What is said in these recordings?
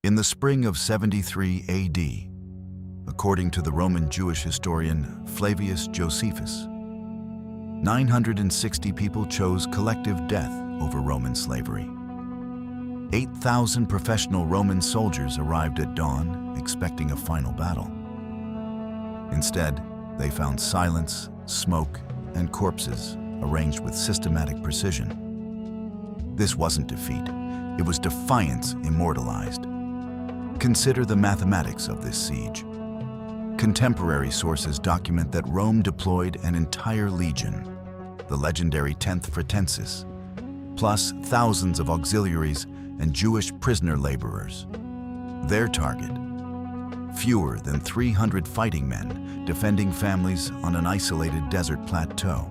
In the spring of 73 AD, according to the Roman Jewish historian Flavius Josephus, 960 people chose collective death over Roman slavery. 8,000 professional Roman soldiers arrived at dawn, expecting a final battle. Instead, they found silence, smoke, and corpses arranged with systematic precision. This wasn't defeat, it was defiance immortalized. Consider the mathematics of this siege. Contemporary sources document that Rome deployed an entire legion, the legendary 10th Fretensis, plus thousands of auxiliaries and Jewish prisoner laborers. Their target, fewer than 300 fighting men defending families on an isolated desert plateau.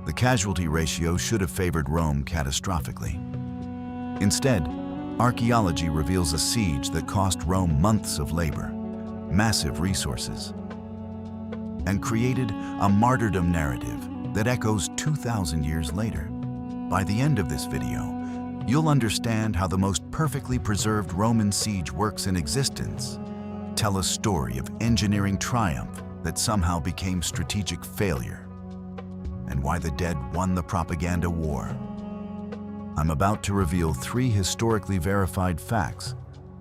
The casualty ratio should have favored Rome catastrophically. Instead, archaeology reveals a siege that cost Rome months of labor, massive resources, and created a martyrdom narrative that echoes 2,000 years later. By the end of this video, you'll understand how the most perfectly preserved Roman siege works in existence, tell a story of engineering triumph that somehow became strategic failure, and why the dead won the propaganda war. I'm about to reveal 3 historically verified facts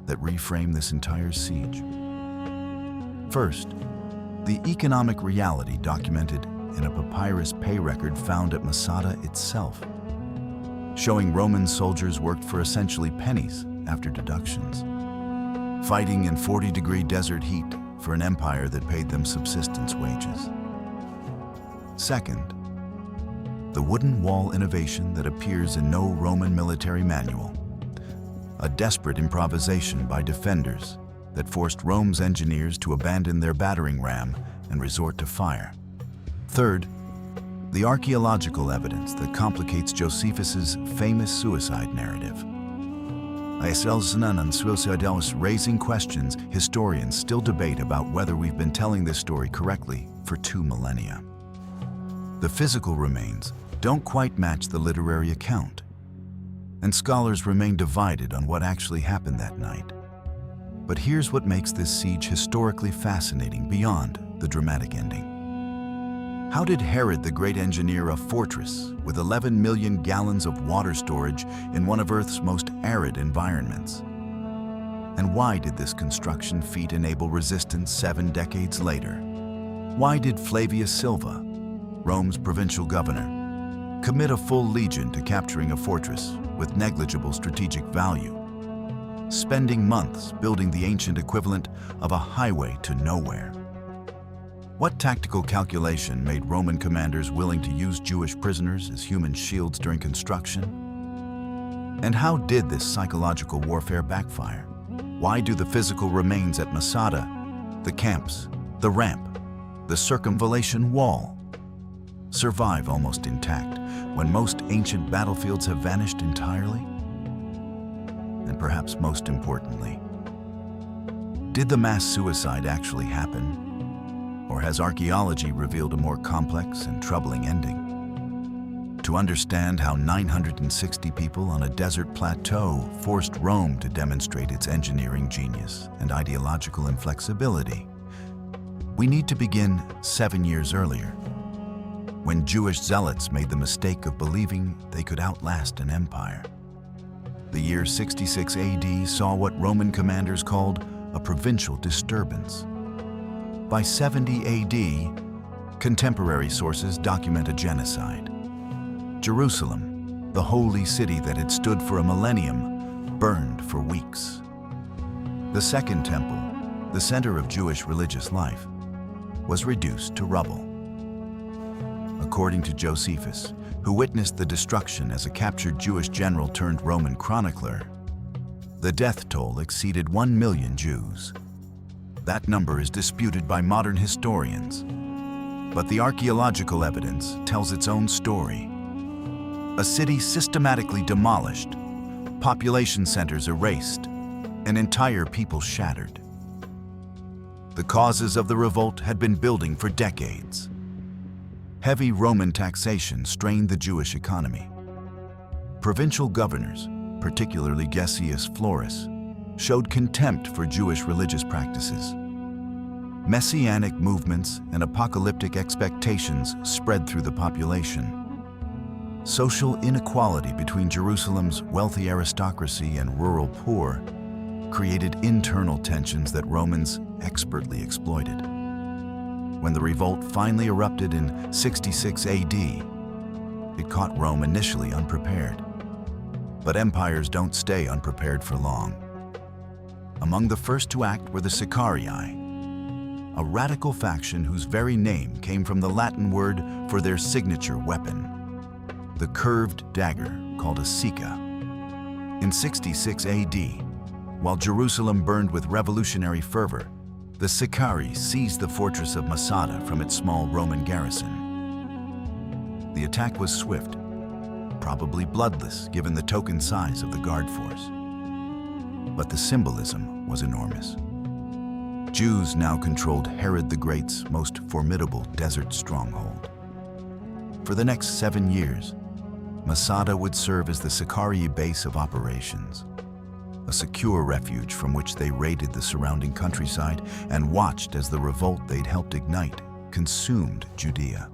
that reframe this entire siege. First, the economic reality documented in a papyrus pay record found at Masada itself, showing Roman soldiers worked for essentially pennies after deductions, fighting in 40-degree desert heat for an empire that paid them subsistence wages. Second, the wooden wall innovation that appears in no Roman military manual, a desperate improvisation by defenders that forced Rome's engineers to abandon their battering ram and resort to fire. Third, the archaeological evidence that complicates Josephus's famous suicide narrative. Raising questions historians still debate about whether we've been telling this story correctly for 2 millennia. The physical remains don't quite match the literary account, and scholars remain divided on what actually happened that night. But here's what makes this siege historically fascinating beyond the dramatic ending. How did Herod the Great engineer a fortress with 11 million gallons of water storage in one of Earth's most arid environments? And why did this construction feat enable resistance 7 decades later? Why did Flavius Silva, Rome's provincial governor, commit a full legion to capturing a fortress with negligible strategic value, spending months building the ancient equivalent of a highway to nowhere? What tactical calculation made Roman commanders willing to use Jewish prisoners as human shields during construction? And how did this psychological warfare backfire? Why do the physical remains at Masada, the camps, the ramp, the circumvallation wall, survive almost intact when most ancient battlefields have vanished entirely? And perhaps most importantly, did the mass suicide actually happen? Or has archaeology revealed a more complex and troubling ending? To understand how 960 people on a desert plateau forced Rome to demonstrate its engineering genius and ideological inflexibility, we need to begin 7 years earlier, when Jewish zealots made the mistake of believing they could outlast an empire. The year 66 AD saw what Roman commanders called a provincial disturbance. By 70 AD, contemporary sources document a genocide. Jerusalem, the holy city that had stood for a millennium, burned for weeks. The Second Temple, the center of Jewish religious life, was reduced to rubble. According to Josephus, who witnessed the destruction as a captured Jewish general turned Roman chronicler, the death toll exceeded 1 million Jews. That number is disputed by modern historians, but the archaeological evidence tells its own story. A city systematically demolished, population centers erased, an entire people shattered. The causes of the revolt had been building for decades. Heavy Roman taxation strained the Jewish economy. Provincial governors, particularly Gessius Florus, showed contempt for Jewish religious practices. Messianic movements and apocalyptic expectations spread through the population. Social inequality between Jerusalem's wealthy aristocracy and rural poor created internal tensions that Romans expertly exploited. When the revolt finally erupted in 66 AD, it caught Rome initially unprepared. But empires don't stay unprepared for long. Among the first to act were the Sicari, a radical faction whose very name came from the Latin word for their signature weapon, the curved dagger called a sica. In 66 AD, while Jerusalem burned with revolutionary fervor, the Sicari seized the fortress of Masada from its small Roman garrison. The attack was swift, probably bloodless given the token size of the guard force. But the symbolism was enormous. Jews now controlled Herod the Great's most formidable desert stronghold. For the next 7 years, Masada would serve as the Sicari base of operations, a secure refuge from which they raided the surrounding countryside and watched as the revolt they'd helped ignite consumed Judea.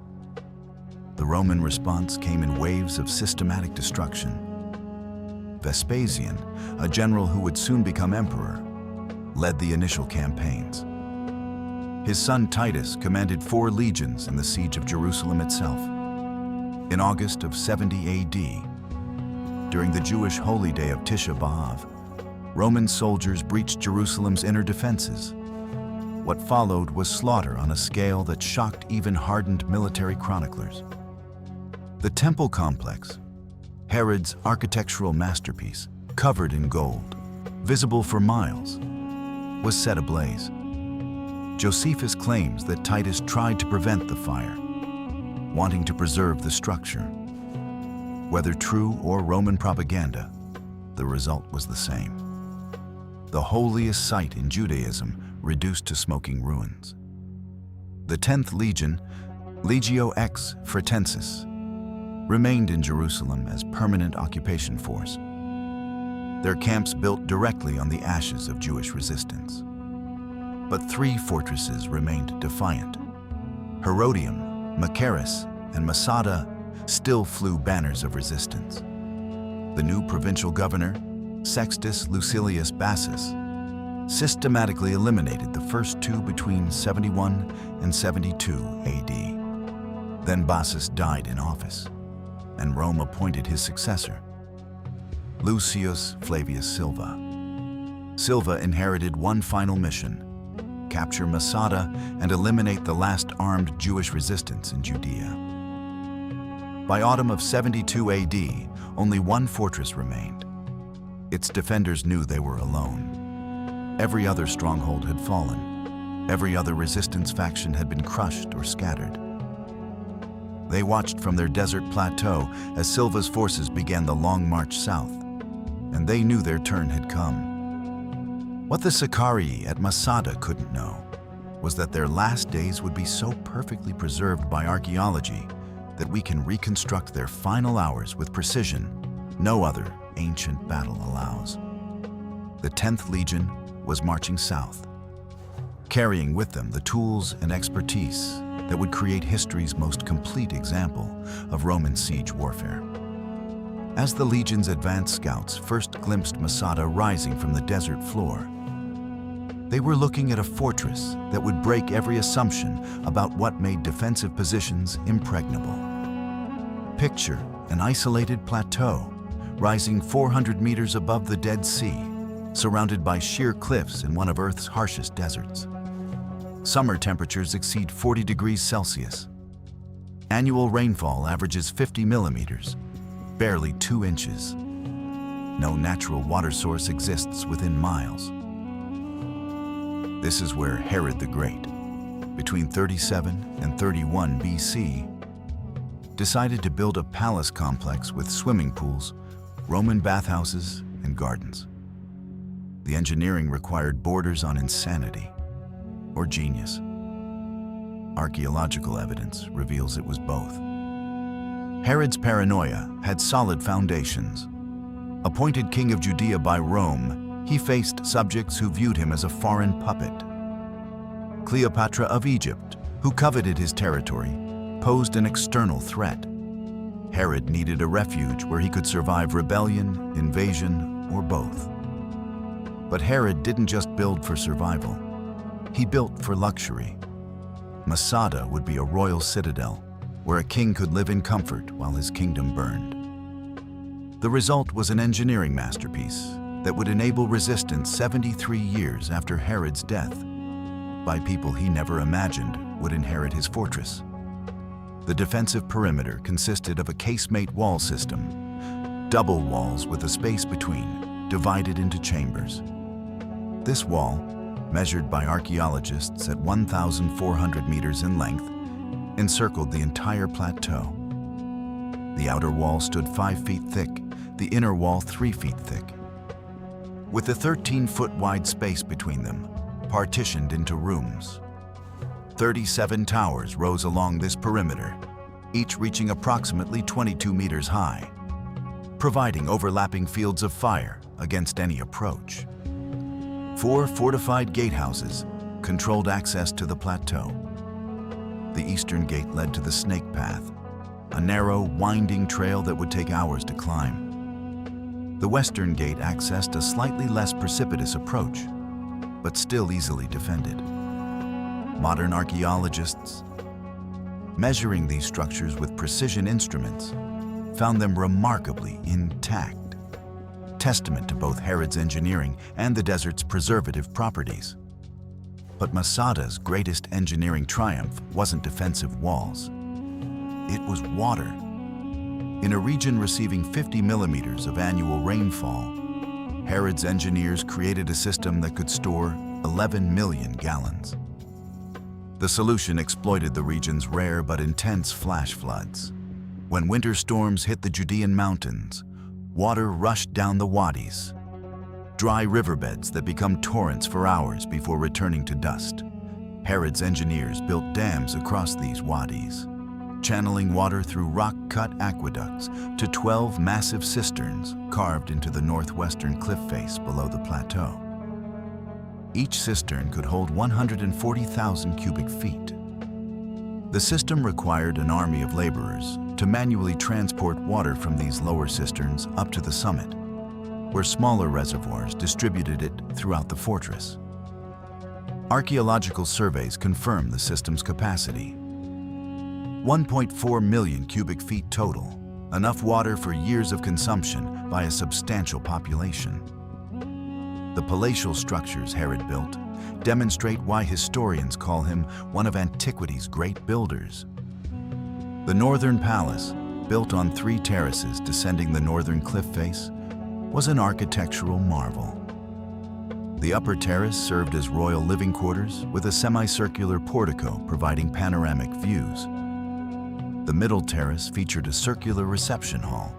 The Roman response came in waves of systematic destruction. Vespasian, a general who would soon become emperor, led the initial campaigns. His son Titus commanded 4 legions in the siege of Jerusalem itself. In August of 70 AD, during the Jewish holy day of Tisha B'Av, Roman soldiers breached Jerusalem's inner defenses. What followed was slaughter on a scale that shocked even hardened military chroniclers. The temple complex, Herod's architectural masterpiece, covered in gold, visible for miles, was set ablaze. Josephus claims that Titus tried to prevent the fire, wanting to preserve the structure. Whether true or Roman propaganda, the result was the same. The holiest site in Judaism reduced to smoking ruins. The 10th Legion, Legio X Fretensis, remained in Jerusalem as permanent occupation force. Their camps built directly on the ashes of Jewish resistance. But 3 fortresses remained defiant. Herodium, Machaerus, and Masada still flew banners of resistance. The new provincial governor, Sextus Lucilius Bassus, systematically eliminated the first 2 between 71 and 72 AD. Then Bassus died in office, and Rome appointed his successor, Lucius Flavius Silva. Silva inherited one final mission: capture Masada and eliminate the last armed Jewish resistance in Judea. By autumn of 72 AD, only 1 fortress remained. Its defenders knew they were alone. Every other stronghold had fallen. Every other resistance faction had been crushed or scattered. They watched from their desert plateau as Silva's forces began the long march south, and they knew their turn had come. What the Sicari at Masada couldn't know was that their last days would be so perfectly preserved by archaeology that we can reconstruct their final hours with precision no other ancient battle allows. The 10th Legion was marching south, carrying with them the tools and expertise that would create history's most complete example of Roman siege warfare. As the legion's advance scouts first glimpsed Masada rising from the desert floor, they were looking at a fortress that would break every assumption about what made defensive positions impregnable. Picture an isolated plateau rising 400 meters above the Dead Sea, surrounded by sheer cliffs in one of Earth's harshest deserts. Summer temperatures exceed 40 degrees Celsius. Annual rainfall averages 50 millimeters, barely 2 inches. No natural water source exists within miles. This is where Herod the Great, between 37 and 31 BC, decided to build a palace complex with swimming pools, Roman bathhouses, and gardens. The engineering required borders on insanity or genius. Archaeological evidence reveals it was both. Herod's paranoia had solid foundations. Appointed king of Judea by Rome, he faced subjects who viewed him as a foreign puppet. Cleopatra of Egypt, who coveted his territory, posed an external threat. Herod needed a refuge where he could survive rebellion, invasion, or both. But Herod didn't just build for survival. He built for luxury. Masada would be a royal citadel where a king could live in comfort while his kingdom burned. The result was an engineering masterpiece that would enable resistance 73 years after Herod's death by people he never imagined would inherit his fortress. The defensive perimeter consisted of a casemate wall system, double walls with a space between, divided into chambers. This wall, measured by archaeologists at 1,400 meters in length, encircled the entire plateau. The outer wall stood 5 feet thick, the inner wall 3 feet thick, with a 13-foot wide space between them, partitioned into rooms. 37 towers rose along this perimeter, each reaching approximately 22 meters high, providing overlapping fields of fire against any approach. 4 fortified gatehouses controlled access to the plateau. The eastern gate led to the Snake Path, a narrow, winding trail that would take hours to climb. The western gate accessed a slightly less precipitous approach, but still easily defended. Modern archaeologists, measuring these structures with precision instruments, found them remarkably intact, testament to both Herod's engineering and the desert's preservative properties. But Masada's greatest engineering triumph wasn't defensive walls. It was water. In a region receiving 50 millimeters of annual rainfall, Herod's engineers created a system that could store 11 million gallons. The solution exploited the region's rare but intense flash floods. When winter storms hit the Judean mountains, water rushed down the wadis, dry riverbeds that become torrents for hours before returning to dust. Herod's engineers built dams across these wadis, channeling water through rock-cut aqueducts to 12 massive cisterns carved into the northwestern cliff face below the plateau. Each cistern could hold 140,000 cubic feet. The system required an army of laborers to manually transport water from these lower cisterns up to the summit, where smaller reservoirs distributed it throughout the fortress. Archaeological surveys confirm the system's capacity. 1.4 million cubic feet total, enough water for years of consumption by a substantial population. The palatial structures Herod built demonstrate why historians call him one of antiquity's great builders. The northern palace, built on 3 terraces descending the northern cliff face, was an architectural marvel. The upper terrace served as royal living quarters with a semicircular portico providing panoramic views. The middle terrace featured a circular reception hall.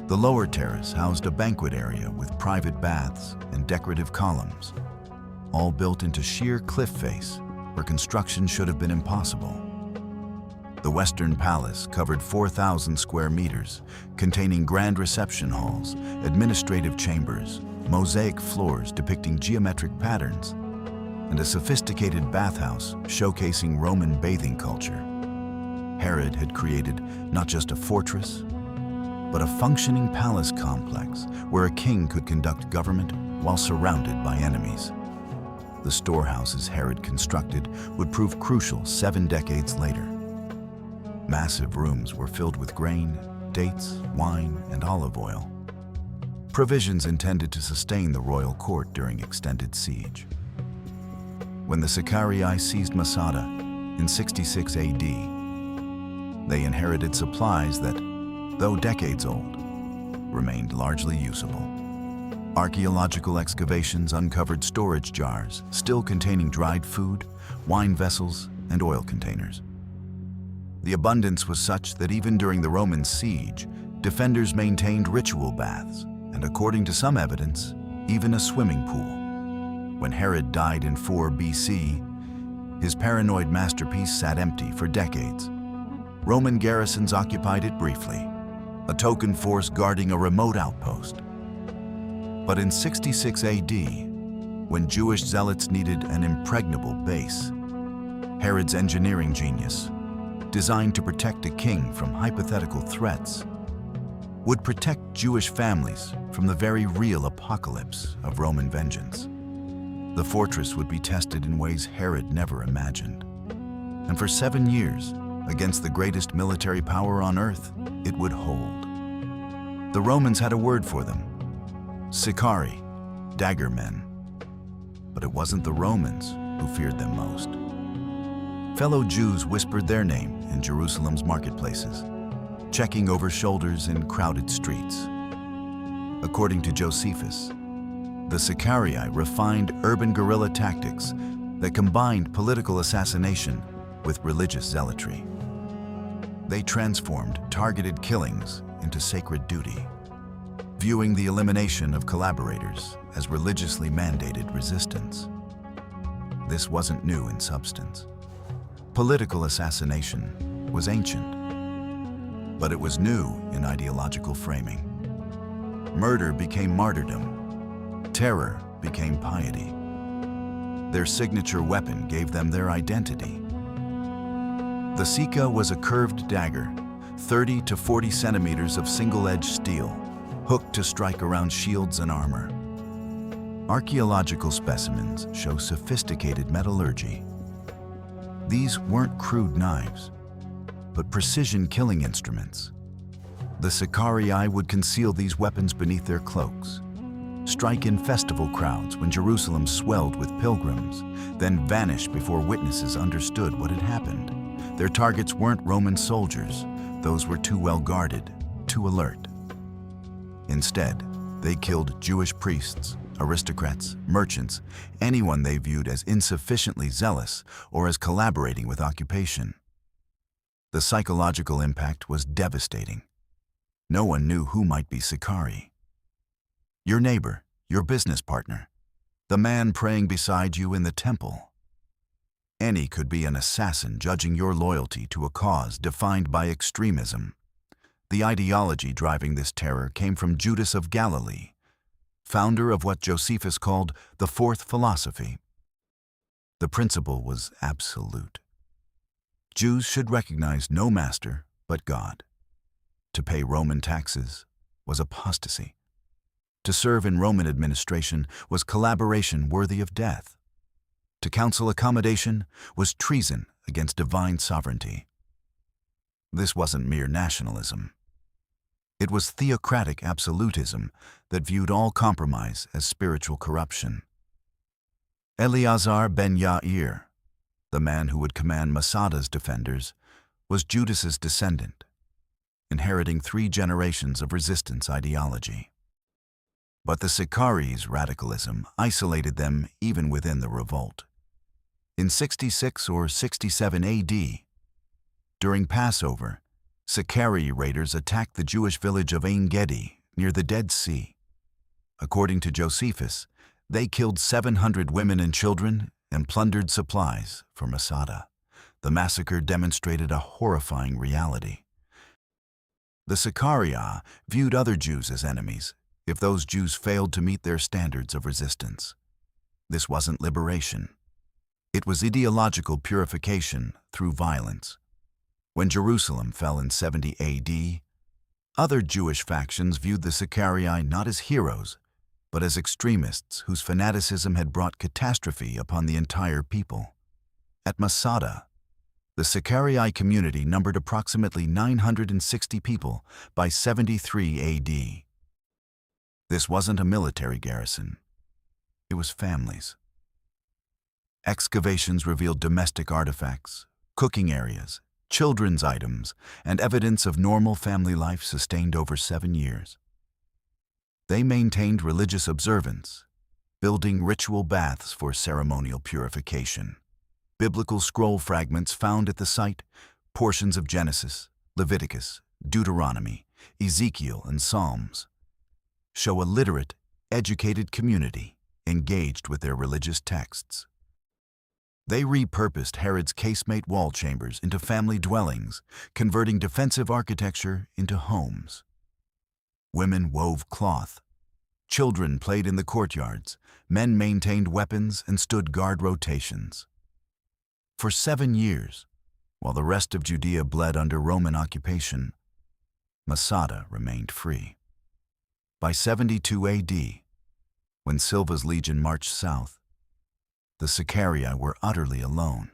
The lower terrace housed a banquet area with private baths and decorative columns, all built into sheer cliff face where construction should have been impossible. The western palace covered 4,000 square meters, containing grand reception halls, administrative chambers, mosaic floors depicting geometric patterns, and a sophisticated bathhouse showcasing Roman bathing culture. Herod had created not just a fortress, but a functioning palace complex where a king could conduct government while surrounded by enemies. The storehouses Herod constructed would prove crucial 7 decades later. Massive rooms were filled with grain, dates, wine, and olive oil, provisions intended to sustain the royal court during extended siege. When the Sicari seized Masada in 66 AD, they inherited supplies that, though decades old, remained largely usable. Archaeological excavations uncovered storage jars still containing dried food, wine vessels, and oil containers. The abundance was such that even during the Roman siege, defenders maintained ritual baths, and according to some evidence, even a swimming pool. When Herod died in 4 BC, his paranoid masterpiece sat empty for decades. Roman garrisons occupied it briefly, a token force guarding a remote outpost. But in 66 AD, when Jewish zealots needed an impregnable base, Herod's engineering genius, designed to protect a king from hypothetical threats, would protect Jewish families from the very real apocalypse of Roman vengeance. The fortress would be tested in ways Herod never imagined. And for 7 years, against the greatest military power on earth, it would hold. The Romans had a word for them: Sicari, dagger men. But it wasn't the Romans who feared them most. Fellow Jews whispered their name in Jerusalem's marketplaces, checking over shoulders in crowded streets. According to Josephus, the Sicari refined urban guerrilla tactics that combined political assassination with religious zealotry. They transformed targeted killings into sacred duty, viewing the elimination of collaborators as religiously mandated resistance. This wasn't new in substance. Political assassination was ancient, but it was new in ideological framing. Murder became martyrdom. Terror became piety. Their signature weapon gave them their identity. The Sika was a curved dagger, 30 to 40 centimeters of single-edged steel, hooked to strike around shields and armor. Archaeological specimens show sophisticated metallurgy. These weren't crude knives, but precision killing instruments. The Sicari would conceal these weapons beneath their cloaks, strike in festival crowds when Jerusalem swelled with pilgrims, then vanish before witnesses understood what had happened. Their targets weren't Roman soldiers. Those were too well guarded, too alert. Instead, they killed Jewish priests, aristocrats, merchants, anyone they viewed as insufficiently zealous or as collaborating with occupation. The psychological impact was devastating. No one knew who might be Sicari. Your neighbor, your business partner, the man praying beside you in the temple. Any could be an assassin judging your loyalty to a cause defined by extremism. The ideology driving this terror came from Judas of Galilee, founder of what Josephus called the fourth philosophy. The principle was absolute. Jews should recognize no master but God. To pay Roman taxes was apostasy. To serve in Roman administration was collaboration worthy of death. To counsel accommodation was treason against divine sovereignty. This wasn't mere nationalism. It was theocratic absolutism that viewed all compromise as spiritual corruption. Eleazar ben Yair, the man who would command Masada's defenders, was Judas's descendant, inheriting 3 generations of resistance ideology. But the Sicari's radicalism isolated them even within the revolt. In 66 or 67 AD, during Passover, Sicari raiders attacked the Jewish village of Ein Gedi near the Dead Sea. According to Josephus, they killed 700 women and children and plundered supplies for Masada. The massacre demonstrated a horrifying reality. The Sicari viewed other Jews as enemies if those Jews failed to meet their standards of resistance. This wasn't liberation. It was ideological purification through violence. When Jerusalem fell in 70 AD, other Jewish factions viewed the Sicari not as heroes, but as extremists whose fanaticism had brought catastrophe upon the entire people. At Masada, the Sicari community numbered approximately 960 people by 73 AD. This wasn't a military garrison. It was families. Excavations revealed domestic artifacts, cooking areas, children's items, and evidence of normal family life sustained over 7 years. They maintained religious observance, building ritual baths for ceremonial purification. Biblical scroll fragments found at the site, portions of Genesis, Leviticus, Deuteronomy, Ezekiel, and Psalms, show a literate, educated community engaged with their religious texts. They repurposed Herod's casemate wall chambers into family dwellings, converting defensive architecture into homes. Women wove cloth, Children played in the courtyards, men maintained weapons and stood guard rotations. For 7 years, while the rest of Judea bled under Roman occupation, Masada remained free. By 72 AD, when Silva's legion marched south, the Sicari were utterly alone.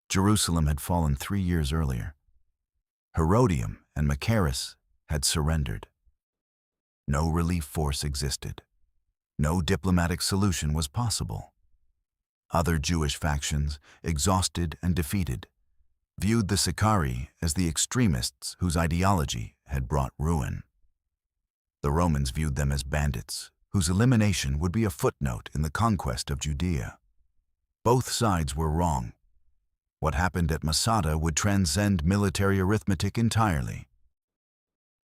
Jerusalem had fallen 3 years earlier. Herodium and Machaerus had surrendered. No relief force existed. No diplomatic solution was possible. Other Jewish factions, exhausted and defeated, viewed the Sicari as the extremists whose ideology had brought ruin. The Romans viewed them as bandits, whose elimination would be a footnote in the conquest of Judea. Both sides were wrong. What happened at Masada would transcend military arithmetic entirely.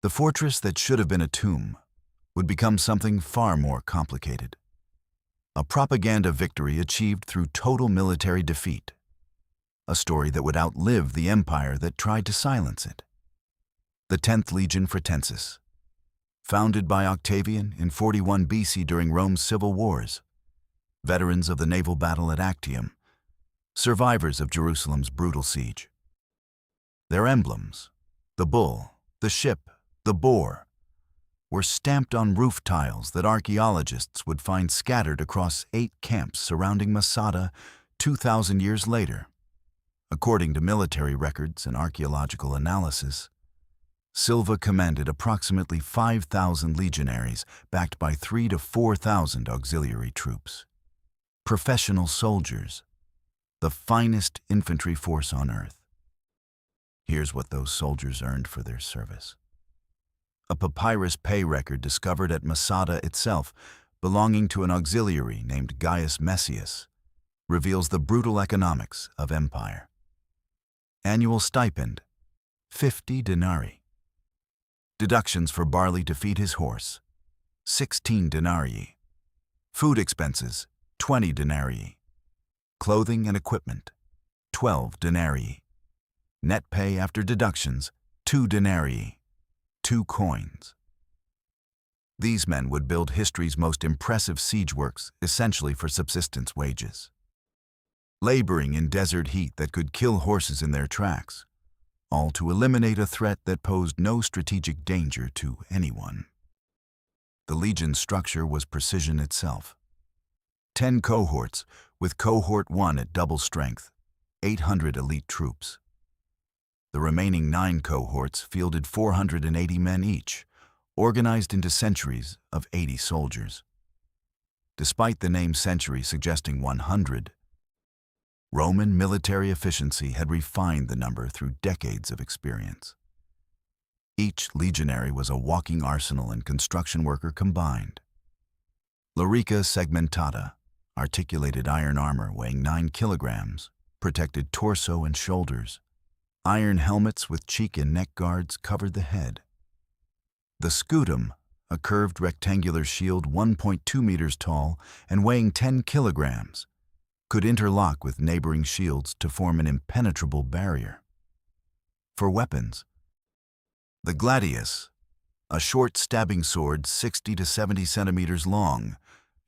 The fortress that should have been a tomb would become something far more complicated. A propaganda victory achieved through total military defeat. A story that would outlive the empire that tried to silence it. The 10th Legion Fretensis, founded by Octavian in 41 BC during Rome's civil wars, veterans of the naval battle at Actium, survivors of Jerusalem's brutal siege. Their emblems, the bull, the ship, the boar, were stamped on roof tiles that archaeologists would find scattered across 8 camps surrounding Masada 2,000 years later. According to military records and archaeological analysis, Silva commanded approximately 5,000 legionaries backed by 3,000 to 4,000 auxiliary troops. Professional soldiers, the finest infantry force on earth. Here's what those soldiers earned for their service. A papyrus pay record discovered at Masada itself, belonging to an auxiliary named Gaius Messius, reveals the brutal economics of empire. Annual stipend, 50 denarii. Deductions for barley to feed his horse, 16 denarii. Food expenses, 20 denarii. Clothing and equipment, 12 denarii. Net pay after deductions, 2 denarii. 2 coins. These men would build history's most impressive siege works essentially for subsistence wages. Laboring in desert heat that could kill horses in their tracks, all to eliminate a threat that posed no strategic danger to anyone. The legion's structure was precision itself. 10 cohorts, with Cohort 1 at double strength, 800 elite troops. The remaining 9 cohorts fielded 480 men each, organized into centuries of 80 soldiers. Despite the name century suggesting 100, Roman military efficiency had refined the number through decades of experience. Each legionary was a walking arsenal and construction worker combined. Lorica segmentata, articulated iron armor weighing 9 kilograms, protected torso and shoulders. Iron helmets with cheek and neck guards covered the head. The scutum, a curved rectangular shield 1.2 meters tall and weighing 10 kilograms, could interlock with neighboring shields to form an impenetrable barrier. For weapons, the gladius, a short stabbing sword 60 to 70 centimeters long,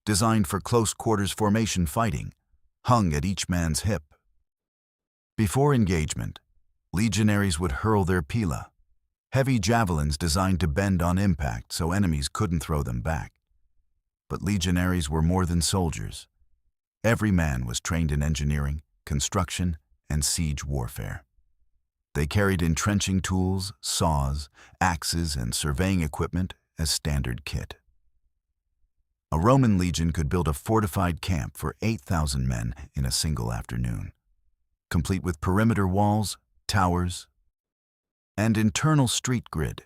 designed for close quarters formation fighting, hung at each man's hip. Before engagement, legionaries would hurl their pila, heavy javelins designed to bend on impact so enemies couldn't throw them back. But legionaries were more than soldiers. Every man was trained in engineering, construction, and siege warfare. They carried entrenching tools, saws, axes, and surveying equipment as standard kit. A Roman legion could build a fortified camp for 8,000 men in a single afternoon, complete with perimeter walls, towers, and internal street grid.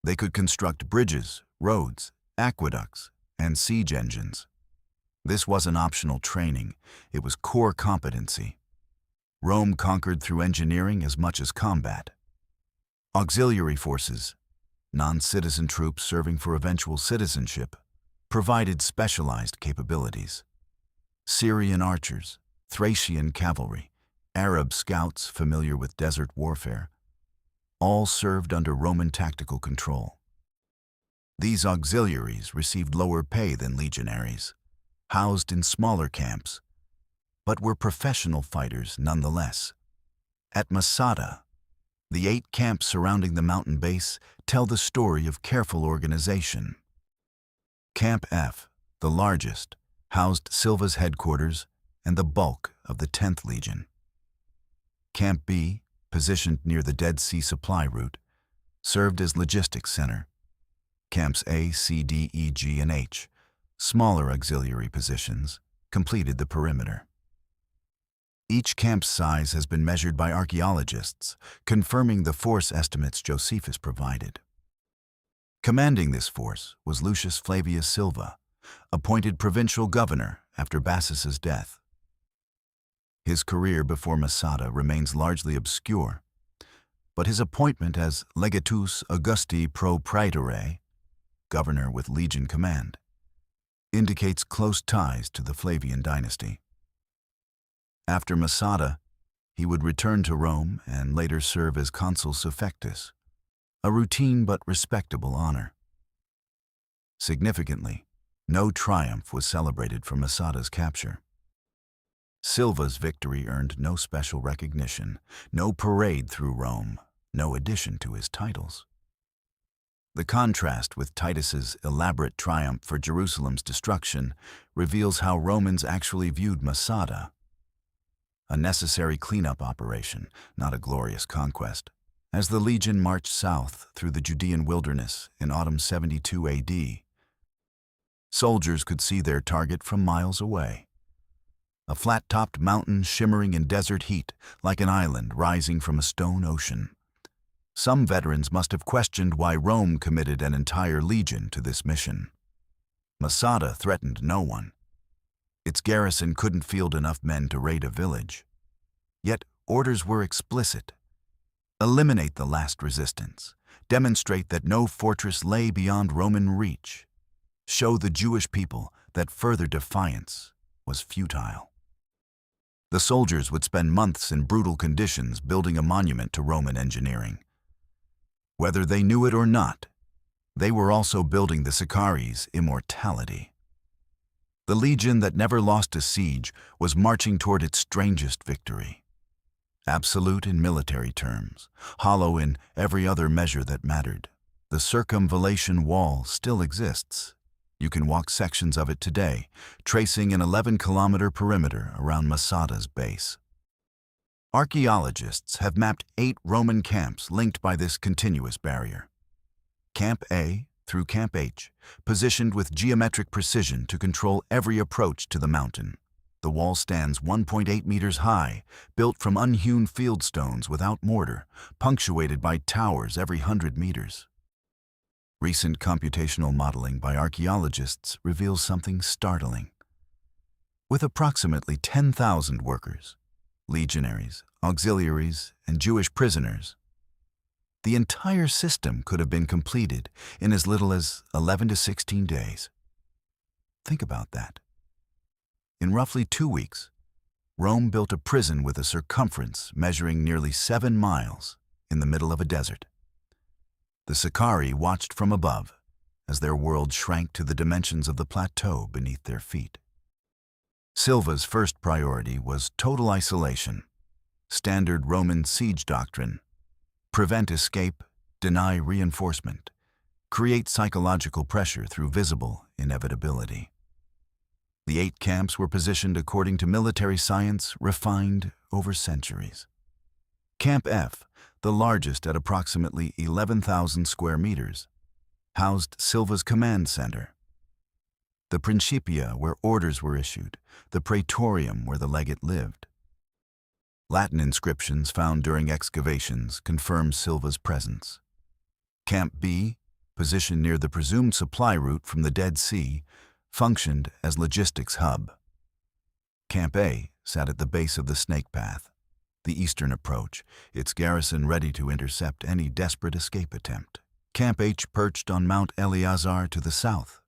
They could construct bridges, roads, aqueducts, and siege engines. This wasn't optional training, it was core competency. Rome conquered through engineering as much as combat. Auxiliary forces, non-citizen troops serving for eventual citizenship, provided specialized capabilities. Syrian archers, Thracian cavalry, Arab scouts familiar with desert warfare, all served under Roman tactical control. These auxiliaries received lower pay than legionaries, housed in smaller camps, but were professional fighters nonetheless. At Masada, the 8 camps surrounding the mountain base tell the story of careful organization. Camp F, the largest, housed Silva's headquarters and the bulk of the 10th Legion. Camp B, positioned near the Dead Sea supply route, served as logistics center. Camps A, C, D, E, G, and H, smaller auxiliary positions, completed the perimeter. Each camp's size has been measured by archaeologists, confirming the force estimates Josephus provided. Commanding this force was Lucius Flavius Silva, appointed provincial governor after Bassus's death. His career before Masada remains largely obscure, but his appointment as Legatus Augusti pro praetore, governor with legion command, indicates close ties to the Flavian dynasty. After Masada, he would return to Rome and later serve as consul suffectus, a routine but respectable honor. Significantly, no triumph was celebrated for Masada's capture. Silva's victory earned no special recognition, no parade through Rome, no addition to his titles. The contrast with Titus's elaborate triumph for Jerusalem's destruction reveals how Romans actually viewed Masada. A necessary cleanup operation, not a glorious conquest. As the legion marched south through the Judean wilderness in autumn 72 AD, soldiers could see their target from miles away. A flat-topped mountain shimmering in desert heat like an island rising from a stone ocean. Some veterans must have questioned why Rome committed an entire legion to this mission. Masada threatened no one. Its garrison couldn't field enough men to raid a village. Yet orders were explicit. Eliminate the last resistance. Demonstrate that no fortress lay beyond Roman reach. Show the Jewish people that further defiance was futile. The soldiers would spend months in brutal conditions building a monument to Roman engineering. Whether they knew it or not, they were also building the Sicari's immortality. The legion that never lost a siege was marching toward its strangest victory. Absolute in military terms, hollow in every other measure that mattered, the circumvallation wall still exists. You can walk sections of it today, tracing an 11-kilometer perimeter around Masada's base. Archaeologists have mapped 8 Roman camps linked by this continuous barrier. Camp A through Camp H, positioned with geometric precision to control every approach to the mountain. The wall stands 1.8 meters high, built from unhewn field stones without mortar, punctuated by towers every 100 meters. Recent computational modeling by archaeologists reveals something startling. With approximately 10,000 workers, legionaries, auxiliaries, and Jewish prisoners, the entire system could have been completed in as little as 11 to 16 days. Think about that. In roughly 2 weeks, Rome built a prison with a circumference measuring nearly 7 miles in the middle of a desert. The Sicari watched from above as their world shrank to the dimensions of the plateau beneath their feet. Silva's first priority was total isolation, standard Roman siege doctrine: prevent escape, deny reinforcement, create psychological pressure through visible inevitability. The 8 camps were positioned according to military science refined over centuries. Camp F, the largest at approximately 11,000 square meters, housed Silva's command center. The Principia, where orders were issued, the Praetorium, where the legate lived. Latin inscriptions found during excavations confirm Silva's presence. Camp B, positioned near the presumed supply route from the Dead Sea, functioned as logistics hub. Camp A sat at the base of the Snake Path, the eastern approach, its garrison ready to intercept any desperate escape attempt. Camp H perched on Mount Eleazar to the south,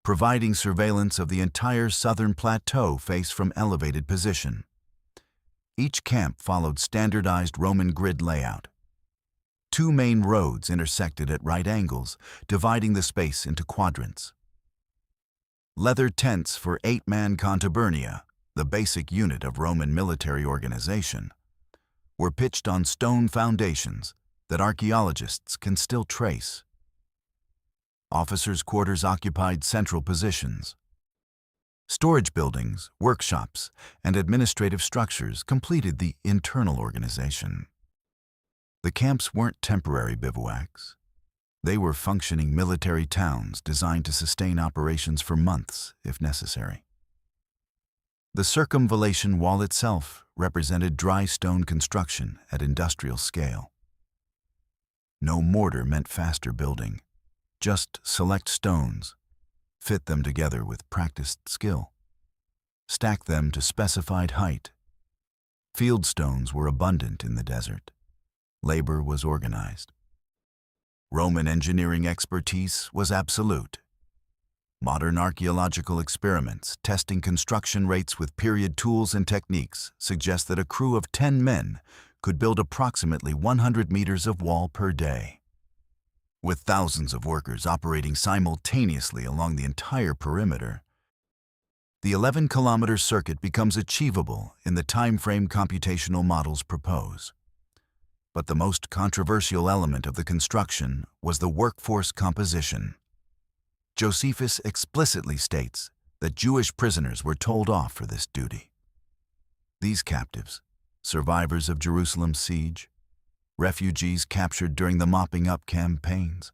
providing surveillance of the entire southern plateau face from elevated position. Each camp followed standardized Roman grid layout. Two main roads intersected at right angles, dividing the space into quadrants. Leather tents for 8-man contubernia, the basic unit of Roman military organization, were pitched on stone foundations that archaeologists can still trace. Officers' quarters occupied central positions. Storage buildings, workshops, and administrative structures completed the internal organization. The camps weren't temporary bivouacs. They were functioning military towns designed to sustain operations for months, if necessary. The circumvallation wall itself represented dry stone construction at industrial scale. No mortar meant faster building. Just select stones, fit them together with practiced skill, stack them to specified height. Field stones were abundant in the desert. Labor was organized. Roman engineering expertise was absolute. Modern archaeological experiments testing construction rates with period tools and techniques suggest that a crew of 10 men could build approximately 100 meters of wall per day. With thousands of workers operating simultaneously along the entire perimeter, the 11-kilometer circuit becomes achievable in the time-frame computational models propose. But the most controversial element of the construction was the workforce composition. Josephus explicitly states that Jewish prisoners were told off for this duty. These captives, survivors of Jerusalem's siege, refugees captured during the mopping up campaigns,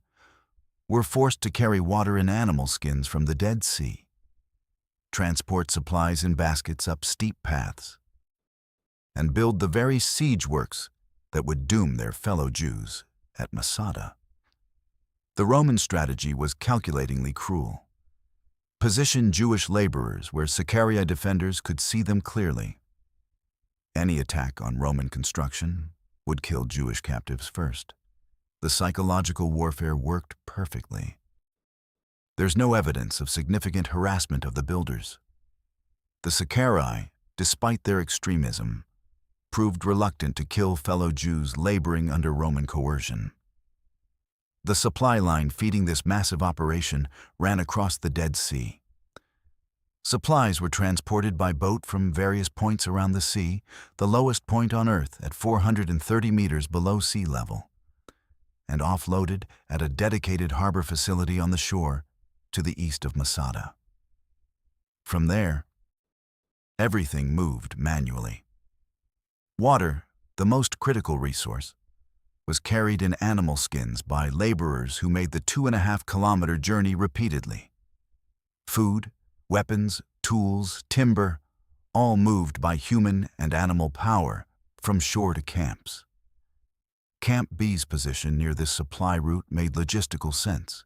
were forced to carry water and animal skins from the Dead Sea, transport supplies in baskets up steep paths, and build the very siege works that would doom their fellow Jews at Masada. The Roman strategy was calculatingly cruel. Position Jewish laborers where Sicari defenders could see them clearly. Any attack on Roman construction would kill Jewish captives first. The psychological warfare worked perfectly. There's no evidence of significant harassment of the builders. The Sicari, despite their extremism, proved reluctant to kill fellow Jews laboring under Roman coercion. The supply line feeding this massive operation ran across the Dead Sea. Supplies were transported by boat from various points around the sea, the lowest point on Earth at 430 meters below sea level, and offloaded at a dedicated harbor facility on the shore to the east of Masada. From there, everything moved manually. Water, the most critical resource, was carried in animal skins by laborers who made the 2.5-kilometer journey repeatedly. Food, weapons, tools, timber, all moved by human and animal power from shore to camps. Camp B's position near this supply route made logistical sense.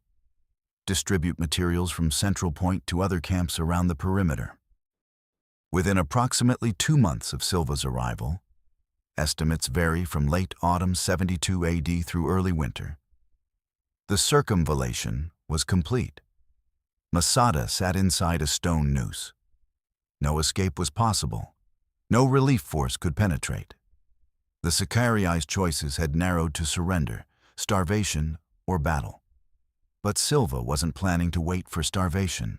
Distribute materials from central point to other camps around the perimeter. Within approximately 2 months of Silva's arrival, estimates vary from late autumn 72 AD through early winter, the circumvallation was complete. Masada sat inside a stone noose. No escape was possible. No relief force could penetrate. The Sicari's choices had narrowed to surrender, starvation, or battle. But Silva wasn't planning to wait for starvation.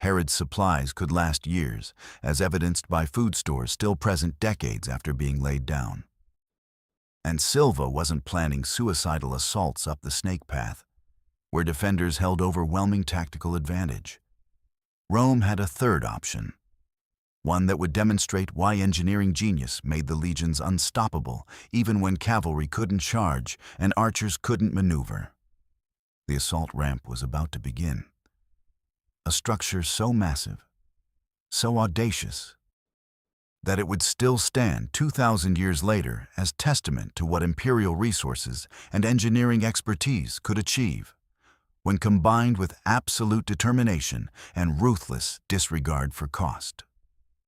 Herod's supplies could last years, as evidenced by food stores still present decades after being laid down. And Silva wasn't planning suicidal assaults up the snake path, where defenders held overwhelming tactical advantage. Rome had a third option, one that would demonstrate why engineering genius made the legions unstoppable even when cavalry couldn't charge and archers couldn't maneuver. The assault ramp was about to begin. A structure so massive, so audacious, that it would still stand 2,000 years later as testament to what imperial resources and engineering expertise could achieve, when combined with absolute determination and ruthless disregard for cost.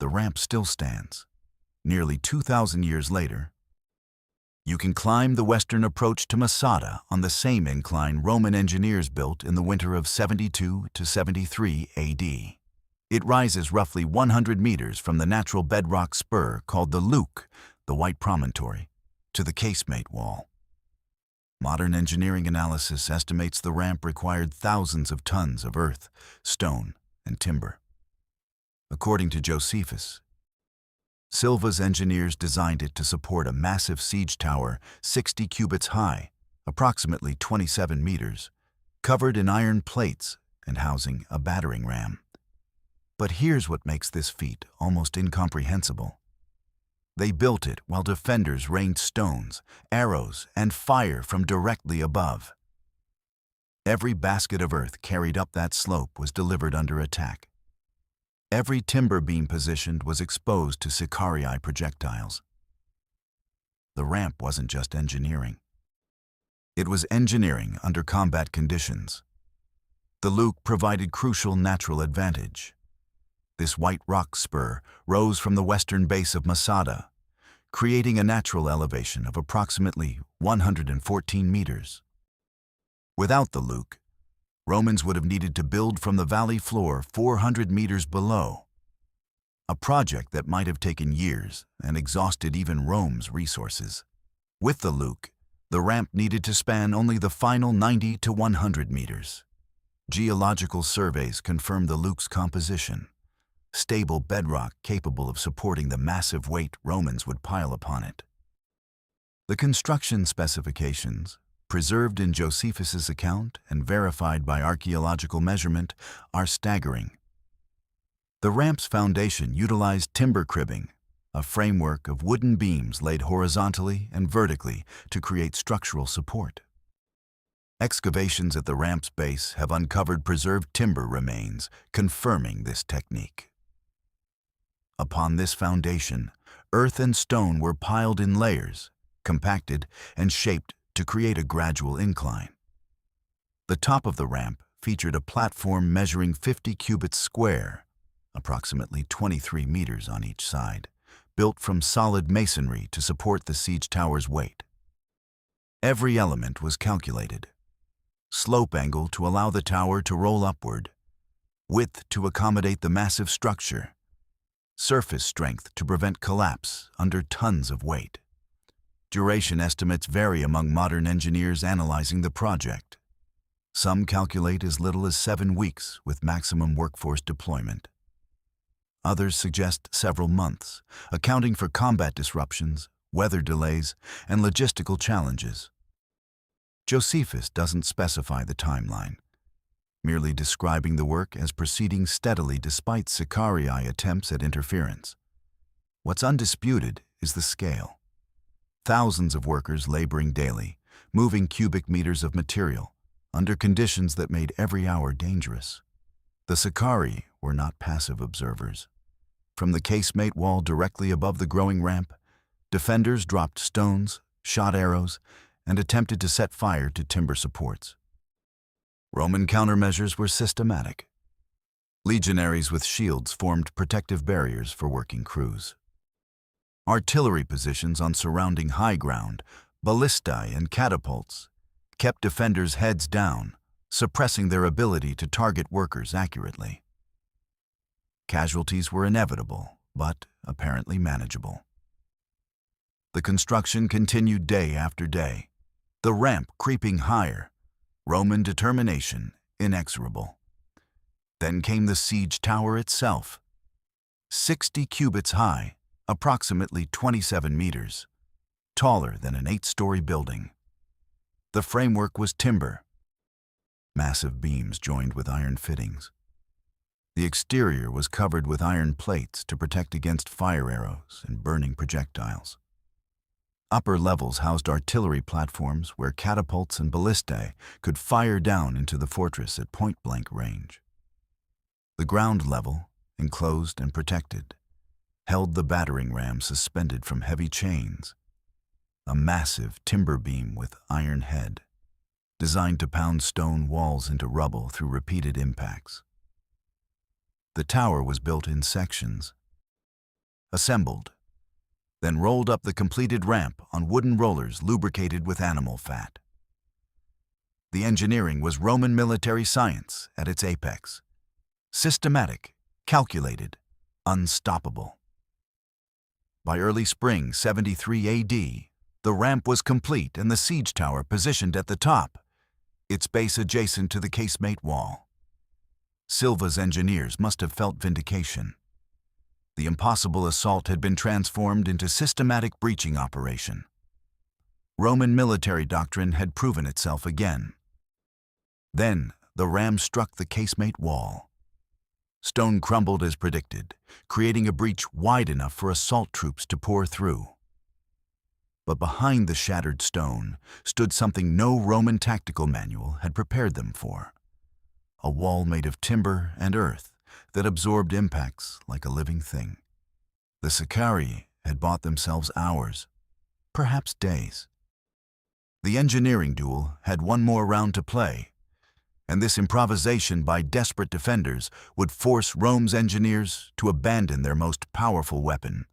The ramp still stands. Nearly 2,000 years later, you can climb the western approach to Masada on the same incline Roman engineers built in the winter of 72 to 73 AD. It rises roughly 100 meters from the natural bedrock spur called the Luke, the White Promontory, to the casemate wall. Modern engineering analysis estimates the ramp required thousands of tons of earth, stone, and timber. According to Josephus, Silva's engineers designed it to support a massive siege tower 60 cubits high, approximately 27 meters, covered in iron plates and housing a battering ram. But here's what makes this feat almost incomprehensible. They built it while defenders rained stones, arrows, and fire from directly above. Every basket of earth carried up that slope was delivered under attack. Every timber beam positioned was exposed to Sicari projectiles. The ramp wasn't just engineering. It was engineering under combat conditions. The Luke provided crucial natural advantage. This white rock spur rose from the western base of Masada, creating a natural elevation of approximately 114 meters. Without the Luke, Romans would have needed to build from the valley floor 400 meters below, a project that might have taken years and exhausted even Rome's resources. With the Luke, the ramp needed to span only the final 90 to 100 meters. Geological surveys confirmed the Luke's composition: stable bedrock capable of supporting the massive weight Romans would pile upon it. The construction specifications, preserved in Josephus's account and verified by archaeological measurement, are staggering. The ramp's foundation utilized timber cribbing, a framework of wooden beams laid horizontally and vertically to create structural support. Excavations at the ramp's base have uncovered preserved timber remains, confirming this technique. Upon this foundation, earth and stone were piled in layers, compacted, and shaped to create a gradual incline. The top of the ramp featured a platform measuring 50 cubits square, approximately 23 meters on each side, built from solid masonry to support the siege tower's weight. Every element was calculated: slope angle to allow the tower to roll upward, width to accommodate the massive structure, surface strength to prevent collapse under tons of weight. Duration estimates vary among modern engineers analyzing the project. Some calculate as little as 7 weeks with maximum workforce deployment. Others suggest several months, accounting for combat disruptions, weather delays, and logistical challenges. Josephus doesn't specify the timeline, merely describing the work as proceeding steadily despite Sicari attempts at interference. What's undisputed is the scale. Thousands of workers laboring daily, moving cubic meters of material, under conditions that made every hour dangerous. The Sicari were not passive observers. From the casemate wall directly above the growing ramp, defenders dropped stones, shot arrows, and attempted to set fire to timber supports. Roman countermeasures were systematic. Legionaries with shields formed protective barriers for working crews. Artillery positions on surrounding high ground, ballistae and catapults, kept defenders' heads down, suppressing their ability to target workers accurately. Casualties were inevitable, but apparently manageable. The construction continued day after day, the ramp creeping higher, Roman determination inexorable. Then came the siege tower itself, 60 cubits high, approximately 27 meters, taller than an 8-story building. The framework was timber, massive beams joined with iron fittings. The exterior was covered with iron plates to protect against fire arrows and burning projectiles. Upper levels housed artillery platforms where catapults and ballistae could fire down into the fortress at point-blank range. The ground level, enclosed and protected, held the battering ram suspended from heavy chains, a massive timber beam with iron head, designed to pound stone walls into rubble through repeated impacts. The tower was built in sections, assembled, then rolled up the completed ramp on wooden rollers lubricated with animal fat. The engineering was Roman military science at its apex: systematic, calculated, unstoppable. By early spring 73 AD, The ramp was complete and the siege tower positioned at the top, its base adjacent to the casemate wall. Silva's engineers must have felt vindication. The impossible assault had been transformed into systematic breaching operation. Roman military doctrine had proven itself again. Then, the ram struck the casemate wall. Stone crumbled as predicted, creating a breach wide enough for assault troops to pour through. But behind the shattered stone stood something no Roman tactical manual had prepared them for. A wall made of timber and earth that absorbed impacts like a living thing. The Sicari had bought themselves hours, perhaps days. The engineering duel had one more round to play, and this improvisation by desperate defenders would force Rome's engineers to abandon their most powerful weapon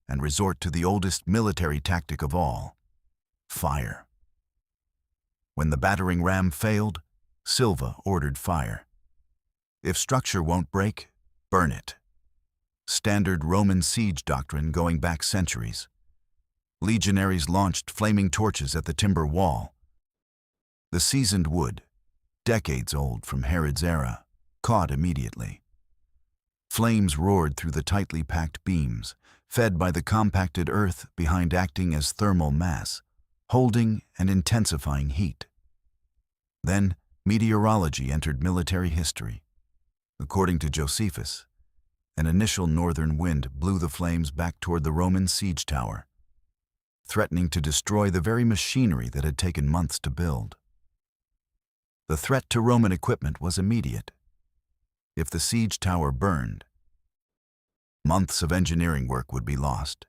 and resort to the oldest military tactic of all, fire. When the battering ram failed, Silva ordered fire. If structure won't break, burn it. Standard Roman siege doctrine going back centuries. Legionaries launched flaming torches at the timber wall. The seasoned wood, decades old from Herod's era, caught immediately. Flames roared through the tightly packed beams, fed by the compacted earth behind acting as thermal mass, holding and intensifying heat. Then, meteorology entered military history. According to Josephus, an initial northern wind blew the flames back toward the Roman siege tower, threatening to destroy the very machinery that had taken months to build. The threat to Roman equipment was immediate. If the siege tower burned, months of engineering work would be lost,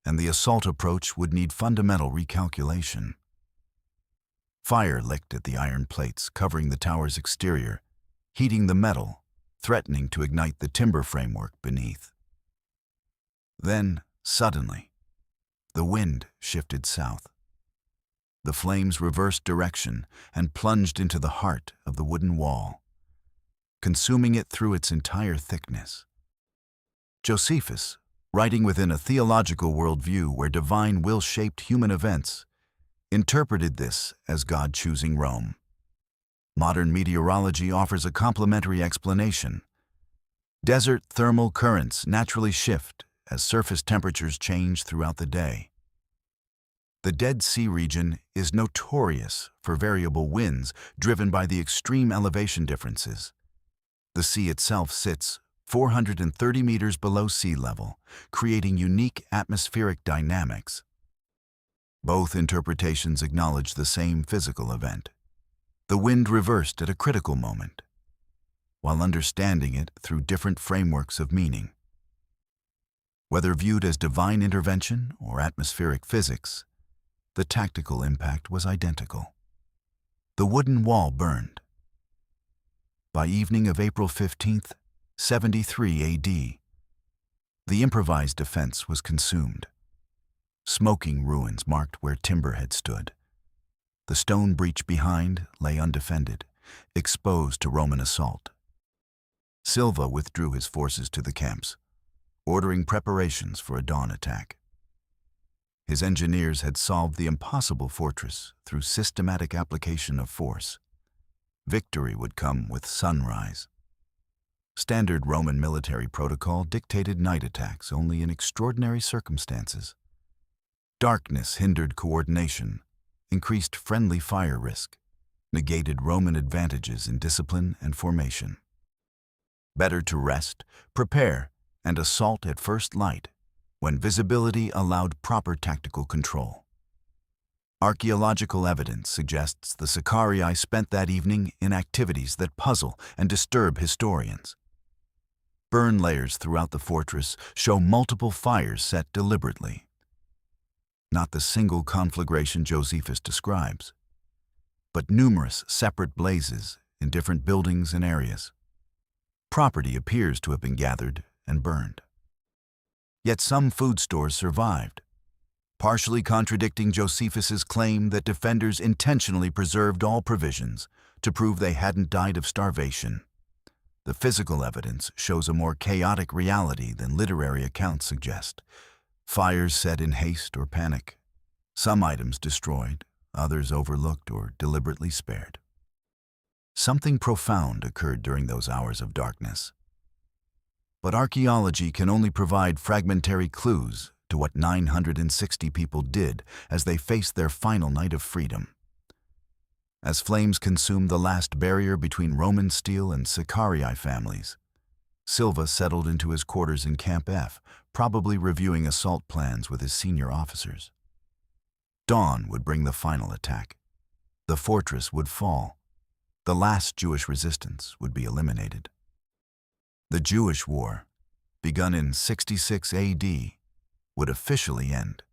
and the assault approach would need fundamental recalculation. Fire licked at the iron plates covering the tower's exterior, heating the metal, threatening to ignite the timber framework beneath. Then, suddenly, the wind shifted south. The flames reversed direction and plunged into the heart of the wooden wall, consuming it through its entire thickness. Josephus, writing within a theological worldview where divine will shaped human events, interpreted this as God choosing Rome. Modern meteorology offers a complementary explanation. Desert thermal currents naturally shift as surface temperatures change throughout the day. The Dead Sea region is notorious for variable winds driven by the extreme elevation differences. The sea itself sits 430 meters below sea level, creating unique atmospheric dynamics. Both interpretations acknowledge the same physical event. The wind reversed at a critical moment, while understanding it through different frameworks of meaning. Whether viewed as divine intervention or atmospheric physics, the tactical impact was identical. The wooden wall burned. By evening of April 15th, 73 AD, the improvised defense was consumed. Smoking ruins marked where timber had stood. The stone breach behind lay undefended, exposed to Roman assault. Silva withdrew his forces to the camps, ordering preparations for a dawn attack. His engineers had solved the impossible fortress through systematic application of force. Victory would come with sunrise. Standard Roman military protocol dictated night attacks only in extraordinary circumstances. Darkness hindered coordination, increased friendly fire risk, negated Roman advantages in discipline and formation. Better to rest, prepare, and assault at first light, when visibility allowed proper tactical control. Archaeological evidence suggests the Sicari spent that evening in activities that puzzle and disturb historians. Burn layers throughout the fortress show multiple fires set deliberately. Not the single conflagration Josephus describes, but numerous separate blazes in different buildings and areas. Property appears to have been gathered and burned. Yet some food stores survived, partially contradicting Josephus's claim that defenders intentionally preserved all provisions to prove they hadn't died of starvation. The physical evidence shows a more chaotic reality than literary accounts suggest. Fires set in haste or panic, Some items destroyed, others overlooked or deliberately spared. Something profound occurred during those hours of darkness. But archaeology can only provide fragmentary clues to what 960 people did as they faced their final night of freedom. As flames consumed the last barrier between Roman steel and Sicari families, Silva settled into his quarters in Camp F, probably reviewing assault plans with his senior officers. Dawn would bring the final attack. The fortress would fall. The last Jewish resistance would be eliminated. The Jewish War, begun in 66 AD, would officially end.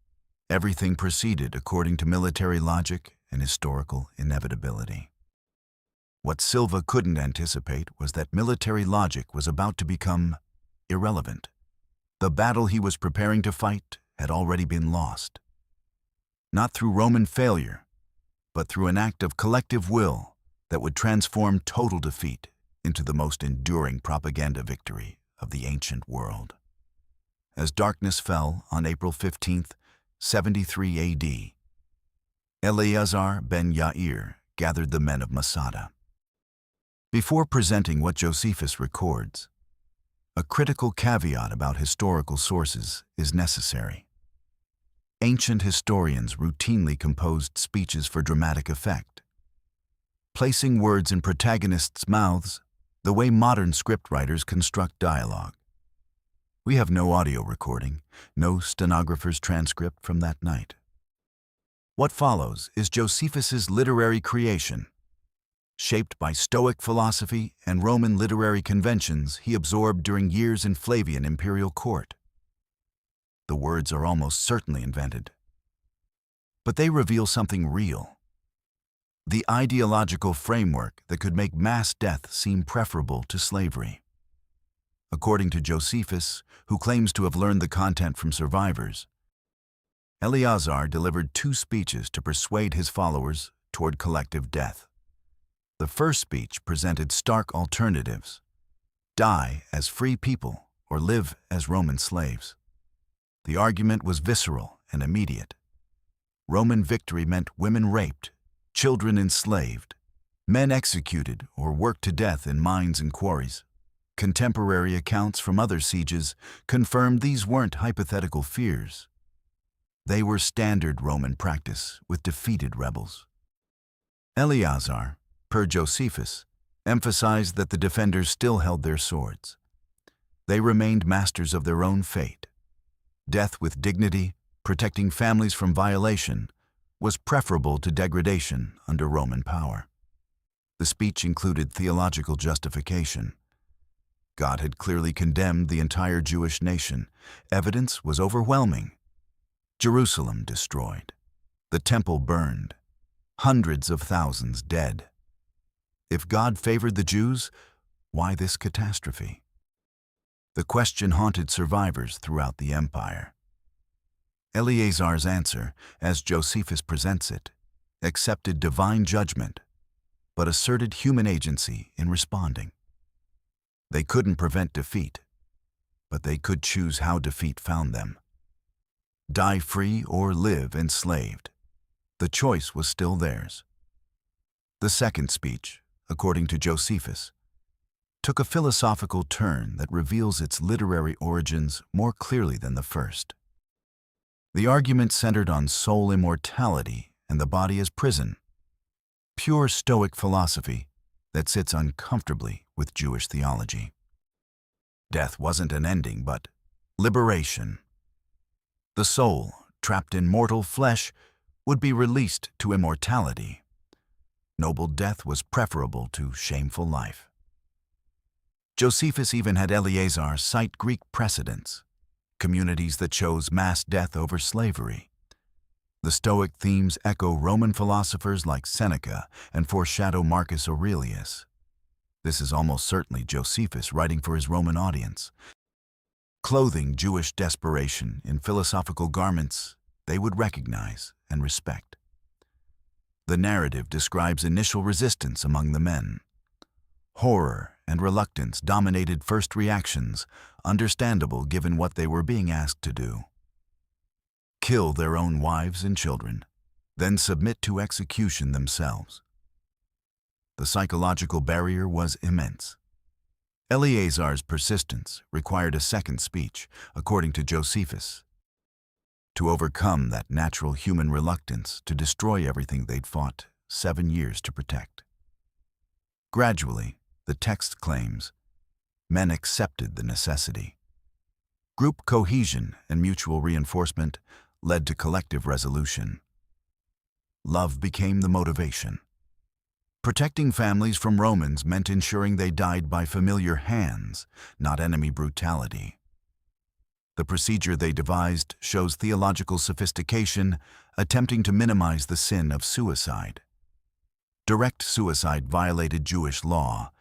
Everything proceeded according to military logic and historical inevitability. What Silva couldn't anticipate was that military logic was about to become irrelevant. The battle he was preparing to fight had already been lost. Not through Roman failure, but through an act of collective will that would transform total defeat into the most enduring propaganda victory of the ancient world. As darkness fell on April 15, 73 AD, Eleazar ben Yair gathered the men of Masada. Before presenting what Josephus records, a critical caveat about historical sources is necessary. Ancient historians routinely composed speeches for dramatic effect, placing words in protagonists' mouths the way modern scriptwriters construct dialogue. We have no audio recording, no stenographer's transcript from that night. What follows is Josephus's literary creation. Shaped by Stoic philosophy and Roman literary conventions he absorbed during years in Flavian imperial court. The words are almost certainly invented, but they reveal something real. The ideological framework that could make mass death seem preferable to slavery. According to Josephus, who claims to have learned the content from survivors, Eleazar delivered 2 speeches to persuade his followers toward collective death. The first speech presented stark alternatives: die as free people or live as Roman slaves. The argument was visceral and immediate. Roman victory meant women raped, children enslaved, men executed or worked to death in mines and quarries. Contemporary accounts from other sieges confirmed these weren't hypothetical fears. They were standard Roman practice with defeated rebels. Eleazar, per Josephus, emphasized that the defenders still held their swords. They remained masters of their own fate. Death with dignity, protecting families from violation, was preferable to degradation under Roman power. The speech included theological justification. God had clearly condemned the entire Jewish nation. Evidence was overwhelming. Jerusalem destroyed. The temple burned. Hundreds of thousands dead. If God favored the Jews, why this catastrophe? The question haunted survivors throughout the empire. Eleazar's answer, as Josephus presents it, accepted divine judgment, but asserted human agency in responding. They couldn't prevent defeat, but they could choose how defeat found them. Die free or live enslaved. The choice was still theirs. The second speech, according to Josephus, took a philosophical turn that reveals its literary origins more clearly than the first. The argument centered on soul immortality and the body as prison, pure Stoic philosophy that sits uncomfortably with Jewish theology. Death wasn't an ending, but liberation. The soul, trapped in mortal flesh, would be released to immortality. Noble death was preferable to shameful life. Josephus even had Eleazar cite Greek precedents, communities that chose mass death over slavery. The Stoic themes echo Roman philosophers like Seneca and foreshadow Marcus Aurelius. This is almost certainly Josephus writing for his Roman audience. Clothing Jewish desperation in philosophical garments they would recognize and respect. The narrative describes initial resistance among the men. Horror and reluctance dominated first reactions, understandable given what they were being asked to do. kill their own wives and children, then submit to execution themselves. The psychological barrier was immense. Eleazar's persistence required a second speech, according to Josephus, to overcome that natural human reluctance to destroy everything they'd fought 7 years to protect. Gradually, the text claims, men accepted the necessity. Group cohesion and mutual reinforcement led to collective resolution. Love became the motivation. Protecting families from Romans meant ensuring they died by familiar hands, not enemy brutality. The procedure they devised shows theological sophistication, attempting to minimize the sin of suicide. Direct suicide violated Jewish law,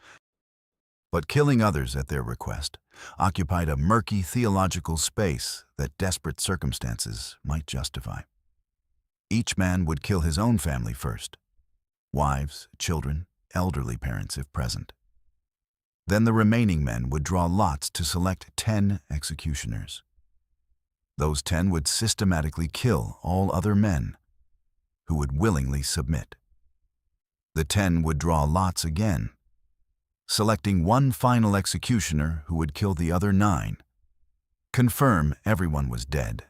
but killing others at their request occupied a murky theological space that desperate circumstances might justify. Each man would kill his own family first, wives, children, elderly parents if present. Then the remaining men would draw lots to select 10 executioners. Those 10 would systematically kill all other men who would willingly submit. The 10 would draw lots again, selecting one final executioner who would kill the other 9, confirm everyone was dead,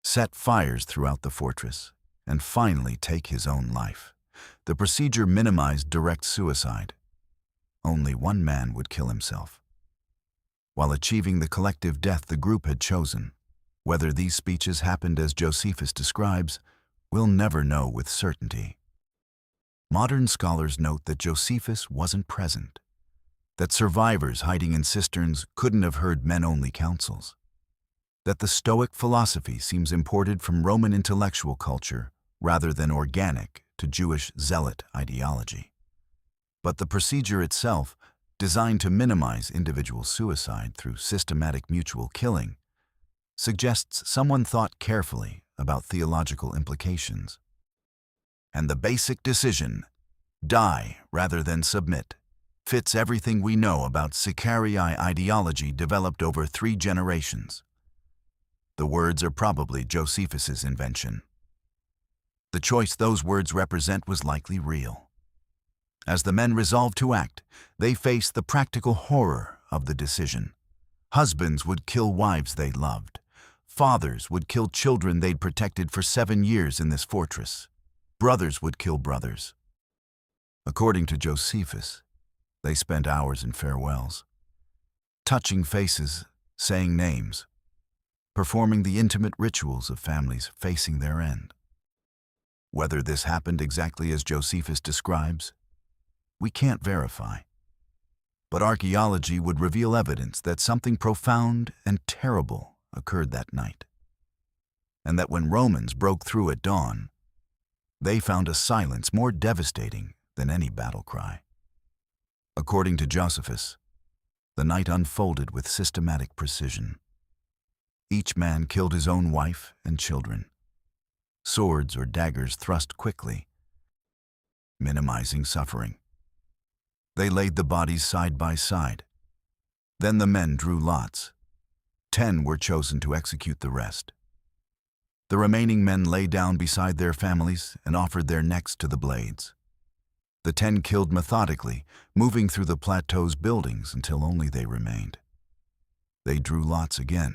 set fires throughout the fortress, and finally take his own life. The procedure minimized direct suicide. Only one man would kill himself, while achieving the collective death the group had chosen. Whether these speeches happened as Josephus describes, we'll never know with certainty. Modern scholars note that Josephus wasn't present, that survivors hiding in cisterns couldn't have heard men-only councils, that the Stoic philosophy seems imported from Roman intellectual culture rather than organic to Jewish zealot ideology. But the procedure itself, designed to minimize individual suicide through systematic mutual killing, suggests someone thought carefully about theological implications. And the basic decision, die rather than submit, fits everything we know about Sicari ideology developed over 3 generations. The words are probably Josephus's invention. The choice those words represent was likely real. As the men resolved to act, they faced the practical horror of the decision. Husbands would kill wives they loved. Fathers would kill children they'd protected for 7 years in this fortress. Brothers would kill brothers. According to Josephus, they spent hours in farewells, touching faces, saying names, performing the intimate rituals of families facing their end. Whether this happened exactly as Josephus describes, we can't verify. But archaeology would reveal evidence that something profound and terrible occurred that night, and that when Romans broke through at dawn, they found a silence more devastating than any battle cry. According to Josephus, the night unfolded with systematic precision. Each man killed his own wife and children. Swords or daggers thrust quickly, minimizing suffering. They laid the bodies side by side. Then the men drew lots. 10 were chosen to execute the rest. The remaining men lay down beside their families and offered their necks to the blades. The 10 killed methodically, moving through the plateau's buildings until only they remained. They drew lots again.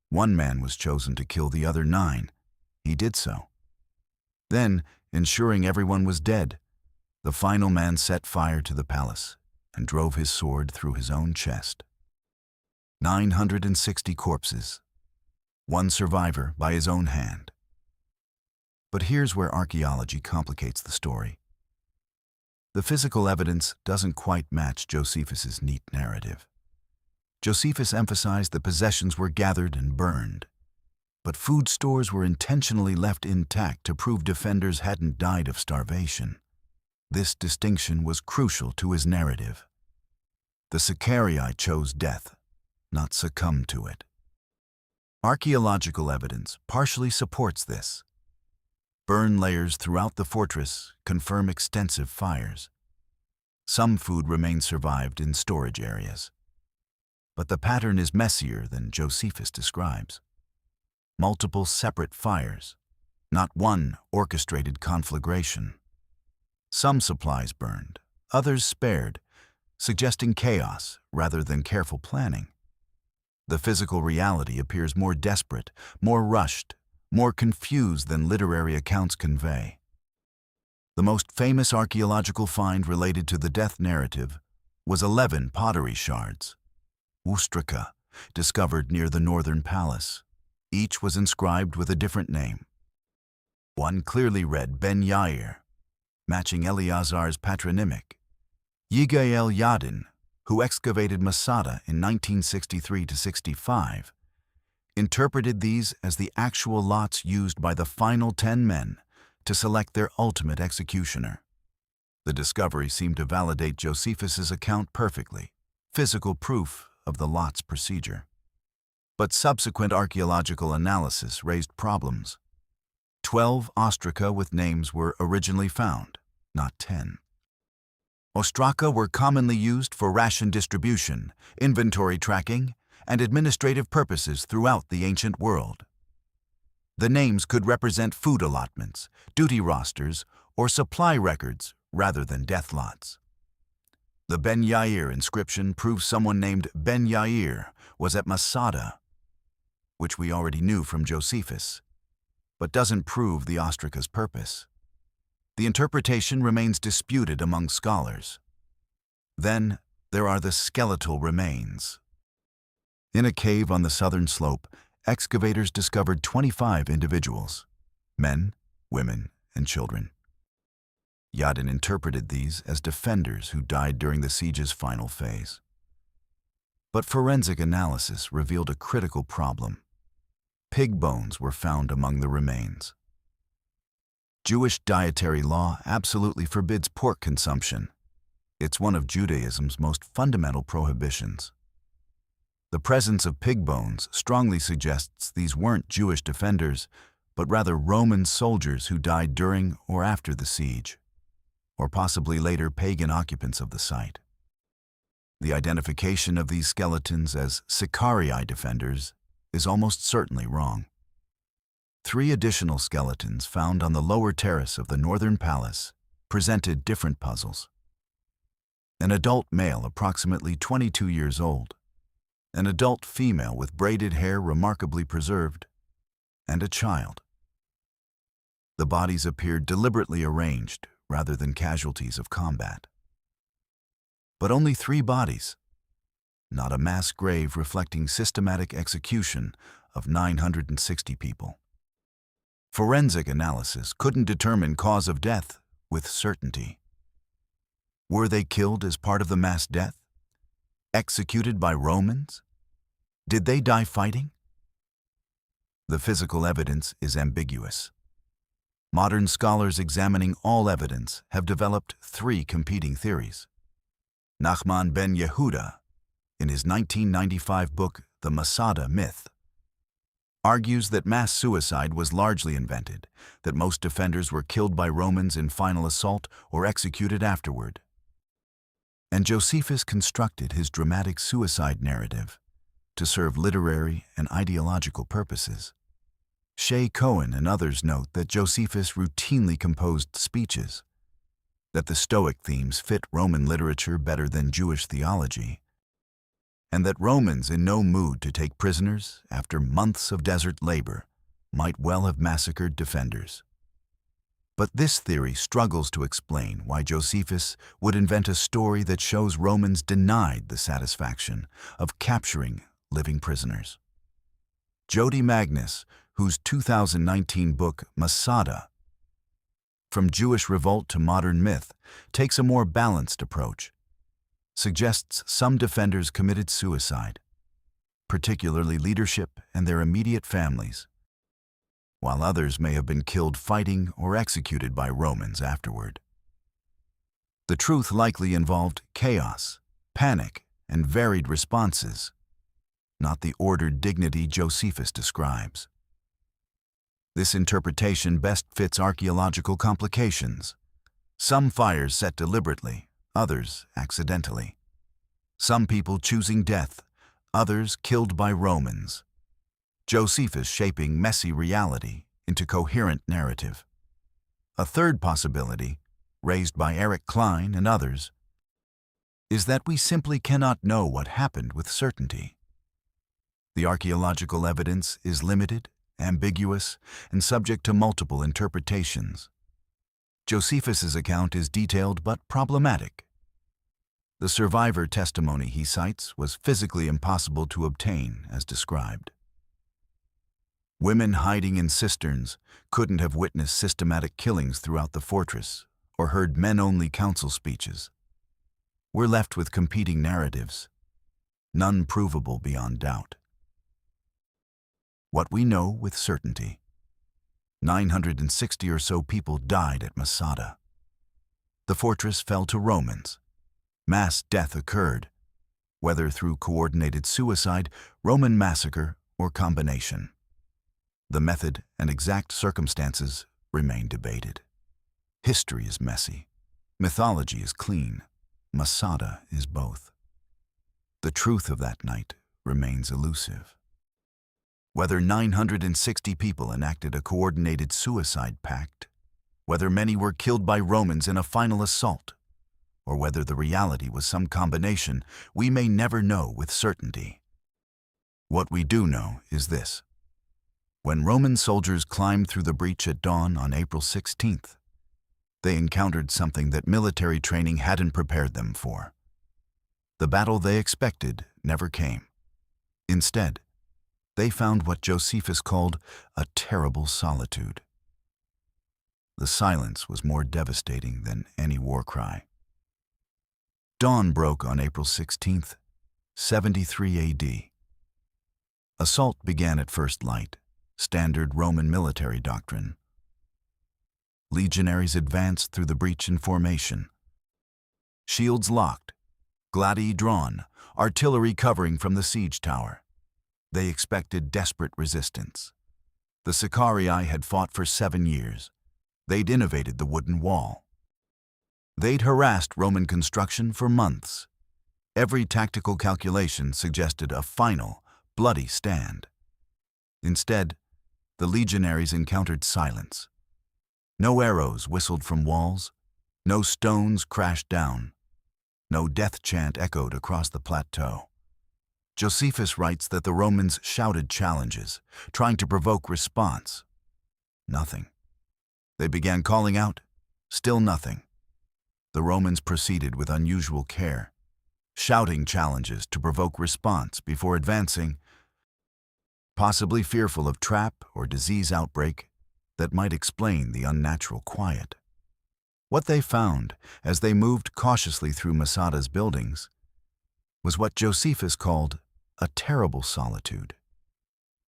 One man was chosen to kill the other 9. He did so. Then, ensuring everyone was dead, the final man set fire to the palace and drove his sword through his own chest. 960 corpses. One survivor by his own hand. But here's where archaeology complicates the story. The physical evidence doesn't quite match Josephus's neat narrative. Josephus emphasized that possessions were gathered and burned, but food stores were intentionally left intact to prove defenders hadn't died of starvation. This distinction was crucial to his narrative. The Sicari chose death, not succumbed to it. Archaeological evidence partially supports this. Burn layers throughout the fortress confirm extensive fires. Some food remains survived in storage areas. But the pattern is messier than Josephus describes. multiple separate fires, not one orchestrated conflagration. Some supplies burned, others spared, suggesting chaos rather than careful planning. The physical reality appears more desperate, more rushed, more confused than literary accounts convey. The most famous archaeological find related to the death narrative was 11 pottery shards, ostraca, discovered near the northern palace. Each was inscribed with a different name. One clearly read Ben Yair, matching Eleazar's patronymic. Yigael Yadin, who excavated Masada in 1963–65, interpreted these as the actual lots used by the final 10 men to select their ultimate executioner. The discovery seemed to validate Josephus's account perfectly, physical proof of the lots procedure. But subsequent archaeological analysis raised problems. 12 ostraca with names were originally found, not 10. Ostraca were commonly used for ration distribution, inventory tracking, and administrative purposes throughout the ancient world. The names could represent food allotments, duty rosters, or supply records rather than death lots. The Ben Yair inscription proves someone named Ben Yair was at Masada, which we already knew from Josephus, but doesn't prove the ostraca's purpose. The interpretation remains disputed among scholars. Then there are the skeletal remains. In a cave on the southern slope, excavators discovered 25 individuals, men, women, and children. Yadin interpreted these as defenders who died during the siege's final phase. But forensic analysis revealed a critical problem. Pig bones were found among the remains. Jewish dietary law absolutely forbids pork consumption. It's one of Judaism's most fundamental prohibitions. The presence of pig bones strongly suggests these weren't Jewish defenders, but rather Roman soldiers who died during or after the siege, or possibly later pagan occupants of the site. The identification of these skeletons as Sicari defenders is almost certainly wrong. 3 additional skeletons found on the lower terrace of the northern palace presented different puzzles. An adult male approximately 22 years old, an adult female with braided hair remarkably preserved, and a child. The bodies appeared deliberately arranged rather than casualties of combat. But only 3 bodies, not a mass grave reflecting systematic execution of 960 people. Forensic analysis couldn't determine cause of death with certainty. Were they killed as part of the mass death? Executed by Romans? Did they die fighting? The physical evidence is ambiguous. Modern scholars examining all evidence have developed 3 competing theories. Nachman ben Yehuda, in his 1995 book, The Masada Myth, argues that mass suicide was largely invented, that most defenders were killed by Romans in final assault or executed afterward. And Josephus constructed his dramatic suicide narrative to serve literary and ideological purposes. Shea Cohen and others note that Josephus routinely composed speeches, that the Stoic themes fit Roman literature better than Jewish theology, and that Romans in no mood to take prisoners after months of desert labor might well have massacred defenders. But this theory struggles to explain why Josephus would invent a story that shows Romans denied the satisfaction of capturing living prisoners. Jody Magnus, whose 2019 book Masada, From Jewish Revolt to Modern Myth, takes a more balanced approach, suggests some defenders committed suicide, particularly leadership and their immediate families, while others may have been killed fighting or executed by Romans afterward. The truth likely involved chaos, panic, and varied responses, not the ordered dignity Josephus describes. This interpretation best fits archaeological complications. Some fires set deliberately, others accidentally. Some people choosing death, others killed by Romans. Josephus shaping messy reality into coherent narrative. A third possibility, raised by Eric Klein and others, is that we simply cannot know what happened with certainty. The archaeological evidence is limited, ambiguous, and subject to multiple interpretations. Josephus's account is detailed but problematic. The survivor testimony he cites was physically impossible to obtain as described. Women hiding in cisterns couldn't have witnessed systematic killings throughout the fortress or heard men-only council speeches. We're left with competing narratives, none provable beyond doubt. What we know with certainty: 960 or so people died at Masada. The fortress fell to Romans. Mass death occurred, whether through coordinated suicide, Roman massacre, or combination. The method and exact circumstances remain debated. History is messy. Mythology is clean. Masada is both. The truth of that night remains elusive. Whether 960 people enacted a coordinated suicide pact, whether many were killed by Romans in a final assault, or whether the reality was some combination, we may never know with certainty. What we do know is this: when Roman soldiers climbed through the breach at dawn on April 16th, they encountered something that military training hadn't prepared them for. The battle they expected never came. Instead, they found what Josephus called a terrible solitude. The silence was more devastating than any war cry. Dawn broke on April 16th, 73 AD. Assault began at first light, standard Roman military doctrine. Legionaries advanced through the breach in formation. Shields locked, gladii drawn, artillery covering from the siege tower. They expected desperate resistance. The Sicari had fought for 7 years. They'd innovated the wooden wall. They'd harassed Roman construction for months. Every tactical calculation suggested a final, bloody stand. Instead, the legionaries encountered silence. No arrows whistled from walls. No stones crashed down. No death chant echoed across the plateau. Josephus writes that the Romans shouted challenges, trying to provoke response. Nothing. They began calling out. Still nothing. The Romans proceeded with unusual care, shouting challenges to provoke response before advancing, possibly fearful of trap or disease outbreak that might explain the unnatural quiet. What they found as they moved cautiously through Masada's buildings was what Josephus called a terrible solitude.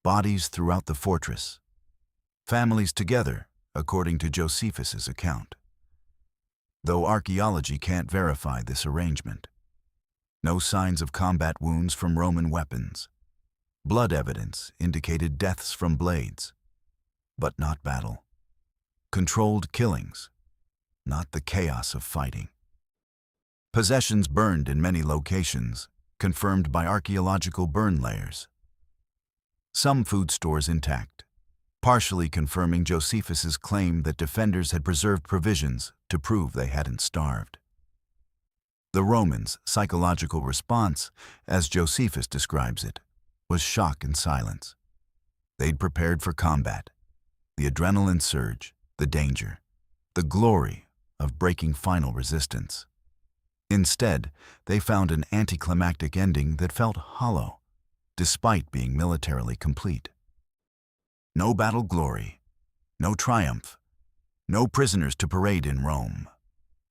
Bodies throughout the fortress. Families together, according to Josephus's account. Though archaeology can't verify this arrangement. No signs of combat wounds from Roman weapons. Blood evidence indicated deaths from blades, but not battle. Controlled killings, not the chaos of fighting. Possessions burned in many locations, confirmed by archaeological burn layers. Some food stores intact, partially confirming Josephus's claim that defenders had preserved provisions to prove they hadn't starved. The Romans' psychological response, as Josephus describes it, was shock and silence. They'd prepared for combat, the adrenaline surge, the danger, the glory of breaking final resistance. Instead, they found an anticlimactic ending that felt hollow, despite being militarily complete. No battle glory, no triumph, no prisoners to parade in Rome,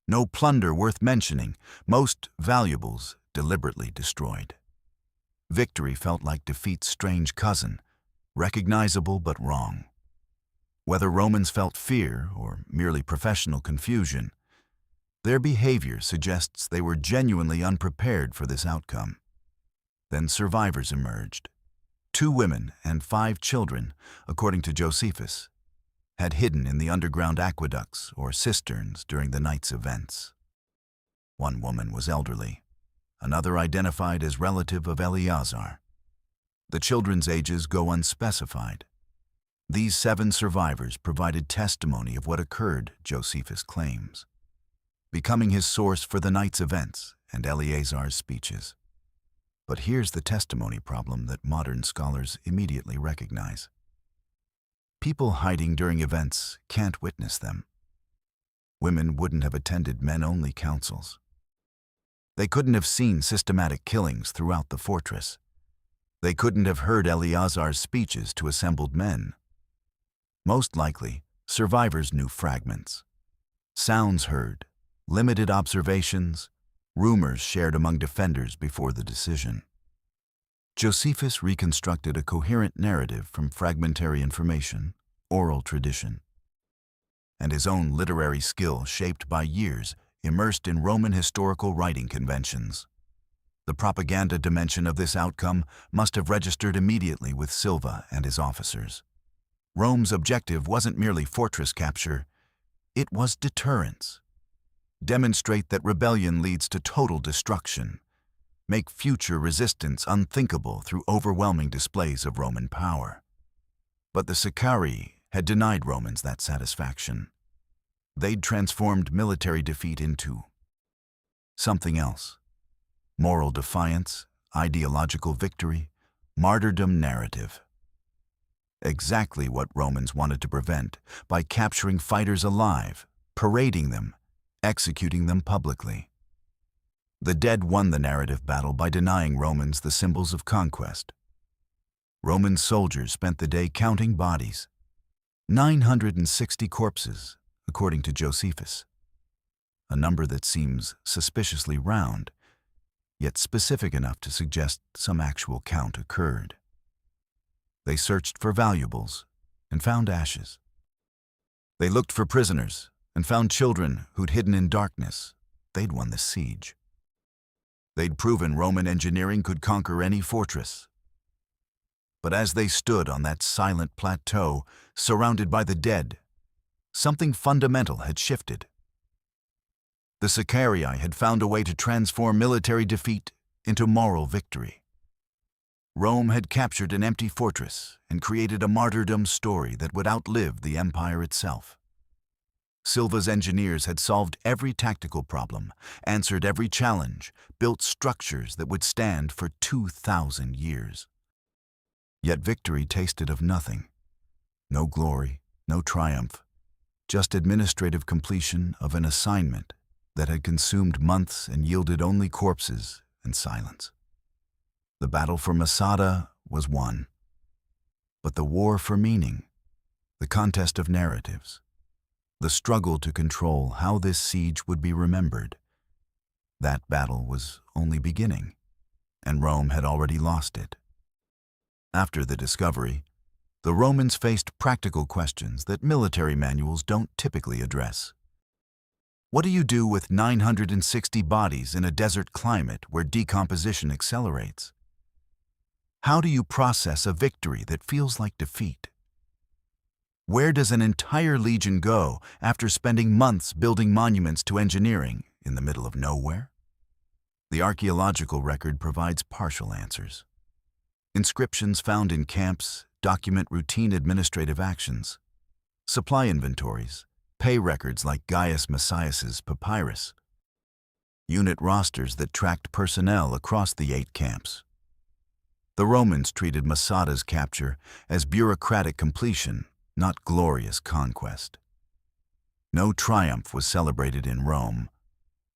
no plunder worth mentioning, most valuables deliberately destroyed. Victory felt like defeat's strange cousin, recognizable but wrong. Whether Romans felt fear or merely professional confusion, their behavior suggests they were genuinely unprepared for this outcome. Then survivors emerged. 2 women and 5 children, according to Josephus, had hidden in the underground aqueducts or cisterns during the night's events. One woman was elderly, another identified as relative of Eleazar. The children's ages go unspecified. These 7 survivors provided testimony of what occurred, Josephus claims, becoming his source for the night's events and Eleazar's speeches. But here's the testimony problem that modern scholars immediately recognize. People hiding during events can't witness them. Women wouldn't have attended men-only councils. They couldn't have seen systematic killings throughout the fortress. They couldn't have heard Eleazar's speeches to assembled men. Most likely, survivors knew fragments. Sounds heard, limited observations, rumors shared among defenders before the decision. Josephus reconstructed a coherent narrative from fragmentary information, oral tradition, and his own literary skill shaped by years immersed in Roman historical writing conventions. The propaganda dimension of this outcome must have registered immediately with Silva and his officers. Rome's objective wasn't merely fortress capture, it was deterrence. Demonstrate that rebellion leads to total destruction. Make future resistance unthinkable through overwhelming displays of Roman power. But the Sicari had denied Romans that satisfaction. They'd transformed military defeat into something else. Moral defiance, ideological victory, martyrdom narrative. Exactly what Romans wanted to prevent by capturing fighters alive, parading them, executing them publicly. The dead won the narrative battle by denying Romans the symbols of conquest. Roman soldiers spent the day counting bodies. 960 corpses, according to Josephus. A number that seems suspiciously round, yet specific enough to suggest some actual count occurred. They searched for valuables and found ashes. They looked for prisoners and found children who'd hidden in darkness. They'd won the siege. They'd proven Roman engineering could conquer any fortress. But as they stood on that silent plateau, surrounded by the dead, something fundamental had shifted. The Sicari had found a way to transform military defeat into moral victory. Rome had captured an empty fortress and created a martyrdom story that would outlive the empire itself. Silva's engineers had solved every tactical problem, answered every challenge, built structures that would stand for 2,000 years. Yet victory tasted of nothing. No glory, no triumph, just administrative completion of an assignment that had consumed months and yielded only corpses and silence. The battle for Masada was won. But the war for meaning, the contest of narratives, the struggle to control how this siege would be remembered, that battle was only beginning, and Rome had already lost it. After the discovery, the Romans faced practical questions that military manuals don't typically address. What do you do with 960 bodies in a desert climate where decomposition accelerates? How do you process a victory that feels like defeat? Where does an entire legion go after spending months building monuments to engineering in the middle of nowhere? The archaeological record provides partial answers. Inscriptions found in camps document routine administrative actions. Supply inventories, pay records like Gaius Messias's papyrus, unit rosters that tracked personnel across the 8 camps. The Romans treated Masada's capture as bureaucratic completion, not glorious conquest. No triumph was celebrated in Rome,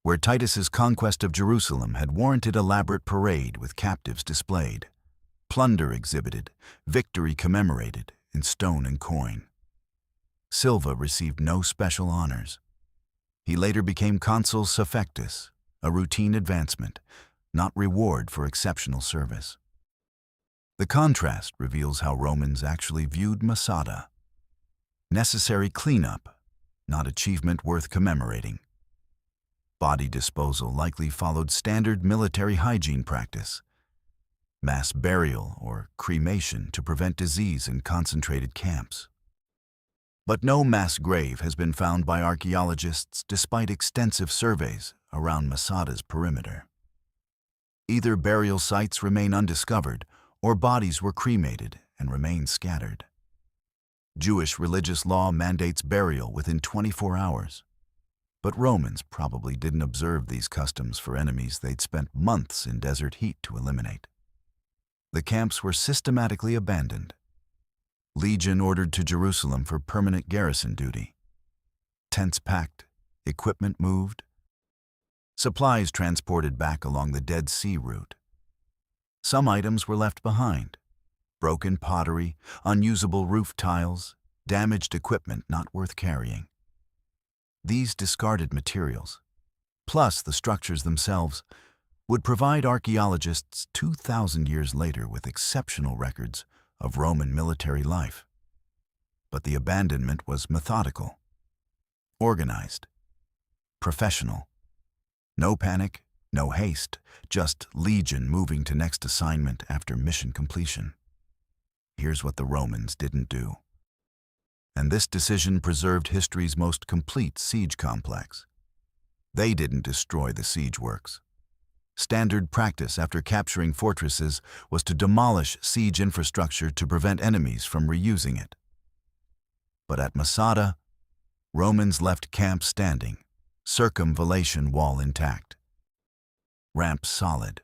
where Titus's conquest of Jerusalem had warranted elaborate parade with captives displayed, plunder exhibited, victory commemorated in stone and coin. Silva received no special honors. He later became consul suffectus, a routine advancement, not reward for exceptional service. The contrast reveals how Romans actually viewed Masada. Necessary cleanup, not achievement worth commemorating. Body disposal likely followed standard military hygiene practice. Mass burial or cremation to prevent disease in concentrated camps. But no mass grave has been found by archaeologists despite extensive surveys around Masada's perimeter. Either burial sites remain undiscovered, or bodies were cremated and remained scattered. Jewish religious law mandates burial within 24 hours, but Romans probably didn't observe these customs for enemies they'd spent months in desert heat to eliminate. The camps were systematically abandoned. Legion ordered to Jerusalem for permanent garrison duty. Tents packed, equipment moved, supplies transported back along the Dead Sea route. Some items were left behind: broken pottery, unusable roof tiles, damaged equipment not worth carrying. These discarded materials, plus the structures themselves, would provide archaeologists 2,000 years later with exceptional records of Roman military life. But the abandonment was methodical, organized, professional. No panic, no haste, just legion moving to next assignment after mission completion. Here's what the Romans didn't do. And this decision preserved history's most complete siege complex. They didn't destroy the siege works. Standard practice after capturing fortresses was to demolish siege infrastructure to prevent enemies from reusing it. But at Masada, Romans left camp standing, circumvallation wall intact, ramp solid.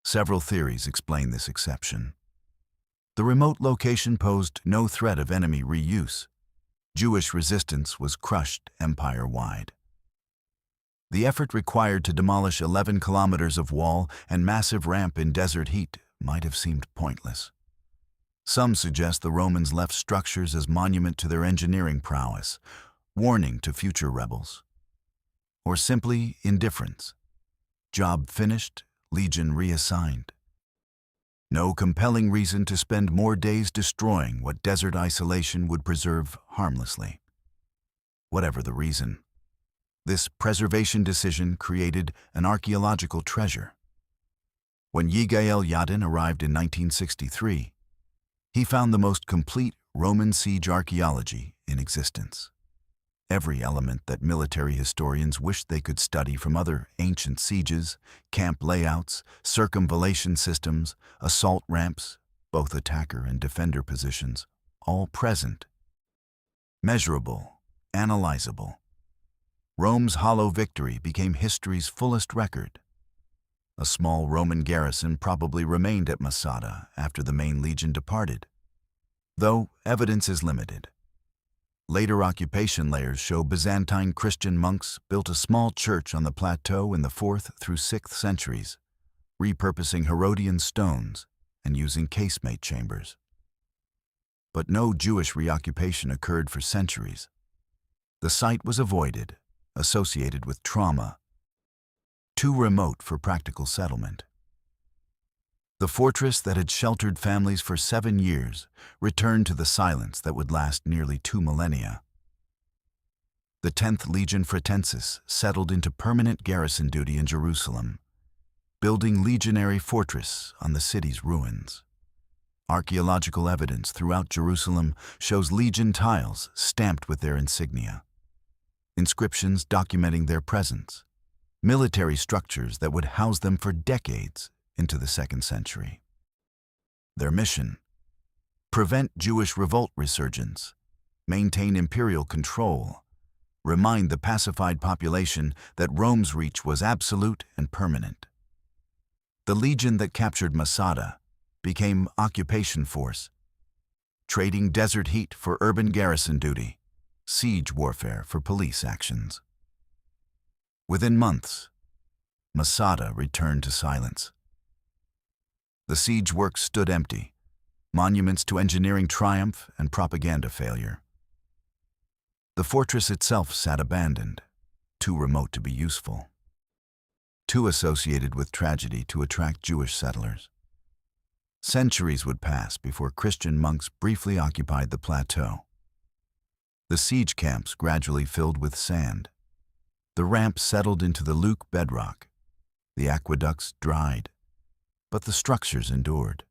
Several theories explain this exception. The remote location posed no threat of enemy reuse. Jewish resistance was crushed empire-wide. The effort required to demolish 11 kilometers of wall and massive ramp in desert heat might have seemed pointless. Some suggest the Romans left structures as monument to their engineering prowess, warning to future rebels. Or simply indifference. Job finished, legion reassigned. No compelling reason to spend more days destroying what desert isolation would preserve harmlessly. Whatever the reason, this preservation decision created an archaeological treasure. When Yigael Yadin arrived in 1963, he found the most complete Roman siege archaeology in existence. Every element that military historians wished they could study from other ancient sieges, camp layouts, circumvallation systems, assault ramps, both attacker and defender positions, all present. Measurable, analyzable. Rome's hollow victory became history's fullest record. A small Roman garrison probably remained at Masada after the main legion departed, though evidence is limited. Later occupation layers show Byzantine Christian monks built a small church on the plateau in the 4th through 6th centuries, repurposing Herodian stones and using casemate chambers. But no Jewish reoccupation occurred for centuries. The site was avoided, associated with trauma, too remote for practical settlement. The fortress that had sheltered families for 7 years returned to the silence that would last nearly 2 millennia. The 10th Legion Fretensis settled into permanent garrison duty in Jerusalem, building legionary fortress on the city's ruins. Archaeological evidence throughout Jerusalem shows legion tiles stamped with their insignia, inscriptions documenting their presence, military structures that would house them for decades into the 2nd century. Their mission: prevent Jewish revolt resurgence, maintain imperial control, remind the pacified population that Rome's reach was absolute and permanent. The legion that captured Masada became occupation force, trading desert heat for urban garrison duty, siege warfare for police actions. Within months, Masada returned to silence. The siege works stood empty, monuments to engineering triumph and propaganda failure. The fortress itself sat abandoned, too remote to be useful, too associated with tragedy to attract Jewish settlers. Centuries would pass before Christian monks briefly occupied the plateau. The siege camps gradually filled with sand. The ramp settled into the Luke bedrock. The aqueducts dried. But the structures endured.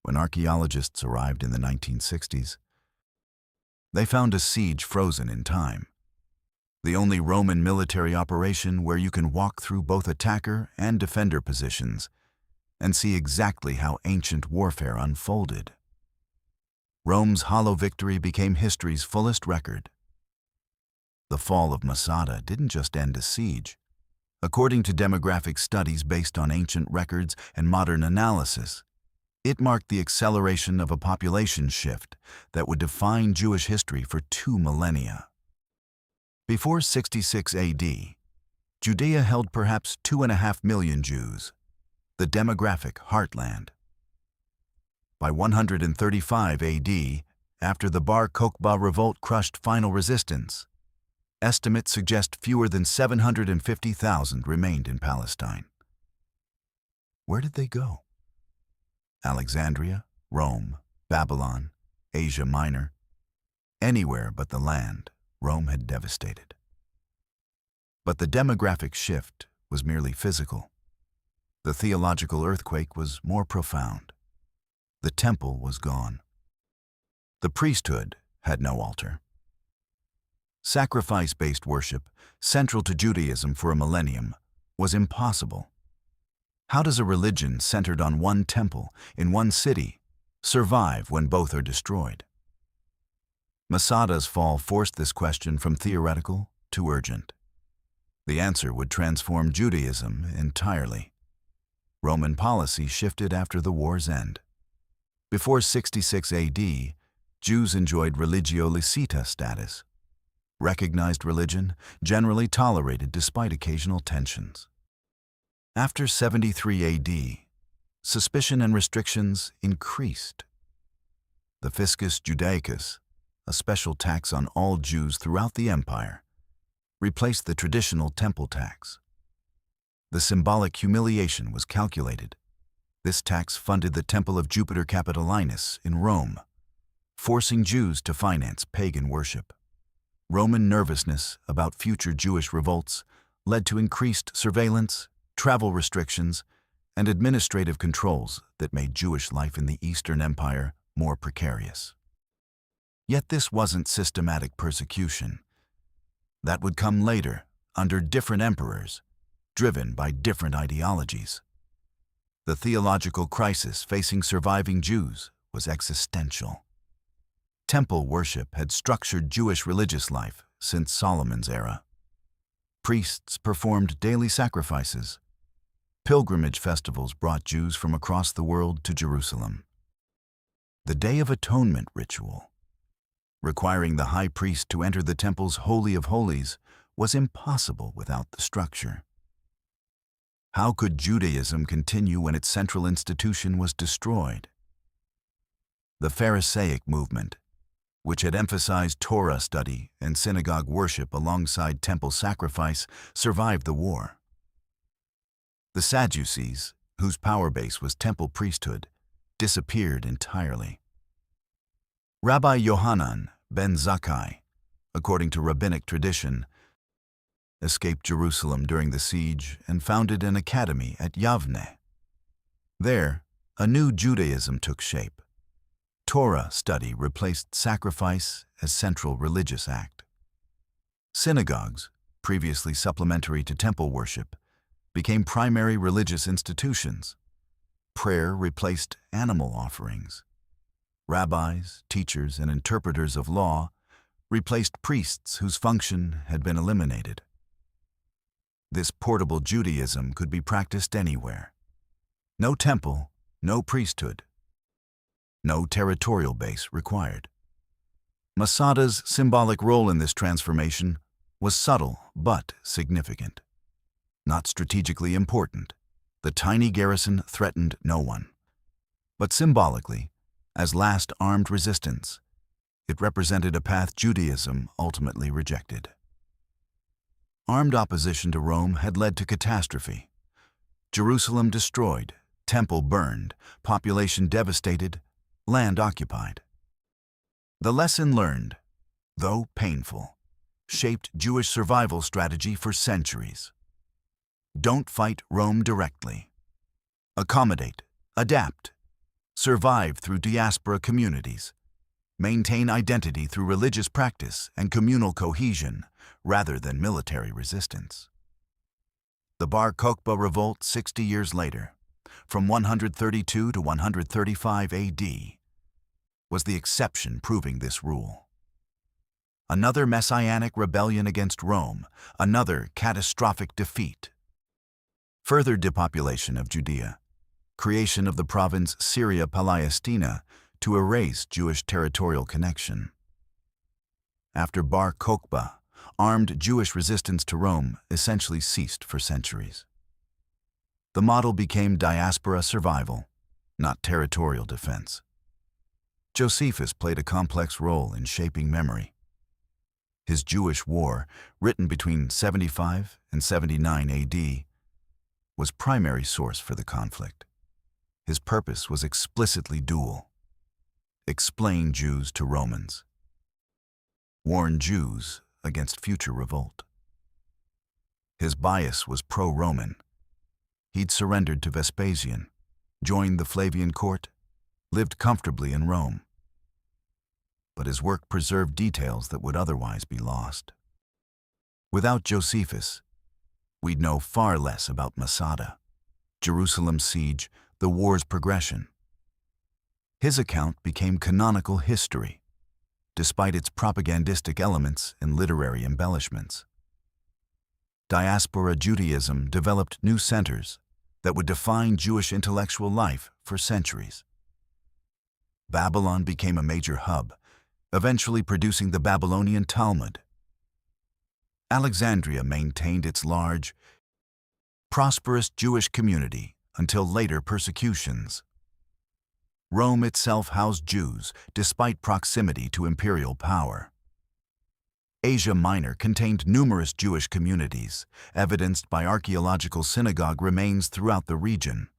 When archaeologists arrived in the 1960s, they found a siege frozen in time. The only Roman military operation where you can walk through both attacker and defender positions and see exactly how ancient warfare unfolded. Rome's hollow victory became history's fullest record. The fall of Masada didn't just end a siege. According to demographic studies based on ancient records and modern analysis, it marked the acceleration of a population shift that would define Jewish history for 2 millennia. Before 66 AD, Judea held perhaps 2.5 million Jews, the demographic heartland. By 135 AD, after the Bar Kokhba revolt crushed final resistance, estimates suggest fewer than 750,000 remained in Palestine. Where did they go? Alexandria, Rome, Babylon, Asia Minor. Anywhere but the land Rome had devastated. But the demographic shift was merely physical. The theological earthquake was more profound. The temple was gone. The priesthood had no altar. Sacrifice-based worship, central to Judaism for a millennium, was impossible. How does a religion centered on one temple, in one city, survive when both are destroyed? Masada's fall forced this question from theoretical to urgent. The answer would transform Judaism entirely. Roman policy shifted after the war's end. Before 66 AD, Jews enjoyed religio licita status, recognized religion, generally tolerated despite occasional tensions. After 73 AD, suspicion and restrictions increased. The Fiscus Judaicus, a special tax on all Jews throughout the empire, replaced the traditional temple tax. The symbolic humiliation was calculated. This tax funded the temple of Jupiter Capitolinus in Rome, forcing Jews to finance pagan worship. Roman nervousness about future Jewish revolts led to increased surveillance, travel restrictions, and administrative controls that made Jewish life in the Eastern Empire more precarious. Yet this wasn't systematic persecution. That would come later, under different emperors, driven by different ideologies. The theological crisis facing surviving Jews was existential. Temple worship had structured Jewish religious life since Solomon's era. Priests performed daily sacrifices. Pilgrimage festivals brought Jews from across the world to Jerusalem. The Day of Atonement ritual, requiring the high priest to enter the temple's Holy of Holies, was impossible without the structure. How could Judaism continue when its central institution was destroyed? The Pharisaic movement, which had emphasized Torah study and synagogue worship alongside temple sacrifice, survived the war. The Sadducees, whose power base was temple priesthood, disappeared entirely. Rabbi Yohanan ben Zakkai, according to rabbinic tradition, escaped Jerusalem during the siege and founded an academy at Yavne. There, a new Judaism took shape. Torah study replaced sacrifice as central religious act. Synagogues, previously supplementary to temple worship, became primary religious institutions. Prayer replaced animal offerings. Rabbis, teachers, and interpreters of law replaced priests whose function had been eliminated. This portable Judaism could be practiced anywhere. No temple, no priesthood. No territorial base required. Masada's symbolic role in this transformation was subtle but significant. Not strategically important, the tiny garrison threatened no one. But symbolically, as last armed resistance, it represented a path Judaism ultimately rejected. Armed opposition to Rome had led to catastrophe. Jerusalem destroyed, temple burned, population devastated, land occupied. The lesson learned, though painful, shaped Jewish survival strategy for centuries. Don't fight Rome directly. Accommodate, adapt, survive through diaspora communities, maintain identity through religious practice and communal cohesion rather than military resistance. The Bar Kokhba revolt 60 years later, from 132 to 135 AD, was the exception proving this rule. Another messianic rebellion against Rome, another catastrophic defeat. Further depopulation of Judea, creation of the province Syria Palestina to erase Jewish territorial connection. After Bar Kokhba, armed Jewish resistance to Rome essentially ceased for centuries. The model became diaspora survival, not territorial defense. Josephus played a complex role in shaping memory. His Jewish War, written between 75 and 79 AD, was primary source for the conflict. His purpose was explicitly dual: explain Jews to Romans, warn Jews against future revolt. His bias was pro-Roman. He'd surrendered to Vespasian, joined the Flavian court, lived comfortably in Rome. But his work preserved details that would otherwise be lost. Without Josephus, we'd know far less about Masada, Jerusalem's siege, the war's progression. His account became canonical history, despite its propagandistic elements and literary embellishments. Diaspora Judaism developed new centers that would define Jewish intellectual life for centuries. Babylon became a major hub, eventually producing the Babylonian Talmud. Alexandria maintained its large, prosperous Jewish community until later persecutions. Rome itself housed Jews despite proximity to imperial power. Asia Minor contained numerous Jewish communities, evidenced by archaeological synagogue remains throughout the region.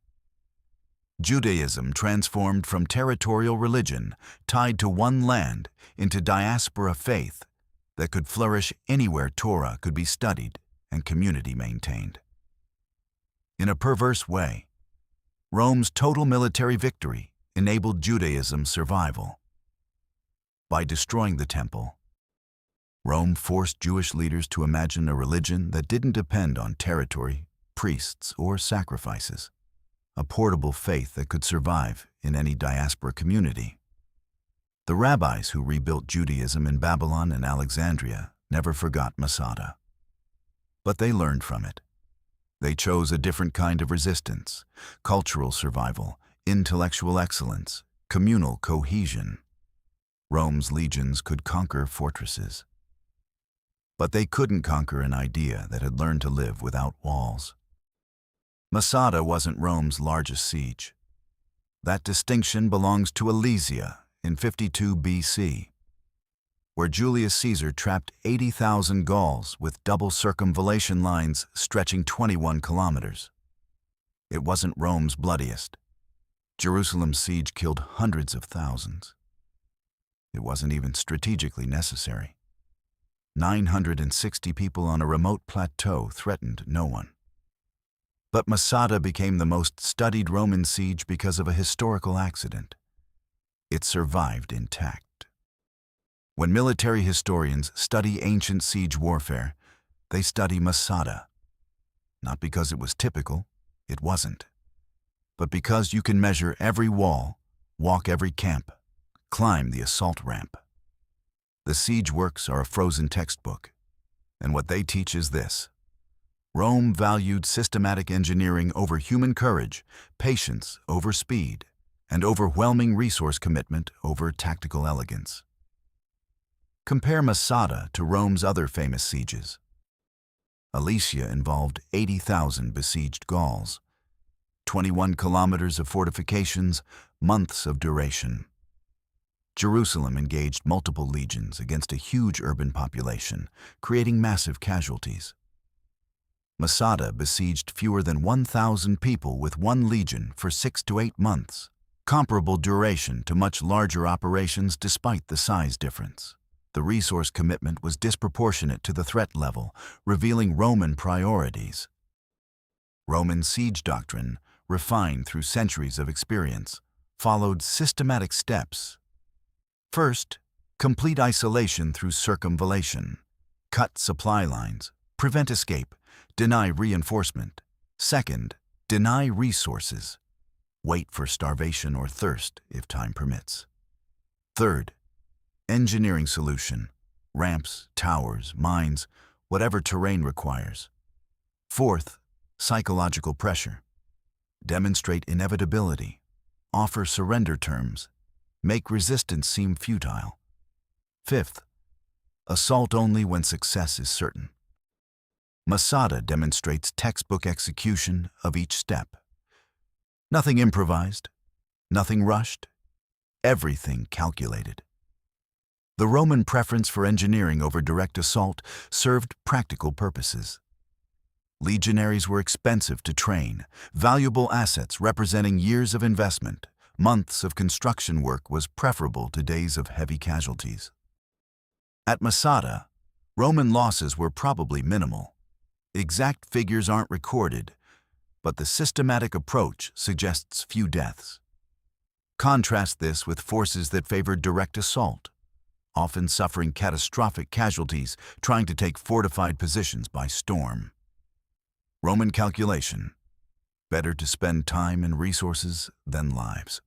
Judaism transformed from territorial religion tied to one land into diaspora faith that could flourish anywhere Torah could be studied and community maintained. In a perverse way, Rome's total military victory enabled Judaism's survival. By destroying the temple, Rome forced Jewish leaders to imagine a religion that didn't depend on territory, priests, or sacrifices, a portable faith that could survive in any diaspora community. The rabbis who rebuilt Judaism in Babylon and Alexandria never forgot Masada. But they learned from it. They chose a different kind of resistance: cultural survival, intellectual excellence, communal cohesion. Rome's legions could conquer fortresses, but they couldn't conquer an idea that had learned to live without walls. Masada wasn't Rome's largest siege. That distinction belongs to Alesia in 52 BC, where Julius Caesar trapped 80,000 Gauls with double circumvallation lines stretching 21 kilometers. It wasn't Rome's bloodiest. Jerusalem's siege killed hundreds of thousands. It wasn't even strategically necessary. 960 people on a remote plateau threatened no one. But Masada became the most studied Roman siege because of a historical accident. It survived intact. When military historians study ancient siege warfare, they study Masada. Not because it was typical, it wasn't, but because you can measure every wall, walk every camp, climb the assault ramp. The siege works are a frozen textbook, and what they teach is this: Rome valued systematic engineering over human courage, patience over speed, and overwhelming resource commitment over tactical elegance. Compare Masada to Rome's other famous sieges. Alesia involved 80,000 besieged Gauls, 21 kilometers of fortifications, months of duration. Jerusalem engaged multiple legions against a huge urban population, creating massive casualties. Masada besieged fewer than 1,000 people with one legion for 6 to 8 months, comparable duration to much larger operations despite the size difference. The resource commitment was disproportionate to the threat level, revealing Roman priorities. Roman siege doctrine, refined through centuries of experience, followed systematic steps. First, complete isolation through circumvallation. Cut supply lines, prevent escape, deny reinforcement. Second, Deny resources. Wait for starvation or thirst if time permits. Third, engineering solution. Ramps, towers, mines, whatever terrain requires. Fourth, psychological pressure. Demonstrate inevitability. Offer surrender terms. Make resistance seem futile. Fifth, assault only when success is certain. Masada demonstrates textbook execution of each step. Nothing improvised, nothing rushed, everything calculated. The Roman preference for engineering over direct assault served practical purposes. Legionaries were expensive to train, valuable assets representing years of investment. Months of construction work was preferable to days of heavy casualties. At Masada, Roman losses were probably minimal. Exact figures aren't recorded, but the systematic approach suggests few deaths. Contrast this with forces that favored direct assault, often suffering catastrophic casualties trying to take fortified positions by storm. Roman calculation: better to spend time and resources than lives.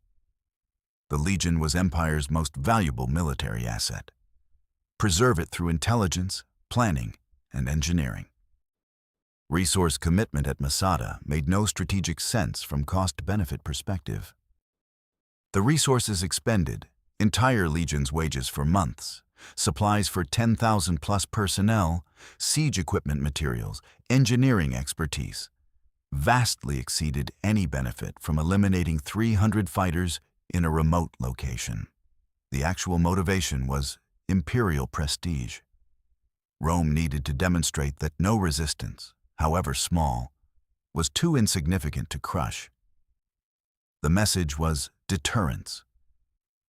The legion was empire's most valuable military asset. Preserve it through intelligence, planning, and engineering. Resource commitment at Masada made no strategic sense from cost-benefit perspective. The resources expended, entire legion's wages for months, supplies for 10,000-plus personnel, siege equipment materials, engineering expertise, vastly exceeded any benefit from eliminating 300 fighters in a remote location. The actual motivation was imperial prestige. Rome needed to demonstrate that no resistance, however small, was too insignificant to crush. The message was deterrence.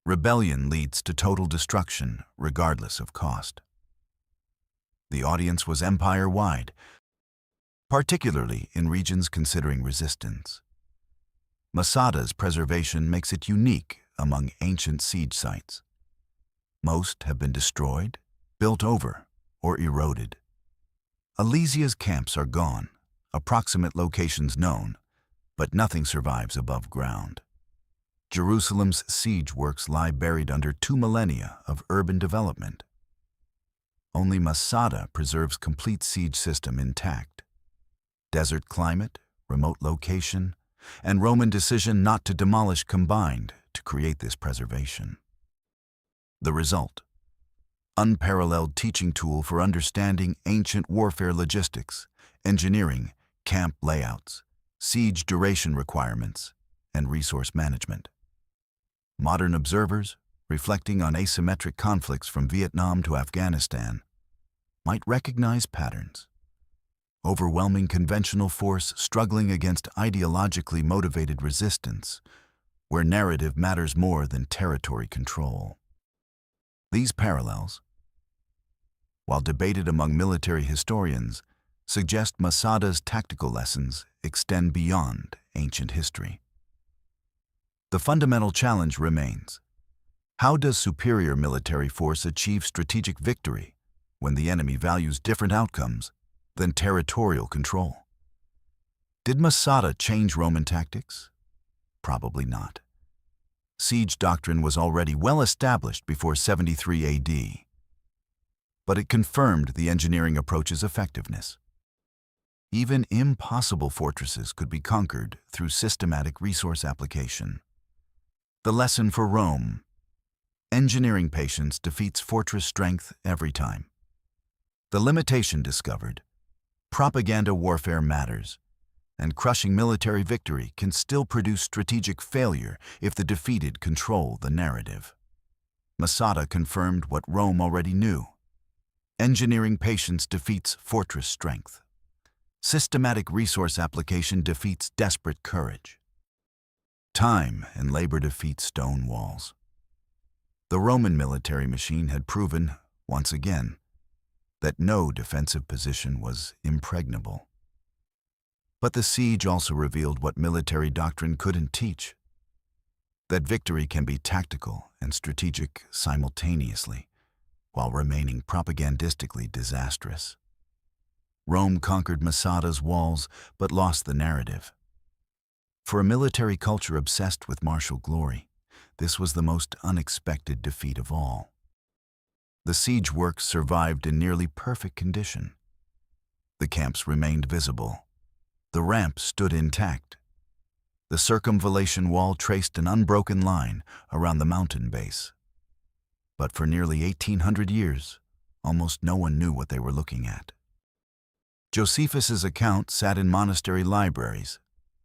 Rebellion leads to total destruction, regardless of cost. The audience was empire-wide, particularly in regions considering resistance. Masada's preservation makes it unique among ancient siege sites. Most have been destroyed, built over, or eroded. Alesia's camps are gone, approximate locations known, but nothing survives above ground. Jerusalem's siege works lie buried under 2 millennia of urban development. Only Masada preserves complete siege system intact. Desert climate, remote location, and Roman decision not to demolish combined to create this preservation. The result: unparalleled teaching tool for understanding ancient warfare logistics, engineering, camp layouts, siege duration requirements, and resource management. Modern observers, reflecting on asymmetric conflicts from Vietnam to Afghanistan, might recognize patterns. Overwhelming conventional force struggling against ideologically motivated resistance, where narrative matters more than territory control. These parallels, while debated among military historians, suggest Masada's tactical lessons extend beyond ancient history. The fundamental challenge remains: how does superior military force achieve strategic victory when the enemy values different outcomes than territorial control? Did Masada change Roman tactics? Probably not. Siege doctrine was already well established before 73 AD, but it confirmed the engineering approach's effectiveness. Even impossible fortresses could be conquered through systematic resource application. The lesson for Rome: engineering patience defeats fortress strength every time. The limitation discovered: propaganda warfare matters, and crushing military victory can still produce strategic failure if the defeated control the narrative. Masada confirmed what Rome already knew: engineering patience defeats fortress strength. Systematic resource application defeats desperate courage. Time and labor defeat stone walls. The Roman military machine had proven, once again, that no defensive position was impregnable. But the siege also revealed what military doctrine couldn't teach: that victory can be tactical and strategic simultaneously, while remaining propagandistically disastrous. Rome conquered Masada's walls but lost the narrative. For a military culture obsessed with martial glory, this was the most unexpected defeat of all. The siege works survived in nearly perfect condition. The camps remained visible. The ramp stood intact. The circumvallation wall traced an unbroken line around the mountain base. But for nearly 1,800 years, almost no one knew what they were looking at. Josephus's account sat in monastery libraries,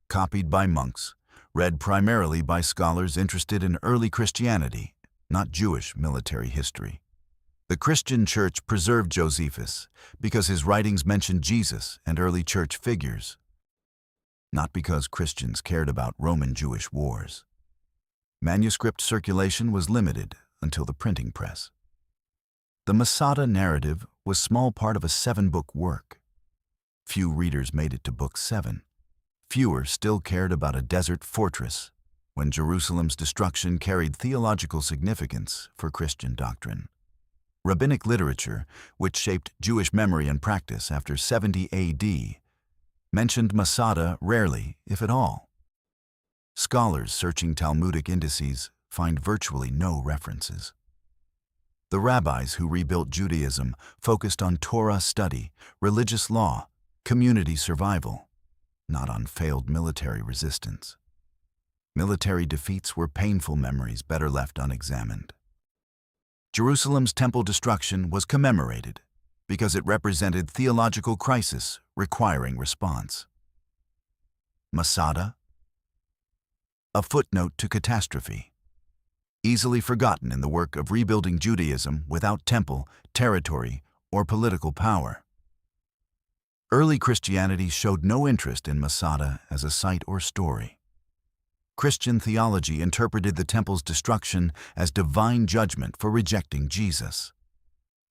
copied by monks, read primarily by scholars interested in early Christianity, not Jewish military history. The Christian Church preserved Josephus because his writings mentioned Jesus and early church figures, not because Christians cared about Roman-Jewish wars. Manuscript circulation was limited until the printing press. The Masada narrative was a small part of a 7-book work. Few readers made it to Book 7. Fewer still cared about a desert fortress when Jerusalem's destruction carried theological significance for Christian doctrine. Rabbinic literature, which shaped Jewish memory and practice after 70 AD, mentioned Masada rarely, if at all. Scholars searching Talmudic indices find virtually no references. The rabbis who rebuilt Judaism focused on Torah study, religious law, community survival, not on failed military resistance. Military defeats were painful memories better left unexamined. Jerusalem's temple destruction was commemorated because it represented theological crisis requiring response. Masada? A footnote to catastrophe, easily forgotten in the work of rebuilding Judaism without temple, territory, or political power. Early Christianity showed no interest in Masada as a site or story. Christian theology interpreted the temple's destruction as divine judgment for rejecting Jesus,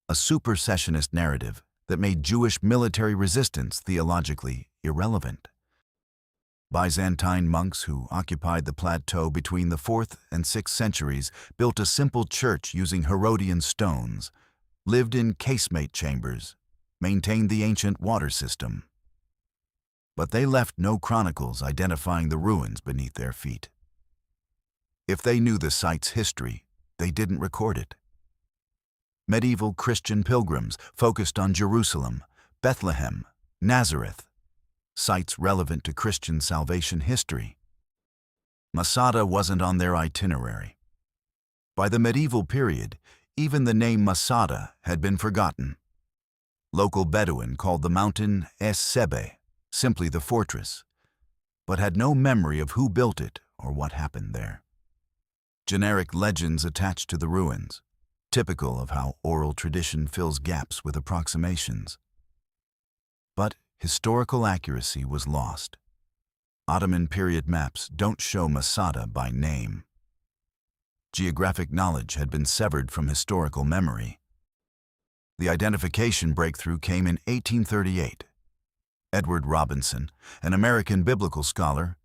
a supersessionist narrative that made Jewish military resistance theologically irrelevant. Byzantine monks who occupied the plateau between the 4th and 6th centuries built a simple church using Herodian stones, lived in casemate chambers, maintained the ancient water system. But they left no chronicles identifying the ruins beneath their feet. If they knew the site's history, they didn't record it. Medieval Christian pilgrims focused on Jerusalem, Bethlehem, Nazareth, sites relevant to Christian salvation history. Masada wasn't on their itinerary. By the medieval period, even the name Masada had been forgotten. Local Bedouin called the mountain Es-Sebe, simply the fortress, but had no memory of who built it or what happened there. Generic legends attached to the ruins, typical of how oral tradition fills gaps with approximations. But historical accuracy was lost. Ottoman period maps don't show Masada by name. Geographic knowledge had been severed from historical memory. The identification breakthrough came in 1838. Edward Robinson, an American biblical scholar,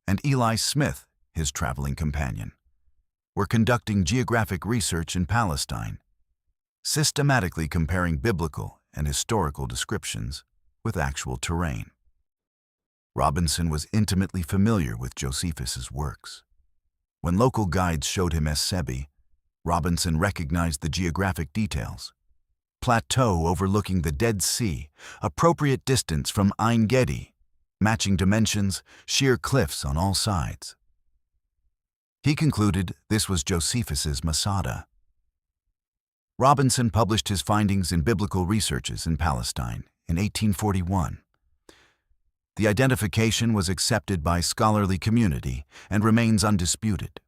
and Eli Smith, his traveling companion, were conducting geographic research in Palestine, systematically comparing biblical and historical descriptions with actual terrain. Robinson was intimately familiar with Josephus's works. When local guides showed him Es-Sebi, Robinson recognized the geographic details. Plateau overlooking the Dead Sea, appropriate distance from Ein Gedi, matching dimensions, sheer cliffs on all sides. He concluded this was Josephus's Masada. Robinson published his findings in Biblical Researches in Palestine in 1841. The identification was accepted by scholarly community and remains undisputed.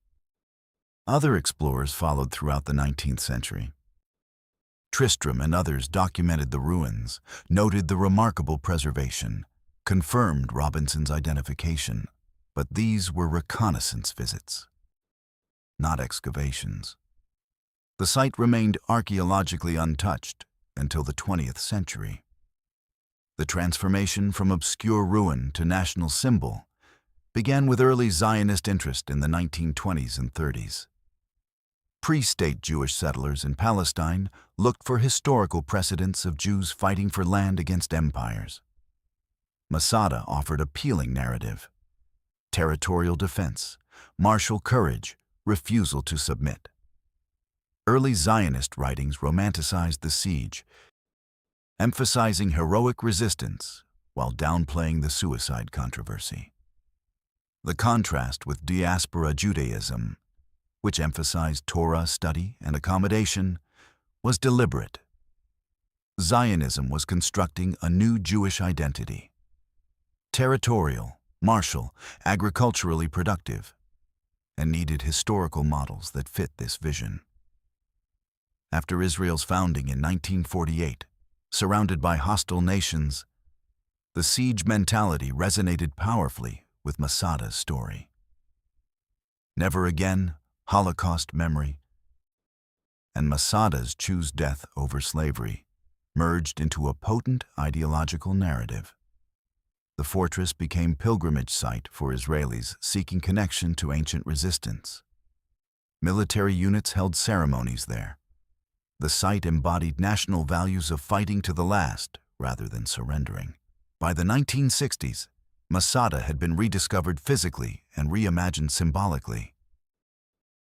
Other explorers followed throughout the 19th century. Tristram and others documented the ruins, noted the remarkable preservation, confirmed Robinson's identification, but these were reconnaissance visits, not excavations. The site remained archaeologically untouched until the 20th century. The transformation from obscure ruin to national symbol began with early Zionist interest in the 1920s and 30s. Pre-state Jewish settlers in Palestine looked for historical precedents of Jews fighting for land against empires. Masada offered appealing narrative. territorial defense, martial courage, refusal to submit. Early Zionist writings romanticized the siege, emphasizing heroic resistance while downplaying the suicide controversy. The contrast with diaspora Judaism, which emphasized Torah study and accommodation, was deliberate. Zionism was constructing a new Jewish identity. Territorial, martial, agriculturally productive, and needed historical models that fit this vision. After Israel's founding in 1948, surrounded by hostile nations, the siege mentality resonated powerfully with Masada's story. Never Again, Holocaust Memory, and Masada's Choose Death Over Slavery merged into a potent ideological narrative. The fortress became pilgrimage site for Israelis seeking connection to ancient resistance. Military units held ceremonies there. The site embodied national values of fighting to the last rather than surrendering. By the 1960s, Masada had been rediscovered physically and reimagined symbolically.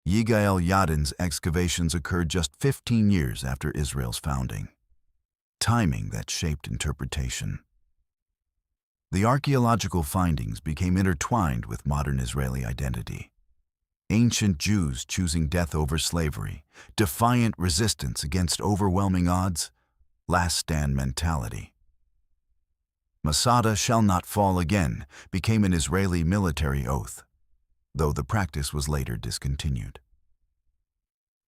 Yigael Yadin's excavations occurred just 15 years after Israel's founding, timing that shaped interpretation. The archaeological findings became intertwined with modern Israeli identity. Ancient Jews choosing death over slavery, defiant resistance against overwhelming odds, last stand mentality. Masada shall not fall again became an Israeli military oath, though the practice was later discontinued.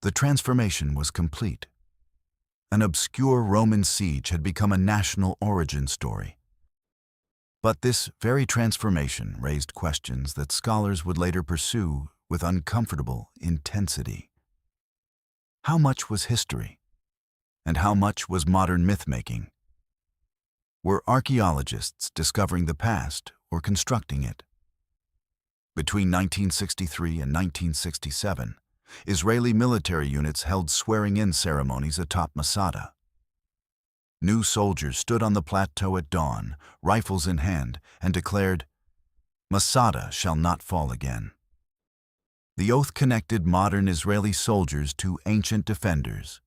The transformation was complete. An obscure Roman siege had become a national origin story. But this very transformation raised questions that scholars would later pursue with uncomfortable intensity. How much was history? And how much was modern myth-making? Were archaeologists discovering the past or constructing it? Between 1963 and 1967, Israeli military units held swearing-in ceremonies atop Masada. New soldiers stood on the plateau at dawn, rifles in hand, and declared, "Masada shall not fall again." The oath connected modern Israeli soldiers to ancient defenders,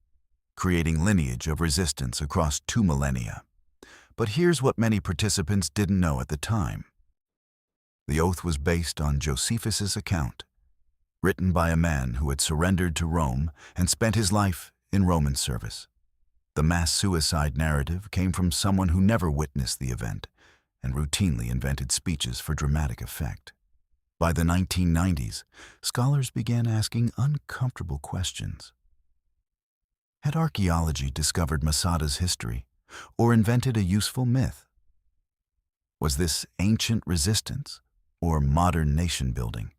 creating lineage of resistance across 2 millennia. But here's what many participants didn't know at the time. The oath was based on Josephus's account, written by a man who had surrendered to Rome and spent his life in Roman service. The mass suicide narrative came from someone who never witnessed the event and routinely invented speeches for dramatic effect. By the 1990s, scholars began asking uncomfortable questions. Had archaeology discovered Masada's history or invented a useful myth? Was this ancient resistance or modern nation-building?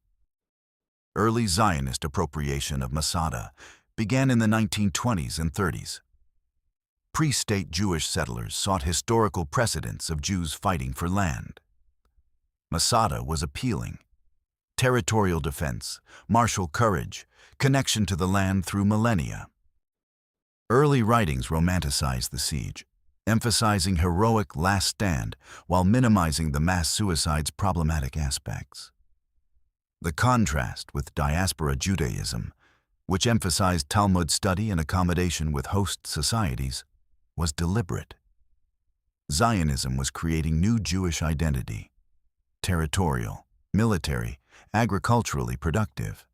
Early Zionist appropriation of Masada began in the 1920s and 30s. Pre-state Jewish settlers sought historical precedents of Jews fighting for land. Masada was appealing. Territorial defense, martial courage, connection to the land through millennia. Early writings romanticized the siege, emphasizing heroic last stand while minimizing the mass suicide's problematic aspects. The contrast with diaspora Judaism, which emphasized Talmud study and accommodation with host societies, was deliberate. Zionism was creating new Jewish identity, territorial, military, agriculturally productive,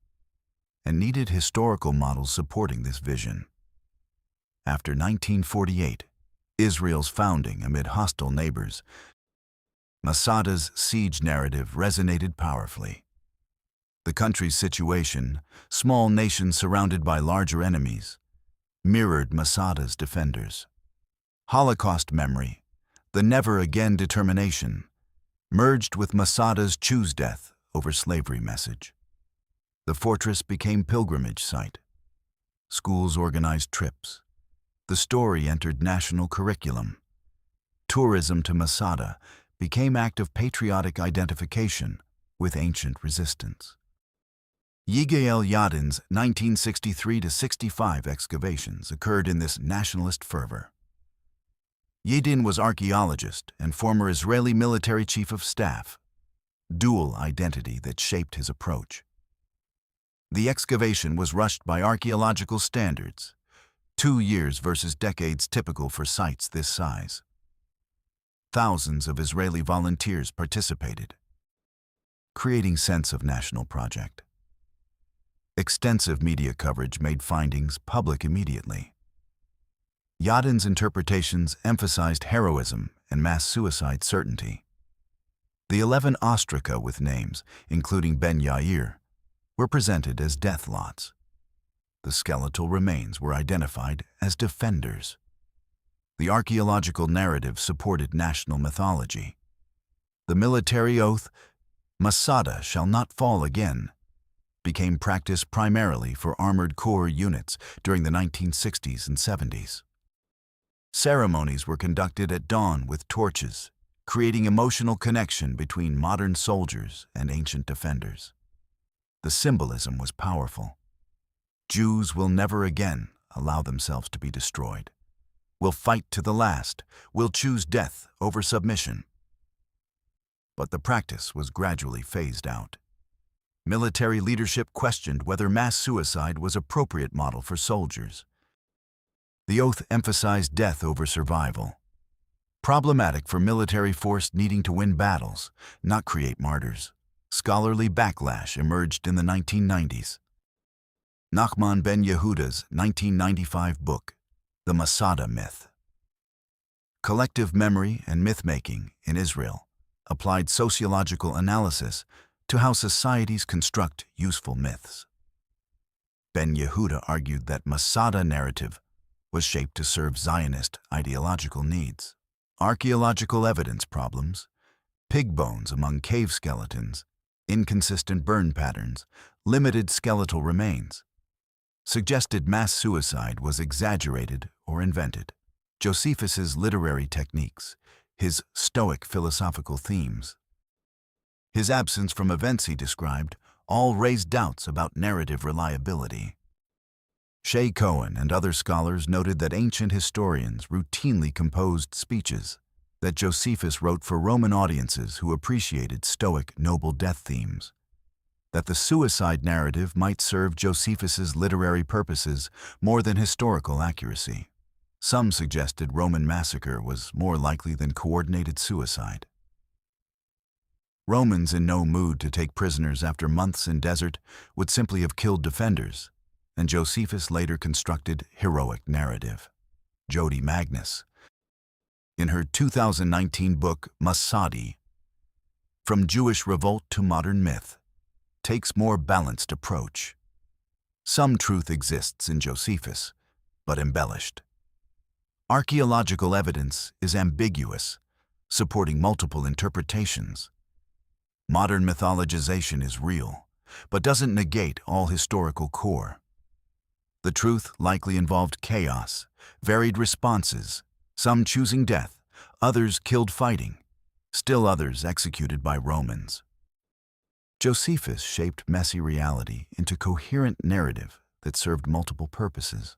and needed historical models supporting this vision. After 1948, Israel's founding amid hostile neighbors, Masada's siege narrative resonated powerfully. The country's situation, small nation surrounded by larger enemies, mirrored Masada's defenders. Holocaust memory, the never again determination, merged with Masada's choose death over slavery message. The fortress became pilgrimage site. Schools organized trips. The story entered national curriculum. Tourism to Masada became act of patriotic identification with ancient resistance. Yigael Yadin's 1963-65 excavations occurred in this nationalist fervor. Yadin was archaeologist and former Israeli military chief of staff. dual identity that shaped his approach. The excavation was rushed by archaeological standards, 2 years versus decades typical for sites this size. Thousands of Israeli volunteers participated, creating sense of national project. Extensive media coverage made findings public immediately. Yadin's interpretations emphasized heroism and mass suicide certainty. The 11 ostraca with names, including Ben Yair, were presented as death lots. The skeletal remains were identified as defenders. The archaeological narrative supported national mythology. The military oath, Masada shall not fall again, became practiced primarily for armored corps units during the 1960s and 70s. Ceremonies were conducted at dawn with torches, creating emotional connection between modern soldiers and ancient defenders. The symbolism was powerful. Jews will never again allow themselves to be destroyed. We'll fight to the last. We'll choose death over submission. But the practice was gradually phased out. Military leadership questioned whether mass suicide was an appropriate model for soldiers. The oath emphasized death over survival. Problematic for military force needing to win battles, not create martyrs. Scholarly backlash emerged in the 1990s. Nachman ben Yehuda's 1995 book, The Masada Myth. Collective memory and myth-making in Israel applied sociological analysis to how societies construct useful myths. Ben Yehuda argued that Masada narrative was shaped to serve Zionist ideological needs. Archaeological evidence problems, pig bones among cave skeletons, inconsistent burn patterns, limited skeletal remains, suggested mass suicide was exaggerated or invented. Josephus's literary techniques, his Stoic philosophical themes, his absence from events he described, all raised doubts about narrative reliability. Shea Cohen and other scholars noted that ancient historians routinely composed speeches, that Josephus wrote for Roman audiences who appreciated Stoic noble death themes, that the suicide narrative might serve Josephus's literary purposes more than historical accuracy. Some suggested Roman massacre was more likely than coordinated suicide. Romans in no mood to take prisoners after months in desert would simply have killed defenders, and Josephus later constructed heroic narrative. Jody Magnus, in her 2019 book Masada, From Jewish Revolt to Modern Myth, takes more balanced approach. Some truth exists in Josephus, but embellished. Archaeological evidence is ambiguous, supporting multiple interpretations. Modern mythologization is real, but doesn't negate all historical core. The truth likely involved chaos, varied responses, some choosing death, others killed fighting, still others executed by Romans. Josephus shaped messy reality into coherent narrative that served multiple purposes.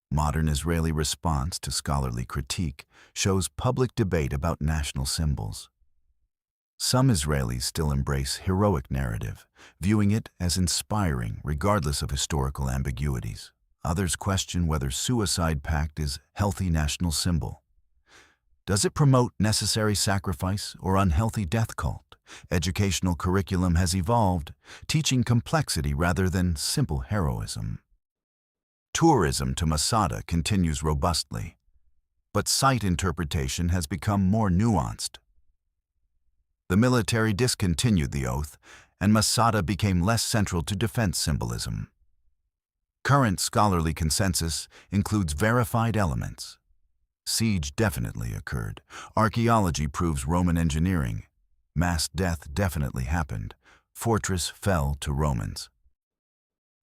Modern Israeli response to scholarly critique shows public debate about national symbols. Some Israelis still embrace heroic narrative, viewing it as inspiring regardless of historical ambiguities. Others question whether suicide pact is a healthy national symbol. Does it promote necessary sacrifice or unhealthy death cult? Educational curriculum has evolved, teaching complexity rather than simple heroism. Tourism to Masada continues robustly, but site interpretation has become more nuanced. The military discontinued the oath, and Masada became less central to defense symbolism. Current scholarly consensus includes verified elements. Siege definitely occurred. Archaeology proves Roman engineering. Mass death definitely happened. Fortress fell to Romans.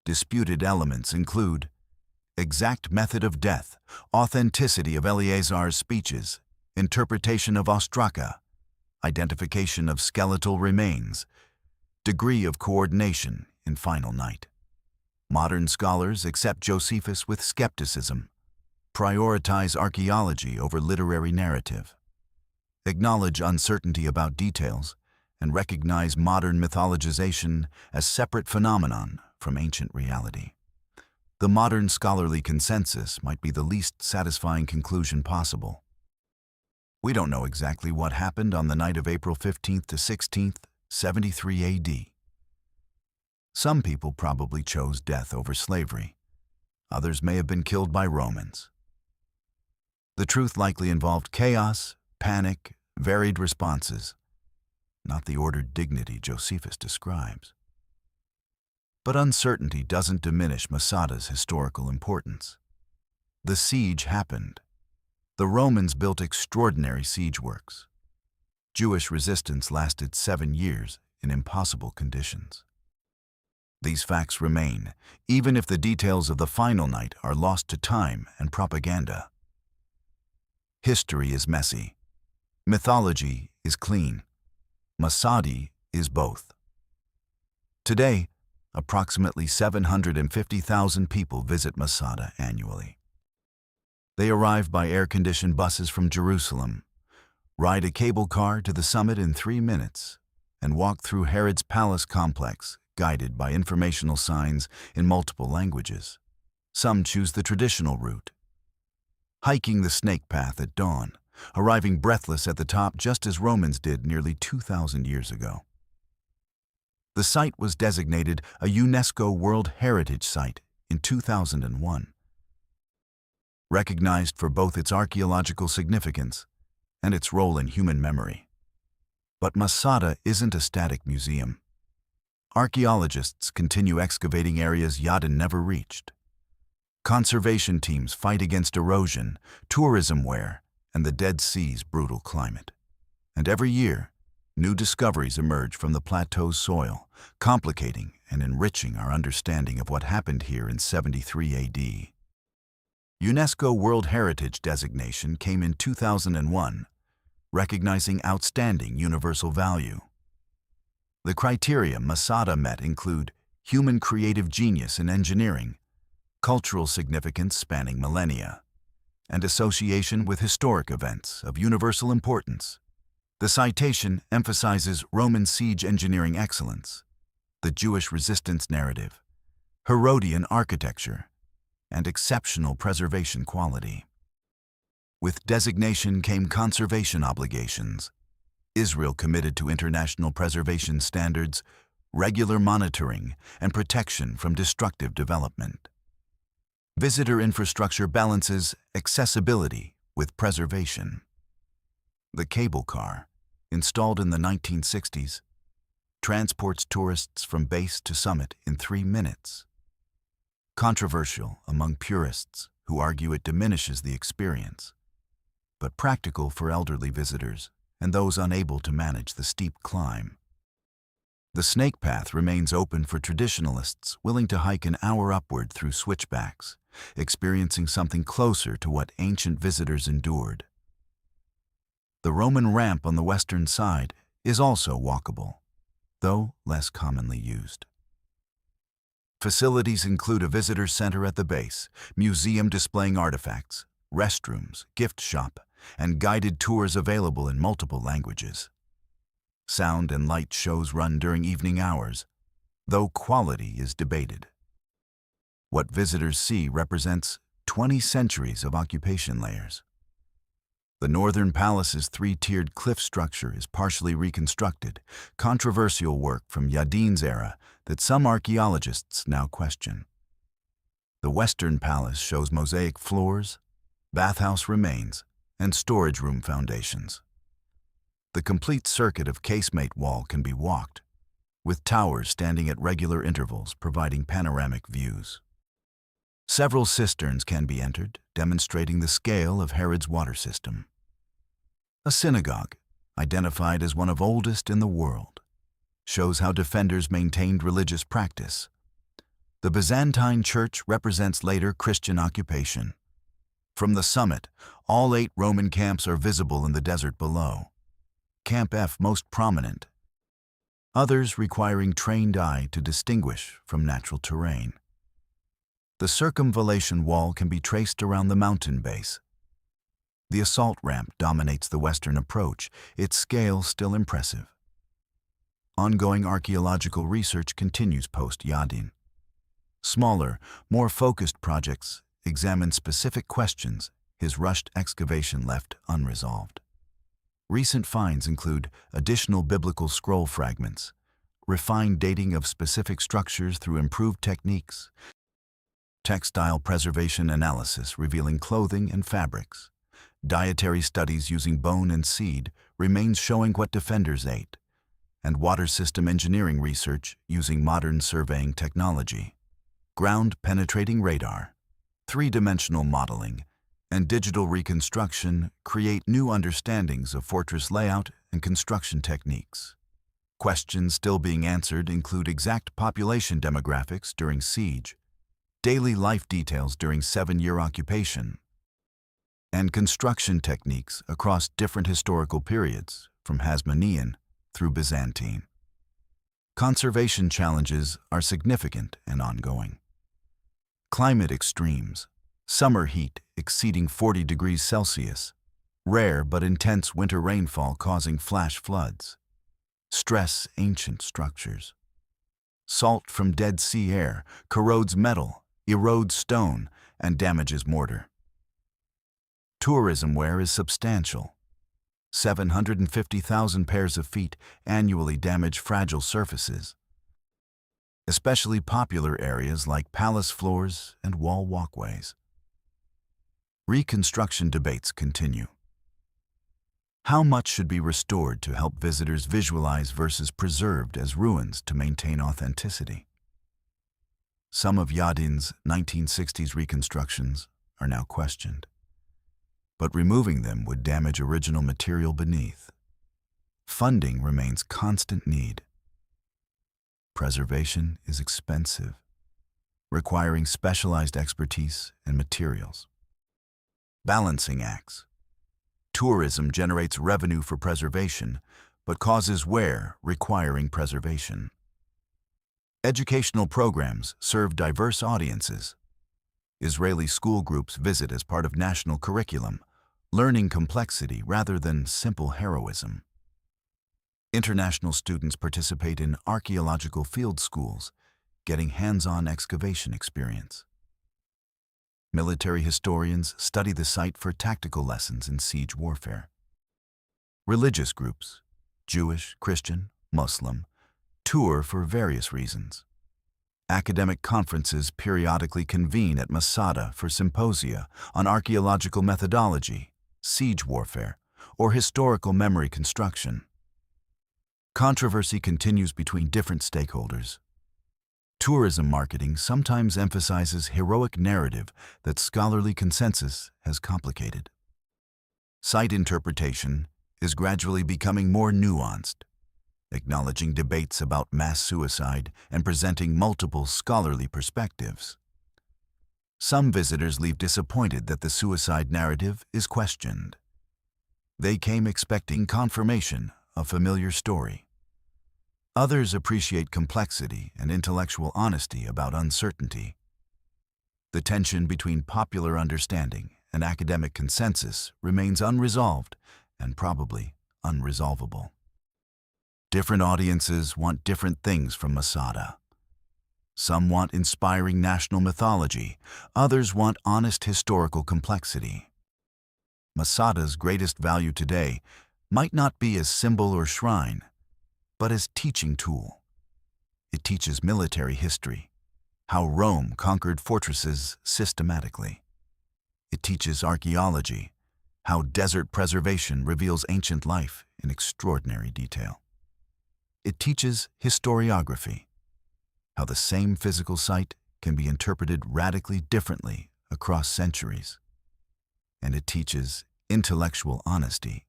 Disputed elements include exact method of death, authenticity of Eleazar's speeches, interpretation of ostraca, identification of skeletal remains, degree of coordination in final night. Modern scholars accept Josephus with skepticism, prioritize archaeology over literary narrative, acknowledge uncertainty about details, and recognize modern mythologization as separate phenomenon from ancient reality. The modern scholarly consensus might be the least satisfying conclusion possible. We don't know exactly what happened on the night of April 15th to 16th, 73 AD. Some people probably chose death over slavery. Others may have been killed by Romans. The truth likely involved chaos, panic, varied responses, not the ordered dignity Josephus describes. But uncertainty doesn't diminish Masada's historical importance. The siege happened. The Romans built extraordinary siege works. Jewish resistance lasted 7 years in impossible conditions. These facts remain, even if the details of the final night are lost to time and propaganda. History is messy. Mythology is clean. Masada is both. Today, approximately 750,000 people visit Masada annually. They arrive by air-conditioned buses from Jerusalem, ride a cable car to the summit in 3 minutes, and walk through Herod's palace complex, guided by informational signs in multiple languages. Some choose the traditional route, hiking the snake path at dawn, arriving breathless at the top just as Romans did nearly 2,000 years ago. The site was designated a UNESCO World Heritage Site in 2001, recognized for both its archaeological significance and its role in human memory. But Masada isn't a static museum. Archaeologists continue excavating areas Yadin never reached. Conservation teams fight against erosion, tourism wear, and the Dead Sea's brutal climate. And every year, new discoveries emerge from the plateau's soil, complicating and enriching our understanding of what happened here in 73 AD. UNESCO World Heritage designation came in 2001, recognizing outstanding universal value. The criteria Masada met include human creative genius in engineering, cultural significance spanning millennia, and association with historic events of universal importance. The citation emphasizes Roman siege engineering excellence, the Jewish resistance narrative, Herodian architecture, and exceptional preservation quality. With designation came conservation obligations. Israel committed to international preservation standards, regular monitoring, and protection from destructive development. Visitor infrastructure balances accessibility with preservation. The cable car, installed in the 1960s, transports tourists from base to summit in 3 minutes. Controversial among purists who argue it diminishes the experience, but practical for elderly visitors and those unable to manage the steep climb. The snake path remains open for traditionalists willing to hike an hour upward through switchbacks, experiencing something closer to what ancient visitors endured. The Roman ramp on the western side is also walkable, though less commonly used. Facilities include a visitor center at the base, museum displaying artifacts, restrooms, gift shop, and guided tours available in multiple languages. Sound and light shows run during evening hours, though quality is debated. What visitors see represents 20 centuries of occupation layers. The northern palace's 3-tiered cliff structure is partially reconstructed, controversial work from Yadin's era that some archaeologists now question. The western palace shows mosaic floors, bathhouse remains, and storage room foundations. The complete circuit of casemate wall can be walked, with towers standing at regular intervals providing panoramic views. Several cisterns can be entered, demonstrating the scale of Herod's water system. A synagogue, identified as one of oldest in the world, shows how defenders maintained religious practice. The Byzantine church represents later Christian occupation. From the summit, all 8 Roman camps are visible in the desert below. Camp F most prominent, others requiring trained eye to distinguish from natural terrain. The circumvallation wall can be traced around the mountain base. The assault ramp dominates the western approach, its scale still impressive. ongoing archaeological research continues post-Yadin. Smaller, more focused projects examine specific questions his rushed excavation left unresolved. Recent finds include additional biblical scroll fragments, refined dating of specific structures through improved techniques, textile preservation analysis revealing clothing and fabrics, dietary studies using bone and seed, remains showing what defenders ate, and water system engineering research using modern surveying technology, ground-penetrating radar, three-dimensional modeling, and digital reconstruction create new understandings of fortress layout and construction techniques. Questions still being answered include exact population demographics during siege, daily life details during 7-year occupation, and construction techniques across different historical periods, from Hasmonean through Byzantine. Conservation challenges are significant and ongoing. Climate extremes, summer heat exceeding 40 degrees Celsius, rare but intense winter rainfall causing flash floods, stress ancient structures. Salt from Dead Sea air corrodes metal, erodes stone, and damages mortar. Tourism wear is substantial. 750,000 pairs of feet annually damage fragile surfaces, especially popular areas like palace floors and wall walkways. Reconstruction debates continue. How much should be restored to help visitors visualize versus preserved as ruins to maintain authenticity? Some of Yadin's 1960s reconstructions are now questioned, but removing them would damage original material beneath. Funding remains constant need. Preservation is expensive, requiring specialized expertise and materials. Balancing acts. Tourism generates revenue for preservation, but causes wear requiring preservation. Educational programs serve diverse audiences. Israeli school groups visit as part of national curriculum, learning complexity rather than simple heroism. International students participate in archaeological field schools, getting hands-on excavation experience. Military historians study the site for tactical lessons in siege warfare. Religious groups, Jewish, Christian, Muslim, tour for various reasons. Academic conferences periodically convene at Masada for symposia on archaeological methodology, siege warfare, or historical memory construction. Controversy continues between different stakeholders. Tourism marketing sometimes emphasizes heroic narrative that scholarly consensus has complicated. Site interpretation is gradually becoming more nuanced, acknowledging debates about mass suicide and presenting multiple scholarly perspectives. Some visitors leave disappointed that the suicide narrative is questioned. They came expecting confirmation of familiar story. Others appreciate complexity and intellectual honesty about uncertainty. The tension between popular understanding and academic consensus remains unresolved and probably unresolvable. Different audiences want different things from Masada. Some want inspiring national mythology, others want honest historical complexity. Masada's greatest value today might not be as symbol or shrine, but as teaching tool. It teaches military history, how Rome conquered fortresses systematically. It teaches archaeology, how desert preservation reveals ancient life in extraordinary detail. It teaches historiography, how the same physical site can be interpreted radically differently across centuries. And it teaches intellectual honesty,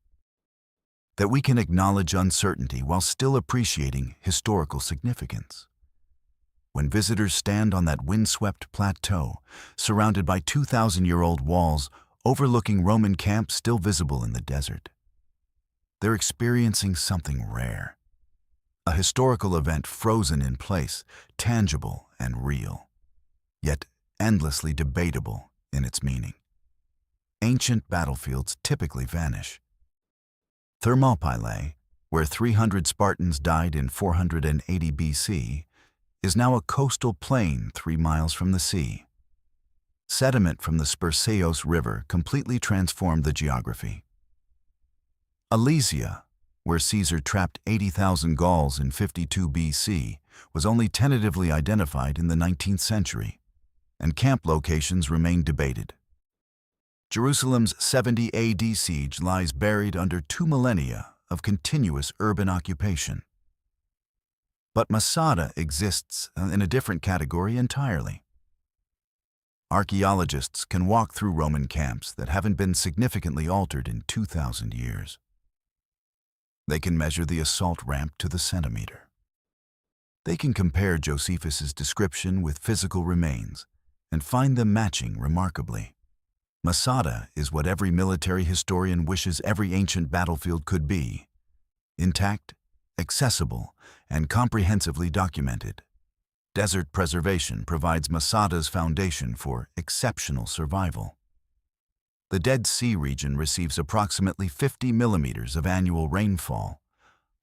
that we can acknowledge uncertainty while still appreciating historical significance. When visitors stand on that windswept plateau, surrounded by 2,000-year-old walls overlooking Roman camps still visible in the desert, they're experiencing something rare. A historical event frozen in place, tangible and real, yet endlessly debatable in its meaning. Ancient battlefields typically vanish. Thermopylae, where 300 Spartans died in 480 BC, is now a coastal plain 3 miles from the sea. Sediment from the Spercheios River completely transformed the geography. Alesia, where Caesar trapped 80,000 Gauls in 52 BC, was only tentatively identified in the 19th century, and camp locations remain debated. Jerusalem's 70 AD siege lies buried under 2 millennia of continuous urban occupation. But Masada exists in a different category entirely. Archaeologists can walk through Roman camps that haven't been significantly altered in 2,000 years. They can measure the assault ramp to the centimeter. They can compare Josephus's description with physical remains and find them matching remarkably. Masada is what every military historian wishes every ancient battlefield could be: intact, accessible, and comprehensively documented. Desert preservation provides Masada's foundation for exceptional survival. The Dead Sea region receives approximately 50 millimeters of annual rainfall,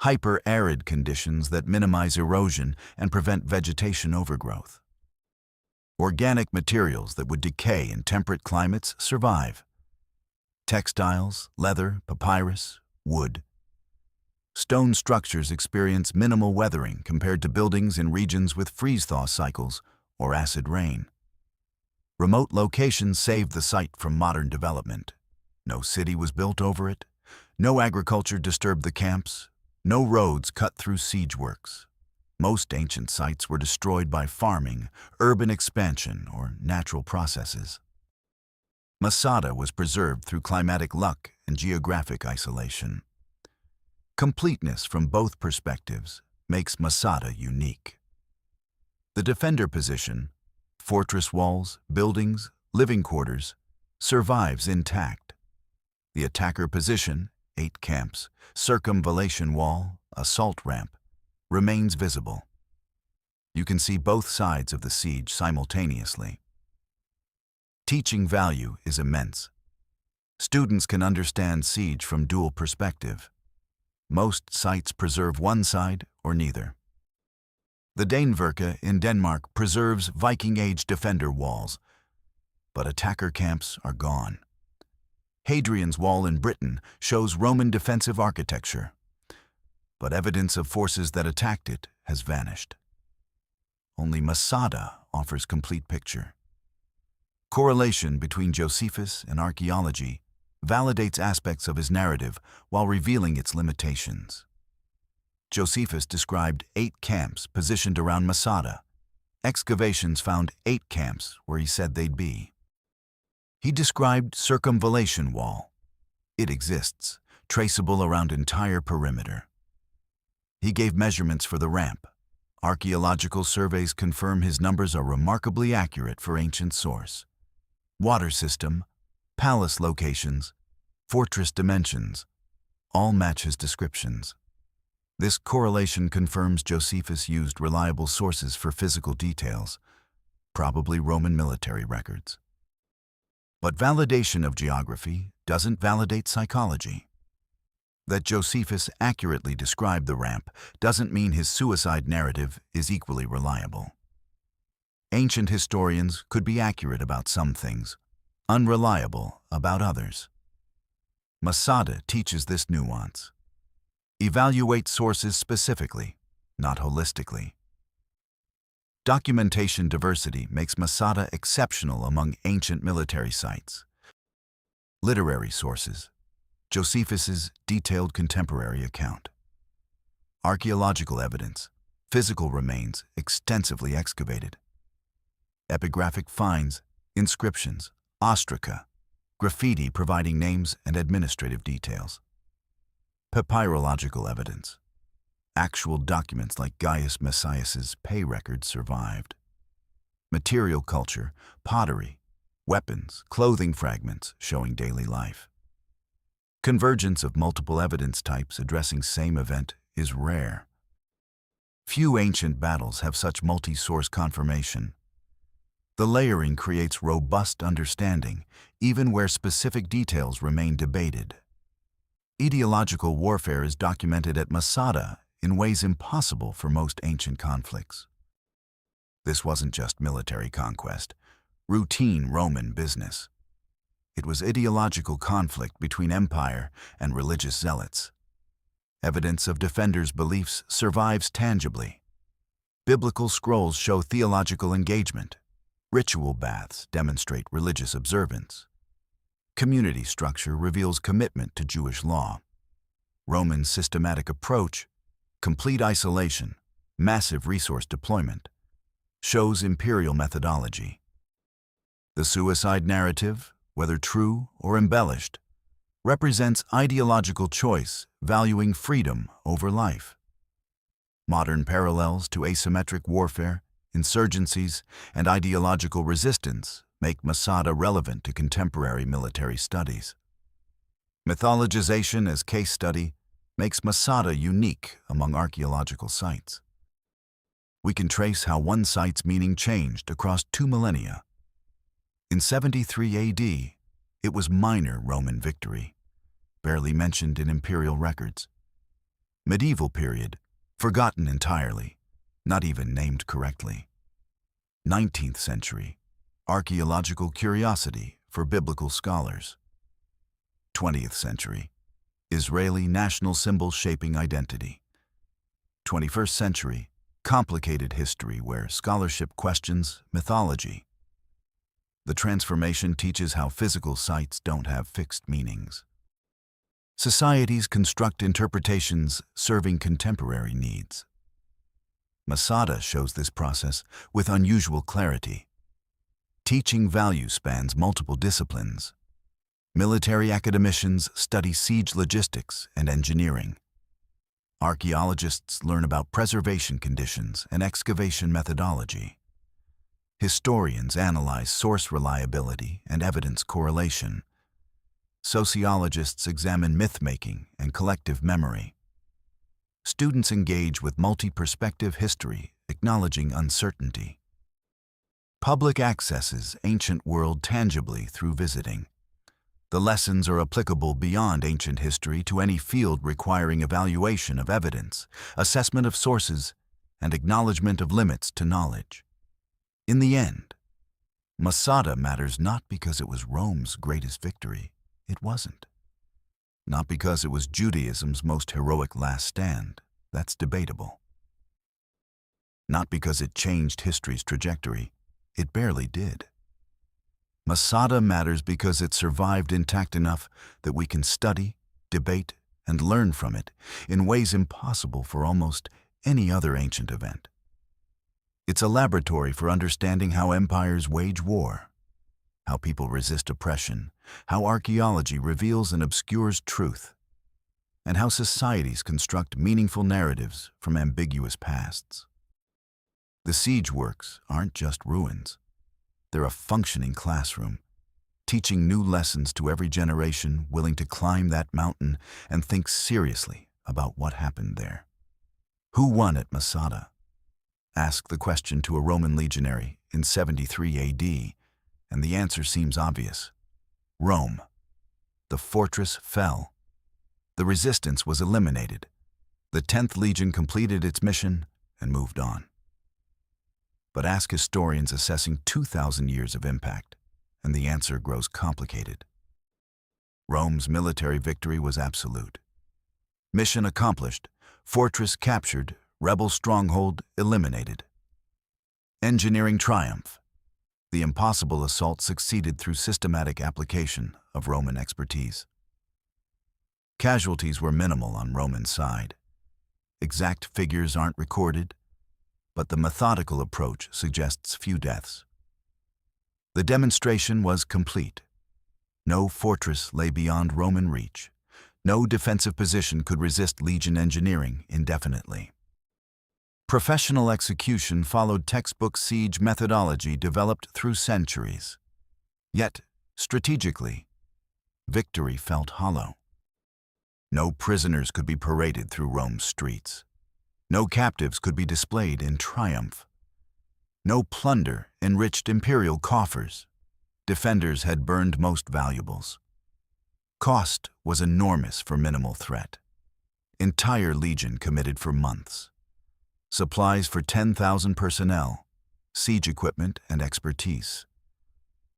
hyper-arid conditions that minimize erosion and prevent vegetation overgrowth. Organic materials that would decay in temperate climates survive. Textiles, leather, papyrus, wood. Stone structures experience minimal weathering compared to buildings in regions with freeze-thaw cycles or acid rain. Remote locations saved the site from modern development. No city was built over it, no agriculture disturbed the camps, no roads cut through siege works. Most ancient sites were destroyed by farming, urban expansion, or natural processes. Masada was preserved through climatic luck and geographic isolation. Completeness from both perspectives makes Masada unique. The defender position, fortress walls, buildings, living quarters, survives intact. The attacker position, 8 camps, circumvallation wall, assault ramp, remains visible. You can see both sides of the siege simultaneously. Teaching value is immense. Students can understand siege from dual perspective. Most sites preserve one side or neither. The Danevirke in Denmark preserves Viking-age defender walls, but attacker camps are gone. Hadrian's Wall in Britain shows Roman defensive architecture, but evidence of forces that attacked it has vanished. Only Masada offers complete picture. Correlation between Josephus and archaeology validates aspects of his narrative while revealing its limitations. Josephus described 8 camps positioned around Masada. Excavations found 8 camps where he said they'd be. He described circumvallation wall. It exists, traceable around entire perimeter. He gave measurements for the ramp. Archaeological surveys confirm his numbers are remarkably accurate for ancient source. Water system, palace locations, fortress dimensions, all match his descriptions. This correlation confirms Josephus used reliable sources for physical details, probably Roman military records. But validation of geography doesn't validate psychology. That Josephus accurately described the ramp doesn't mean his suicide narrative is equally reliable. Ancient historians could be accurate about some things, unreliable about others. Masada teaches this nuance. Evaluate sources specifically, not holistically. Documentation diversity makes Masada exceptional among ancient military sites. Literary sources. Josephus's detailed contemporary account. Archaeological evidence. Physical remains extensively excavated. Epigraphic finds, inscriptions, ostraca, graffiti providing names and administrative details. Papyrological evidence. Actual documents like Gaius Messias's pay records survived. Material culture, pottery, weapons, clothing fragments showing daily life. Convergence of multiple evidence types addressing same event is rare. Few ancient battles have such multi-source confirmation. The layering creates robust understanding, even where specific details remain debated. Ideological warfare is documented at Masada in ways impossible for most ancient conflicts. This wasn't just military conquest, routine Roman business. It was ideological conflict between empire and religious zealots. Evidence of defenders' beliefs survives tangibly. Biblical scrolls show theological engagement. Ritual baths demonstrate religious observance. Community structure reveals commitment to Jewish law. Roman systematic approach, complete isolation, massive resource deployment, shows imperial methodology. The suicide narrative, whether true or embellished, represents ideological choice valuing freedom over life. Modern parallels to asymmetric warfare, insurgencies, and ideological resistance make Masada relevant to contemporary military studies. Mythologization as case study makes Masada unique among archaeological sites. We can trace how one site's meaning changed across 2 millennia. In 73 AD, it was minor Roman victory, barely mentioned in imperial records. Medieval period, forgotten entirely, not even named correctly. 19th century, archaeological curiosity for biblical scholars. 20th century, Israeli national symbol shaping identity. 21st century, complicated history where scholarship questions mythology. The transformation teaches how physical sites don't have fixed meanings. Societies construct interpretations serving contemporary needs. Masada shows this process with unusual clarity. Teaching value spans multiple disciplines. Military academicians study siege logistics and engineering. Archaeologists learn about preservation conditions and excavation methodology. Historians analyze source reliability and evidence correlation. Sociologists examine myth-making and collective memory. Students engage with multi-perspective history, acknowledging uncertainty. Public accesses ancient world tangibly through visiting. The lessons are applicable beyond ancient history to any field requiring evaluation of evidence, assessment of sources, and acknowledgement of limits to knowledge. In the end, Masada matters not because it was Rome's greatest victory. It wasn't. Not because it was Judaism's most heroic last stand. That's debatable. Not because it changed history's trajectory. It barely did. Masada matters because it survived intact enough that we can study, debate, and learn from it in ways impossible for almost any other ancient event. It's a laboratory for understanding how empires wage war, how people resist oppression, how archaeology reveals and obscures truth, and how societies construct meaningful narratives from ambiguous pasts. The siege works aren't just ruins. They're a functioning classroom, teaching new lessons to every generation willing to climb that mountain and think seriously about what happened there. Who won at Masada? Ask the question to a Roman legionary in 73 AD, and the answer seems obvious. Rome. The fortress fell. The resistance was eliminated. The 10th Legion completed its mission and moved on. But ask historians assessing 2,000 years of impact, and the answer grows complicated. Rome's military victory was absolute. Mission accomplished, fortress captured, rebel stronghold eliminated. Engineering triumph. The impossible assault succeeded through systematic application of Roman expertise. Casualties were minimal on Roman side. Exact figures aren't recorded, but the methodical approach suggests few deaths. The demonstration was complete. No fortress lay beyond Roman reach. No defensive position could resist legion engineering indefinitely. Professional execution followed textbook siege methodology developed through centuries. Yet, strategically, victory felt hollow. No prisoners could be paraded through Rome's streets. No captives could be displayed in triumph. No plunder enriched imperial coffers. Defenders had burned most valuables. Cost was enormous for minimal threat. Entire legion committed for months. Supplies for 10,000 personnel, siege equipment and expertise,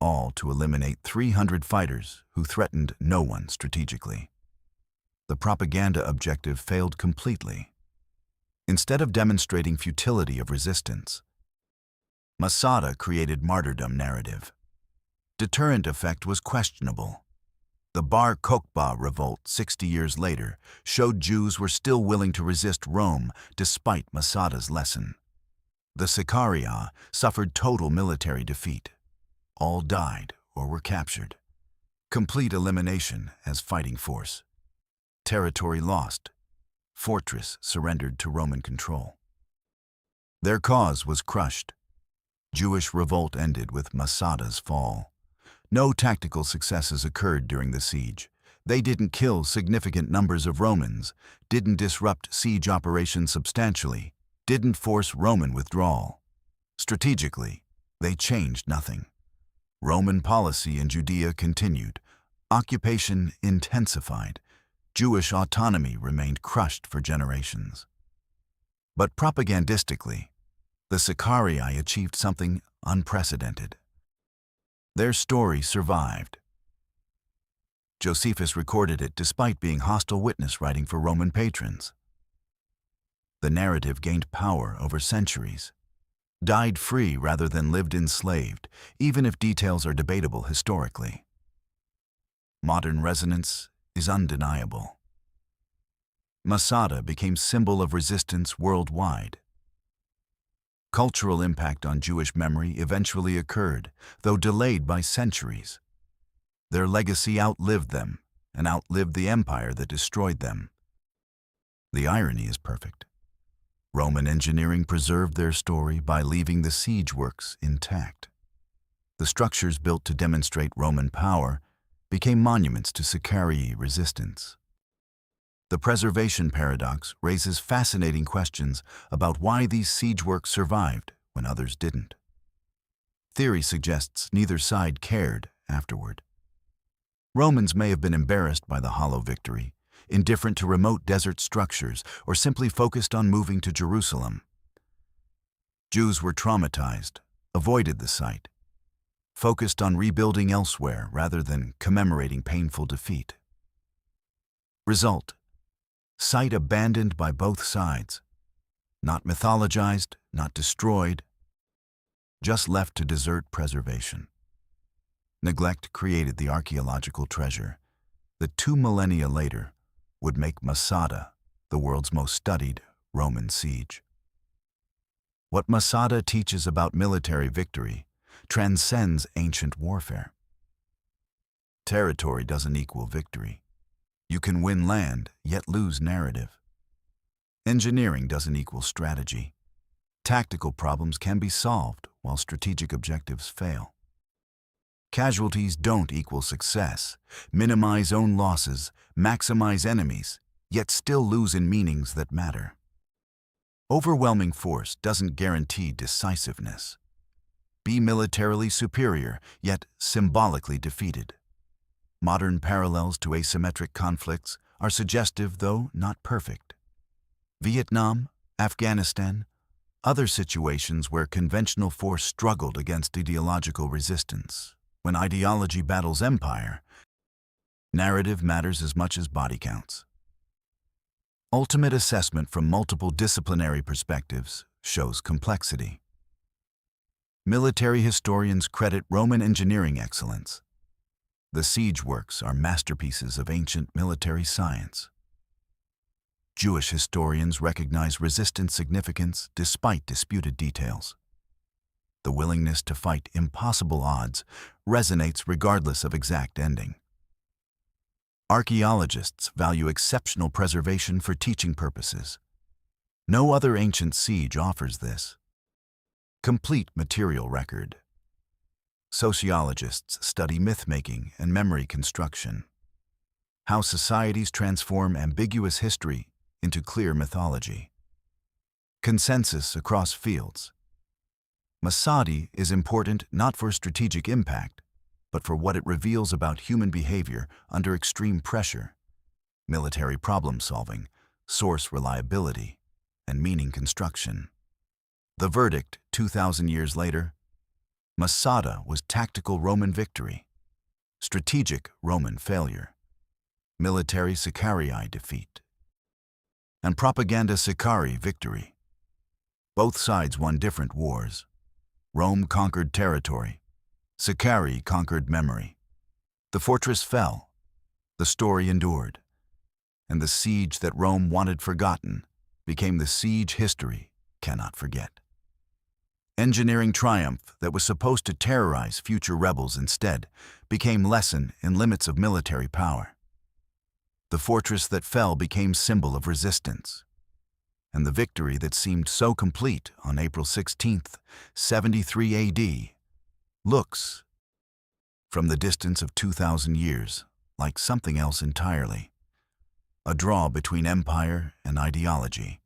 all to eliminate 300 fighters who threatened no one strategically. The propaganda objective failed completely. Instead of demonstrating futility of resistance, Masada created martyrdom narrative. Deterrent effect was questionable. The Bar Kokhba revolt 60 years later showed Jews were still willing to resist Rome despite Masada's lesson. The Sicari suffered total military defeat. All died or were captured. Complete elimination as fighting force. Territory lost. Fortress surrendered to Roman control. Their cause was crushed. Jewish revolt ended with Masada's fall. No tactical successes occurred during the siege. They didn't kill significant numbers of Romans, didn't disrupt siege operations substantially, didn't force Roman withdrawal. Strategically, they changed nothing. Roman policy in Judea continued. Occupation intensified. Jewish autonomy remained crushed for generations. But propagandistically, the Sicari achieved something unprecedented. Their story survived. Josephus recorded it despite being hostile witness writing for Roman patrons. The narrative gained power over centuries, died free rather than lived enslaved, even if details are debatable historically. Modern resonance is undeniable. Masada became symbol of resistance worldwide. Cultural impact on Jewish memory eventually occurred, though delayed by centuries. Their legacy outlived them and outlived the empire that destroyed them. The irony is perfect. Roman engineering preserved their story by leaving the siege works intact. The structures built to demonstrate Roman power became monuments to Sicari resistance. The preservation paradox raises fascinating questions about why these siege works survived when others didn't. Theory suggests neither side cared afterward. Romans may have been embarrassed by the hollow victory, indifferent to remote desert structures, or simply focused on moving to Jerusalem. Jews were traumatized, avoided the site, focused on rebuilding elsewhere rather than commemorating painful defeat. Result: site abandoned by both sides, not mythologized, not destroyed, just left to desert preservation. Neglect created the archaeological treasure that 2 millennia later would make Masada the world's most studied Roman siege. What Masada teaches about military victory transcends ancient warfare. Territory doesn't equal victory. You can win land, yet lose narrative. Engineering doesn't equal strategy. Tactical problems can be solved while strategic objectives fail. Casualties don't equal success. Minimize own losses, maximize enemies, yet still lose in meanings that matter. Overwhelming force doesn't guarantee decisiveness. Be militarily superior, yet symbolically defeated. Modern parallels to asymmetric conflicts are suggestive, though not perfect. Vietnam, Afghanistan, other situations where conventional force struggled against ideological resistance. When ideology battles empire, narrative matters as much as body counts. Ultimate assessment from multiple disciplinary perspectives shows complexity. Military historians credit Roman engineering excellence. The siege works are masterpieces of ancient military science. Jewish historians recognize resistance significance despite disputed details. The willingness to fight impossible odds resonates regardless of exact ending. Archaeologists value exceptional preservation for teaching purposes. No other ancient siege offers this. Complete material record. Sociologists study myth-making and memory construction. How societies transform ambiguous history into clear mythology. Consensus across fields. Masada is important not for strategic impact, but for what it reveals about human behavior under extreme pressure, military problem-solving, source reliability, and meaning construction. The verdict, 2,000 years later: Masada was tactical Roman victory, strategic Roman failure, military Sicari defeat, and propaganda Sicari victory. Both sides won different wars. Rome conquered territory. Sicari conquered memory. The fortress fell. The story endured. And the siege that Rome wanted forgotten became the siege history cannot forget. Engineering triumph that was supposed to terrorize future rebels instead became lesson in limits of military power. The fortress that fell became symbol of resistance. And the victory that seemed so complete on April 16th, 73 AD, looks, from the distance of 2,000 years, like something else entirely. A draw between empire and ideology,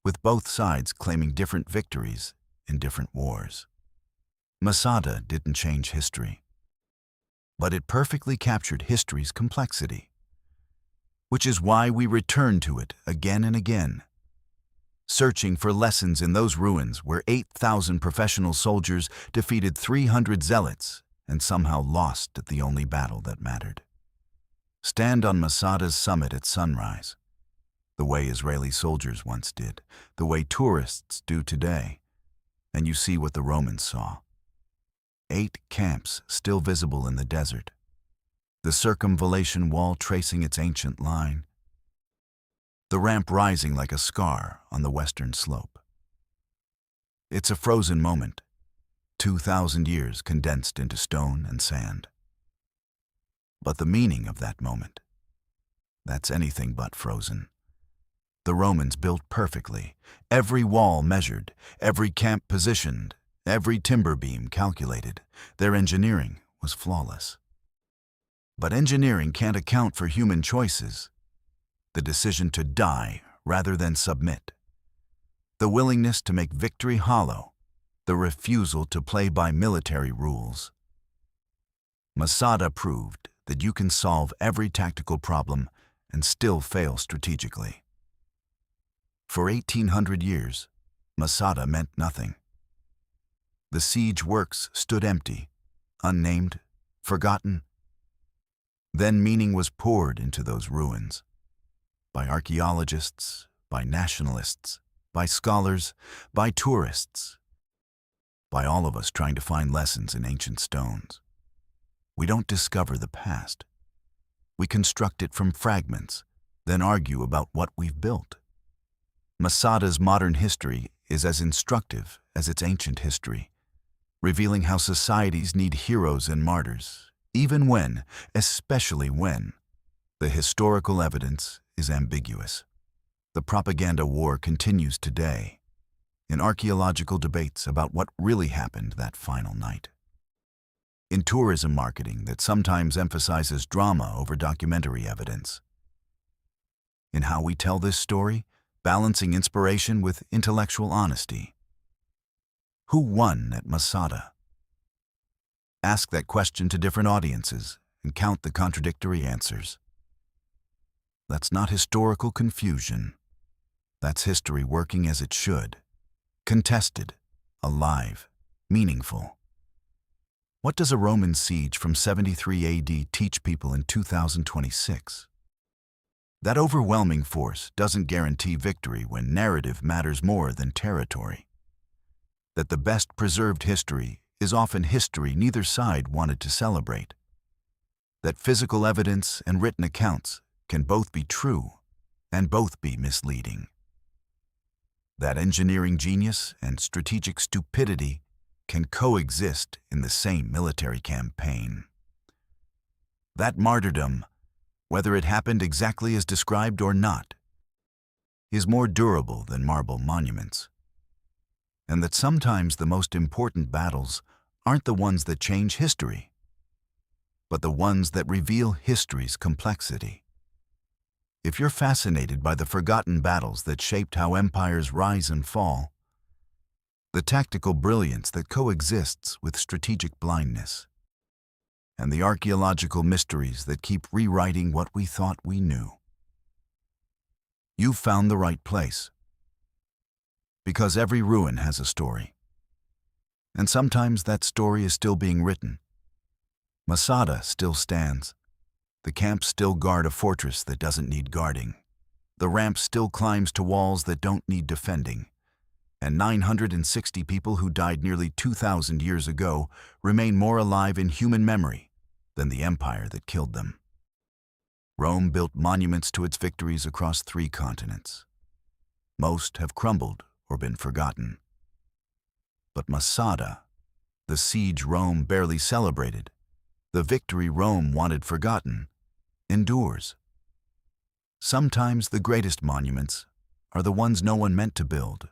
with both sides claiming different victories in different wars. Masada didn't change history, but it perfectly captured history's complexity, which is why we return to it again and again, searching for lessons in those ruins where 8,000 professional soldiers defeated 300 zealots and somehow lost at the only battle that mattered. Stand on Masada's summit at sunrise, the way Israeli soldiers once did, the way tourists do today, and you see what the Romans saw. 8 camps still visible in the desert, the circumvallation wall tracing its ancient line, the ramp rising like a scar on the western slope. It's a frozen moment, 2,000 years condensed into stone and sand. But the meaning of that moment, that's anything but frozen. The Romans built perfectly, every wall measured, every camp positioned, every timber beam calculated. Their engineering was flawless. But engineering can't account for human choices. The decision to die rather than submit. The willingness to make victory hollow. The refusal to play by military rules. Masada proved that you can solve every tactical problem and still fail strategically. For 1,800 years, Masada meant nothing. The siege works stood empty, unnamed, forgotten. Then meaning was poured into those ruins. By archaeologists, by nationalists, by scholars, by tourists, by all of us trying to find lessons in ancient stones. We don't discover the past. We construct it from fragments, then argue about what we've built. Masada's modern history is as instructive as its ancient history, revealing how societies need heroes and martyrs, even when, especially when, the historical evidence is ambiguous. The propaganda war continues today, in archaeological debates about what really happened that final night. In tourism marketing that sometimes emphasizes drama over documentary evidence. In how we tell this story, balancing inspiration with intellectual honesty. Who won at Masada? Ask that question to different audiences and count the contradictory answers. That's not historical confusion. That's history working as it should. Contested, alive, meaningful. What does a Roman siege from 73 AD teach people in 2026? That overwhelming force doesn't guarantee victory when narrative matters more than territory. That the best preserved history is often history neither side wanted to celebrate. That physical evidence and written accounts can both be true and both be misleading. That engineering genius and strategic stupidity can coexist in the same military campaign. That martyrdom, whether it happened exactly as described or not, is more durable than marble monuments. And that sometimes the most important battles aren't the ones that change history, but the ones that reveal history's complexity. If you're fascinated by the forgotten battles that shaped how empires rise and fall, the tactical brilliance that coexists with strategic blindness, and the archaeological mysteries that keep rewriting what we thought we knew. You've found the right place. Because every ruin has a story. And sometimes that story is still being written. Masada still stands. The camps still guard a fortress that doesn't need guarding. The ramp still climbs to walls that don't need defending. And 960 people who died nearly 2,000 years ago remain more alive in human memory than the empire that killed them. Rome built monuments to its victories across 3 continents. Most have crumbled or been forgotten. But Masada, the siege Rome barely celebrated, the victory Rome wanted forgotten, endures. Sometimes the greatest monuments are the ones no one meant to build.